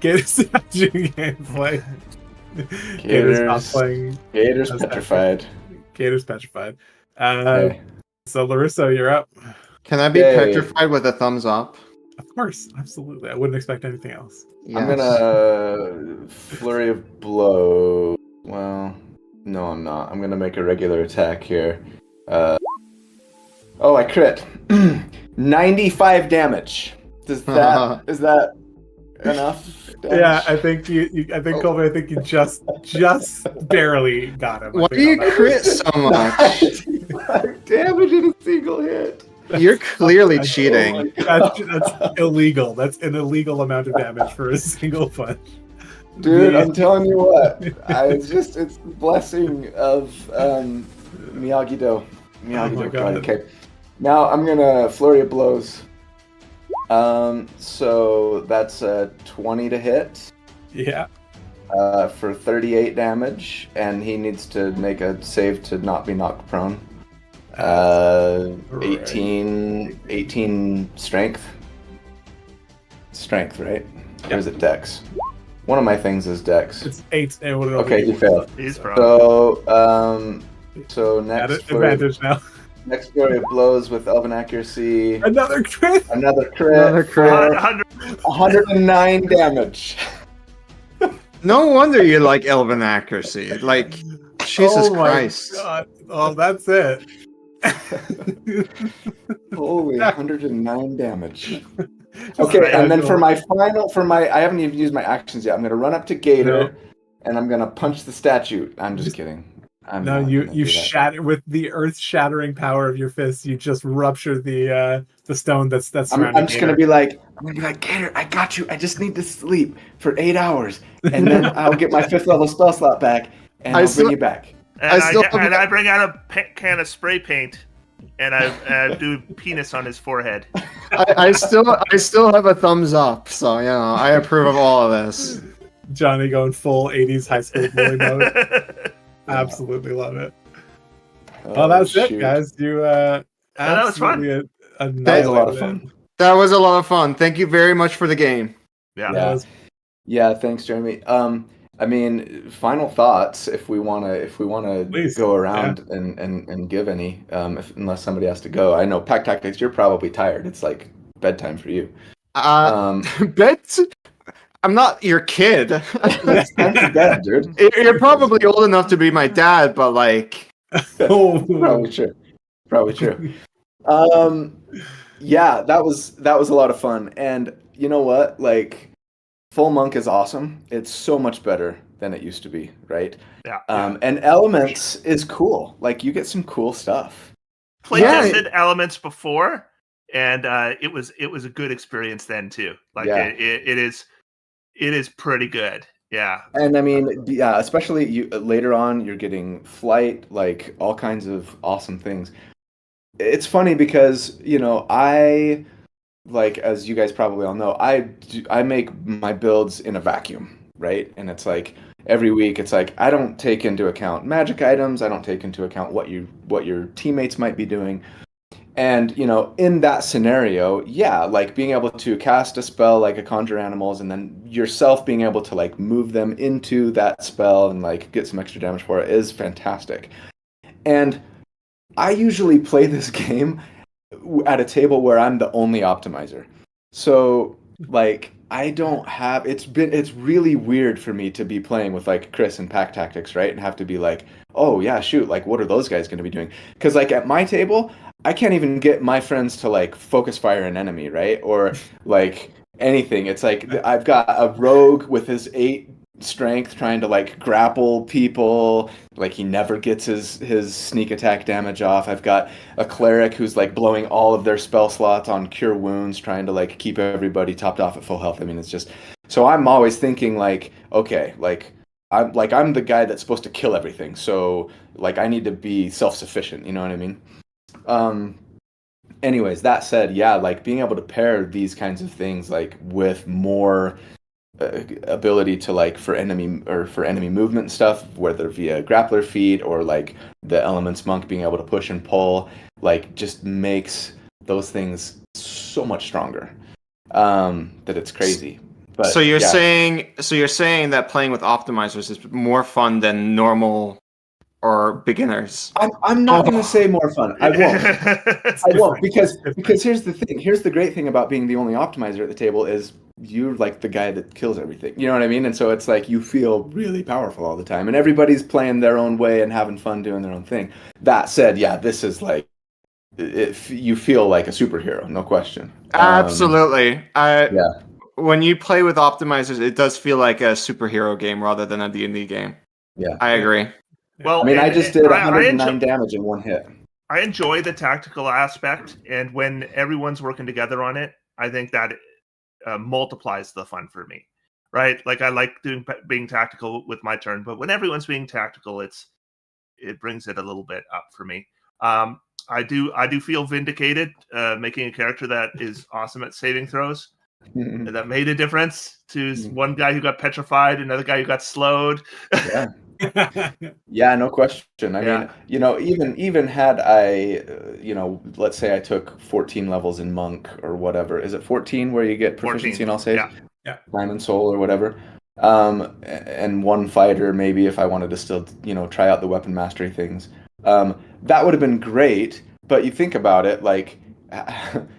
S1: Gator statue gameplay. Gator's not playing.
S2: Gator's
S1: That's
S2: petrified.
S1: Gator's petrified.
S2: Okay.
S1: So Larissa, you're up.
S4: Can I be
S2: Yay.
S4: petrified with a thumbs up?
S1: Of course, absolutely. I wouldn't expect anything else.
S2: I'm
S4: Yes.
S2: gonna flurry of blow. Well, no, I'm not. I'm gonna make a regular attack here. Oh, I crit. 95 damage. Is that enough? Damage?
S1: Yeah, I think I think Colby, I think you just barely got him. I
S4: Why
S1: think,
S4: do you
S1: on that.
S4: crit so much?
S2: 95 damage in a single hit.
S4: You're clearly
S1: That's-
S4: cheating.
S2: Oh my God.
S1: That's illegal. That's an illegal amount of damage for a single punch.
S2: Dude,
S1: The-
S2: I'm telling you what. It's the blessing of Miyagi-Do.
S1: Oh my
S2: Miyagi-Do.
S1: God.
S2: Okay. Now I'm gonna flurry of blows. So that's 20 to hit
S1: Yeah.
S2: for 38 damage, and he needs to make a save to not be knocked prone. 18 strength. Strength, right? Or is it dex? One of my things is dex.
S1: It's 8. And what
S2: Okay, you failed.
S3: He's pro.
S2: So next flurry,
S1: advantage now.
S2: next flurry of blows with elven accuracy.
S1: Another crit.
S2: Another crit.
S4: Another crit.
S2: for
S3: 100.
S2: 109 damage.
S4: No wonder you like elven accuracy. Like, Jesus
S1: Oh my
S4: Christ.
S1: God. Oh, that's it.
S2: Holy 109 damage.
S1: Just
S2: Okay,
S1: right
S2: and then
S1: on.
S2: for my I haven't even used my actions yet. I'm gonna run up to Gator, and I'm gonna punch the statue. I'm just kidding. I'm
S1: No,
S2: not
S1: you
S2: gonna do that.
S1: shatter with the earth-shattering power of your fist. You just rupture the stone that's surrounding.
S2: I'm just gonna be like, Gator, I got you. I just need to sleep for 8 hours, and then I'll get my 5th level spell slot back, and I'll bring you back.
S3: And
S4: I still have-
S3: I bring out a can of spray paint, and I do penis on his forehead.
S4: I still have a thumbs up, so you know I approve of all of this.
S1: Johnny going full 80s high school bully mode. Absolutely love it. Well, that's it,
S2: shoot.
S1: guys. You
S3: that was fun.
S1: absolutely
S2: That was a lot of
S1: annihilated
S2: fun.
S1: it.
S4: That was a lot of fun. Thank you very much for the game.
S3: Yeah.
S2: Yeah.
S1: That was-
S2: Yeah, thanks, Jeremy. I mean, final thoughts if we wanna
S1: Please,
S2: go around and give any, unless somebody has to go. I know Pack Tactics, you're probably tired. It's like bedtime for you.
S4: Bet I'm not your kid.
S2: It's time to bed, dude.
S4: You're probably old enough to be my dad, but like,
S1: Oh,
S2: Probably true. Probably true. Yeah, that was a lot of fun. And you know what? Like, Full Monk is awesome. It's so much better than it used to be, right?
S3: Yeah.
S2: And Elements is cool. Like, you get some cool stuff.
S3: Playtested Elements before, and it was a good experience then too. Like
S2: Yeah.
S3: it is pretty good. Yeah.
S2: And I mean, yeah, especially you later on, you're getting flight, like all kinds of awesome things. It's funny because, you know, I, like, as you guys probably all know, I make my builds in a vacuum, right? And it's like every week, it's like I don't take into account magic items. I don't take into account what your teammates might be doing. And, you know, in that scenario, yeah, like being able to cast a spell like a Conjure Animals and then yourself being able to like move them into that spell and like get some extra damage for it is fantastic. And I usually play this game at a table where I'm the only optimizer. So, like, I don't have, it's really weird for me to be playing with like Chris and Pack Tactics, right? And have to be like, oh yeah, shoot, like what are those guys going to be doing? Because like at my table, I can't even get my friends to like focus fire an enemy, right? Or like anything. It's like I've got a rogue with his 8 strength trying to like grapple people. Like he never gets his sneak attack damage off. I've got a cleric who's like blowing all of their spell slots on cure wounds, trying to like keep everybody topped off at full health. I mean, it's just So I'm always thinking like, okay, I'm the guy that's supposed to kill everything. So like I need to be self-sufficient, you know what I mean? Um, anyways, that said, yeah, like being able to pair these kinds of things like with more ability to like for enemy movement and stuff, whether via grappler feat or like the elements monk being able to push and pull, like just makes those things so much stronger. That it's crazy. But
S4: So you're
S2: yeah.
S4: saying that playing with optimizers is more fun than normal or beginners.
S2: I'm not going to say more fun. I won't. I won't because here's the thing. Here's the great thing about being the only optimizer at the table is you're like the guy that kills everything. You know what I mean? And so it's like you feel really powerful all the time, and everybody's playing their own way and having fun doing their own thing. That said, yeah, this is like if you feel like a superhero, no question.
S4: Absolutely.
S2: Yeah.
S4: When you play with optimizers, it does feel like a superhero game rather than a D&D game.
S2: Yeah.
S4: I agree.
S3: Well,
S2: I mean, I just did 109 damage in one hit.
S3: I enjoy the tactical aspect, and when everyone's working together on it, I think that multiplies the fun for me, right? Like I like being tactical with my turn, but when everyone's being tactical, it brings it a little bit up for me. I do feel vindicated making a character that is awesome at saving throws. That made a difference to one guy who got petrified, another guy who got slowed.
S2: Yeah. Yeah, no question. I mean, you know, even had I, you know, let's say I took 14 levels in monk or whatever. Is it 14 where you get proficiency
S3: 14.
S2: in all saves?
S1: Yeah.
S2: Time and soul or whatever. And one fighter, maybe if I wanted to still, you know, try out the weapon mastery things. That would have been great. But you think about it, like,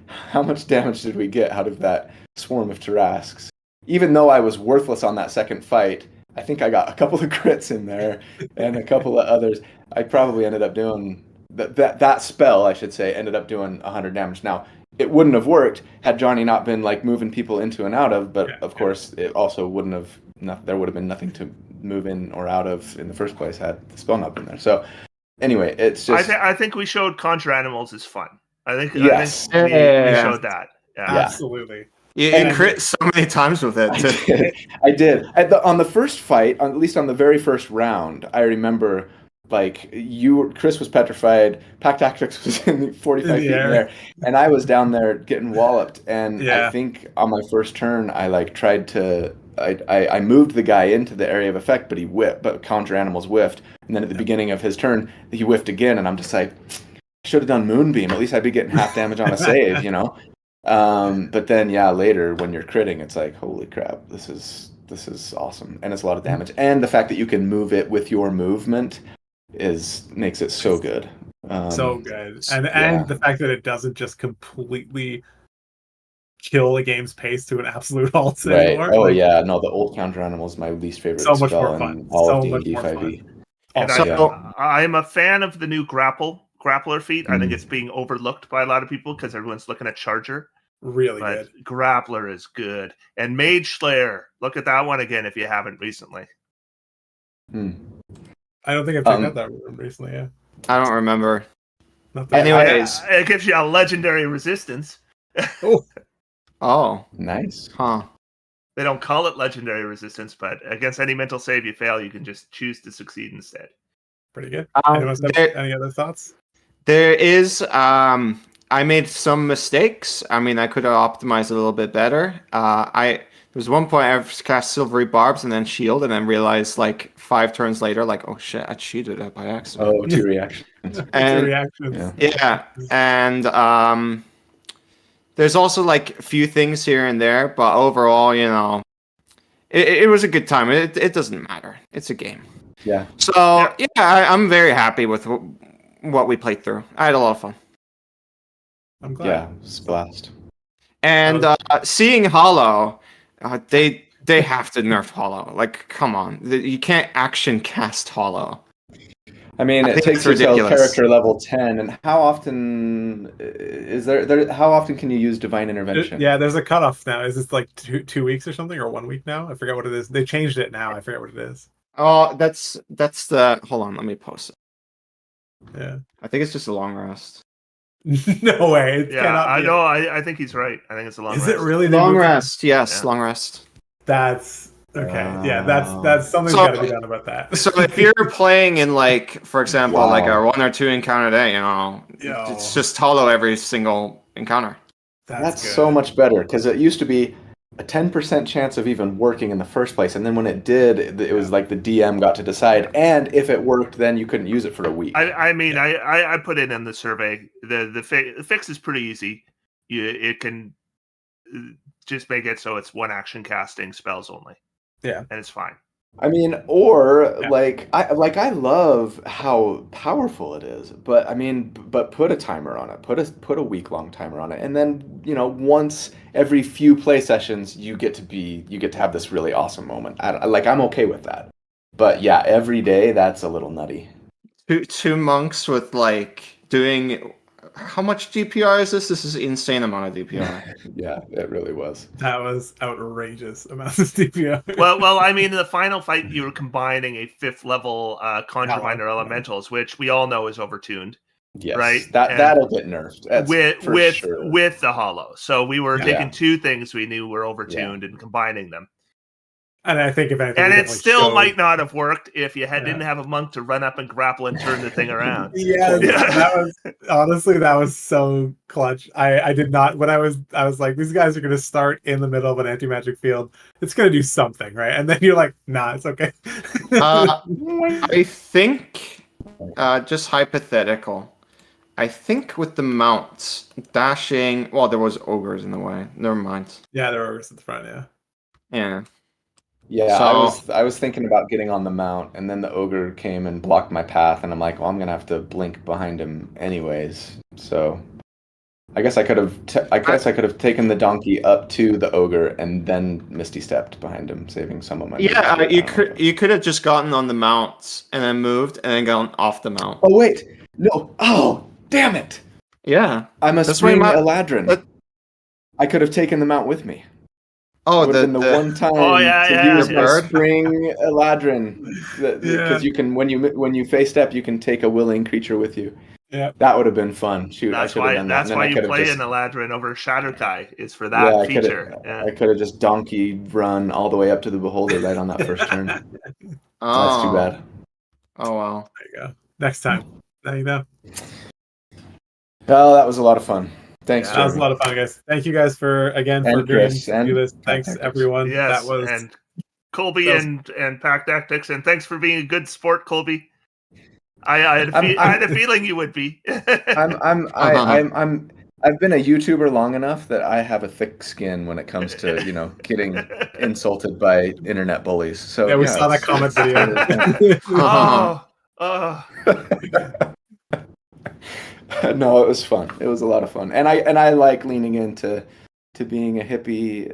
S2: how much damage did we get out of that swarm of Tarrasques? Even though I was worthless on that second fight, I think I got a couple of crits in there and a couple of others. I probably ended up doing that spell, I should say, ended up doing 100 damage. Now, it wouldn't have worked had Johnny not been like moving people into and out of, but of course, it also wouldn't have. There would have been nothing to move in or out of in the first place had the spell not been there. So, anyway, it's just.
S3: I think we showed contra animals is fun. I think we showed that. Yeah.
S1: Absolutely.
S4: You crit so many times with it.
S2: I did. On the first fight, at least on the very first round, I remember like Chris was petrified, Pack Tactics was in 45 feet in the air, and I was down there getting walloped. And I think on my first turn, I like tried to. I moved the guy into the area of effect, but he whipped. But Conjure Animals whiffed, and then at the beginning of his turn, he whiffed again, and I'm just like, I should have done Moonbeam. At least I'd be getting half damage on a save, you know. But then later when you're critting, it's like, holy crap, this is awesome, and it's a lot of damage. And the fact that you can move it with your movement makes it so good.
S1: So good, and the fact that it doesn't just completely kill a game's pace to an absolute halt anymore.
S2: Oh yeah, no, the old counter animal is my least favorite
S1: so much
S2: spell
S1: more fun.
S2: in all
S1: so
S2: of
S1: much
S2: D&D
S1: more
S2: 5e.
S3: And I'm a fan of the new grappler feat. I think it's being overlooked by a lot of people because everyone's looking at Charger.
S1: Really
S3: but
S1: good.
S3: Grappler is good. And Mage Slayer, look at that one again if you haven't recently.
S1: I don't think I've checked out that one recently, yeah.
S4: I don't remember.
S3: Anyways. It gives you a legendary resistance.
S4: Oh.
S2: Nice.
S4: Huh.
S3: They don't call it legendary resistance, but against any mental save you fail, you can just choose to succeed instead.
S1: Pretty good. Anyone have any other thoughts?
S4: There is, I made some mistakes. I mean, I could have optimized a little bit better. There was one point I cast Silvery Barbs and then Shield, and then realized like 5 turns later, like, oh shit, I cheated it by accident.
S2: Oh, 2 reactions.
S4: And,
S1: 2 reactions.
S4: Yeah, and there's also like a few things here and there, but overall, you know, it was a good time. It doesn't matter. It's a game.
S2: Yeah.
S4: So I'm very happy with what we played through. I had a lot of fun.
S1: I'm glad.
S2: Yeah, it's a blast.
S4: And seeing Hollow, they have to nerf Hollow. Like, come on, you can't action cast Hollow.
S2: I mean, it takes you to character level 10, and how often is there? How often can you use Divine Intervention?
S1: Yeah, there's a cutoff now. Is this like 2 weeks or something, or 1 week now? I forget what it is. They changed it now. I forget what it is.
S4: Oh, that's the. Hold on, let me post it.
S1: Yeah,
S4: I think it's just a long rest.
S1: No way.
S3: I know. I think he's right. I think it's a long rest.
S1: Is it really
S4: long rest? Yes, long rest.
S1: That's okay. Yeah, that's something's
S4: So-
S1: got to be done about that.
S4: So if you're playing in like, for example,
S2: Wow.
S4: like a 1 or 2 encounter day,
S1: Yo.
S4: it's just hollow every single encounter.
S2: That's
S1: good.
S2: so much better because it used to be a 10% chance of even working in the first place, and then when it did, it was like the DM got to decide, and if it worked, then you couldn't use it for a week.
S3: I mean, I put it in the survey. The fix is pretty easy. It can just make it so it's one action casting spells only.
S1: Yeah.
S3: And it's fine.
S2: I mean, or
S1: Yeah.
S2: I love how powerful it is, but I mean, but put a timer on it. Put a week-long timer on it, and then once every few play sessions, you get to have this really awesome moment. I'm okay with that, but yeah, every day that's a little nutty.
S4: Two monks with like doing. How much DPR is this? This is insane amount of DPR.
S2: Yeah, it really was.
S1: That was outrageous amounts of DPI.
S3: Well, I mean, in the final fight, you were combining a 5th level Conjure Minor Elementals, which we all know is overtuned.
S2: Yes,
S3: Right?
S2: That'll get nerfed. That's for sure.
S3: with the hollow. So we were
S2: Yeah.
S3: taking two things we knew were overtuned and combining them.
S1: And I think if anything,
S3: And
S1: we
S3: it
S1: definitely
S3: still
S1: showed-
S3: might not have worked if you
S1: Yeah.
S3: didn't have a monk to run up and grapple and turn the thing around.
S1: Yeah, that was honestly that was so clutch. I did not when I was like, these guys are gonna start in the middle of an anti-magic field. It's gonna do something, right? And then you're like, nah, it's okay.
S4: I think, just hypothetical. I think with the mounts, dashing. Well, there was ogres in the way. Never mind.
S1: Yeah, there were at the front, yeah.
S4: Yeah.
S2: Yeah,
S4: So-
S2: I was thinking about getting on the mount, and then the ogre came and blocked my path, and I'm like, well, I'm gonna have to blink behind him anyways. So, I guess I could have taken the donkey up to the ogre and then misty stepped behind him, saving some of my.
S4: Yeah,
S2: movement.
S4: you could have just gotten on the mounts and then moved and then gone off the mount.
S2: Oh wait, no! Oh, damn it!
S4: Yeah.
S2: I'm a
S4: That's why
S2: spring
S4: my-
S2: Eladrin.
S4: that-
S2: I could have taken the mount with me.
S4: Oh,
S2: Would have been the one time
S3: Oh, yeah,
S2: to
S3: yeah,
S2: use
S4: yeah.
S2: my spring Eladrin, because you can when you face step, you can take a willing creature with you.
S1: Yeah.
S2: That would have been fun. Shoot, I
S3: That's
S2: should have
S3: why.
S2: done that.
S3: That's
S2: and then
S3: why
S2: I
S3: you
S2: could have
S3: play
S2: just,
S3: in Eladrin over Shadowkai is for
S2: yeah,
S3: that
S2: I
S3: feature.
S2: could
S3: Yeah.
S2: have. I could have just donkey run all the way up to the beholder right on that first turn. That's
S4: Oh.
S2: too bad.
S4: Oh well.
S1: There you go. Next time. There you go.
S2: Oh, that was a lot of fun. Thanks,
S1: That was a
S2: Jeremy.
S1: lot of fun, guys. Thank you guys for
S2: And
S1: agreeing
S2: Chris,
S1: to
S2: and
S1: do this.
S2: Pack
S1: Thanks
S2: Tactics.
S1: everyone.
S3: Yes,
S1: That was
S3: and Colby
S1: that was-
S3: and Pack Tactics, and thanks for being a good sport, Colby. I had a feeling you would be.
S2: I've been a YouTuber long enough that I have a thick skin when it comes to getting insulted by internet bullies. So
S1: yeah, we saw that
S2: it's-
S1: comment
S2: it's-
S1: video.
S2: No, it was fun. It was a lot of fun, and I like leaning into being a hippie,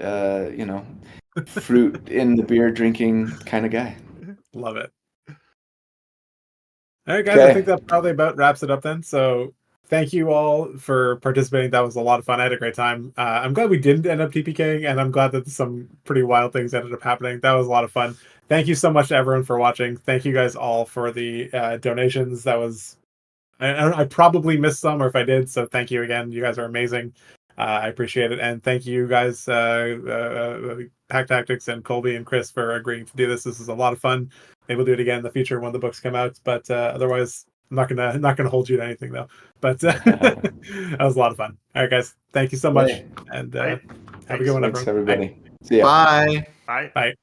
S2: fruit in the beer drinking kind of guy.
S1: Love it. All right, guys.
S2: Okay.
S1: I think that probably about wraps it up then. So thank you all for participating. That was a lot of fun. I had a great time. I'm glad we didn't end up TPKing, and I'm glad that some pretty wild things ended up happening. That was a lot of fun. Thank you so much to everyone for watching. Thank you guys all for the donations. That was I probably missed some, or if I did, so thank you again. You guys are amazing. I appreciate it, and thank you guys, Pack Tactics and Colby and Chris, for agreeing to do this. This is a lot of fun. Maybe we'll do it again in the future when the books come out. But otherwise, I'm not gonna hold you to anything though. But that was a lot of fun. All right, guys, thank you so much,
S2: Hey.
S1: and
S3: Right.
S1: have a good one,
S2: Thanks,
S1: everyone.
S2: everybody. See ya.
S4: Bye.
S3: Bye.
S1: Bye.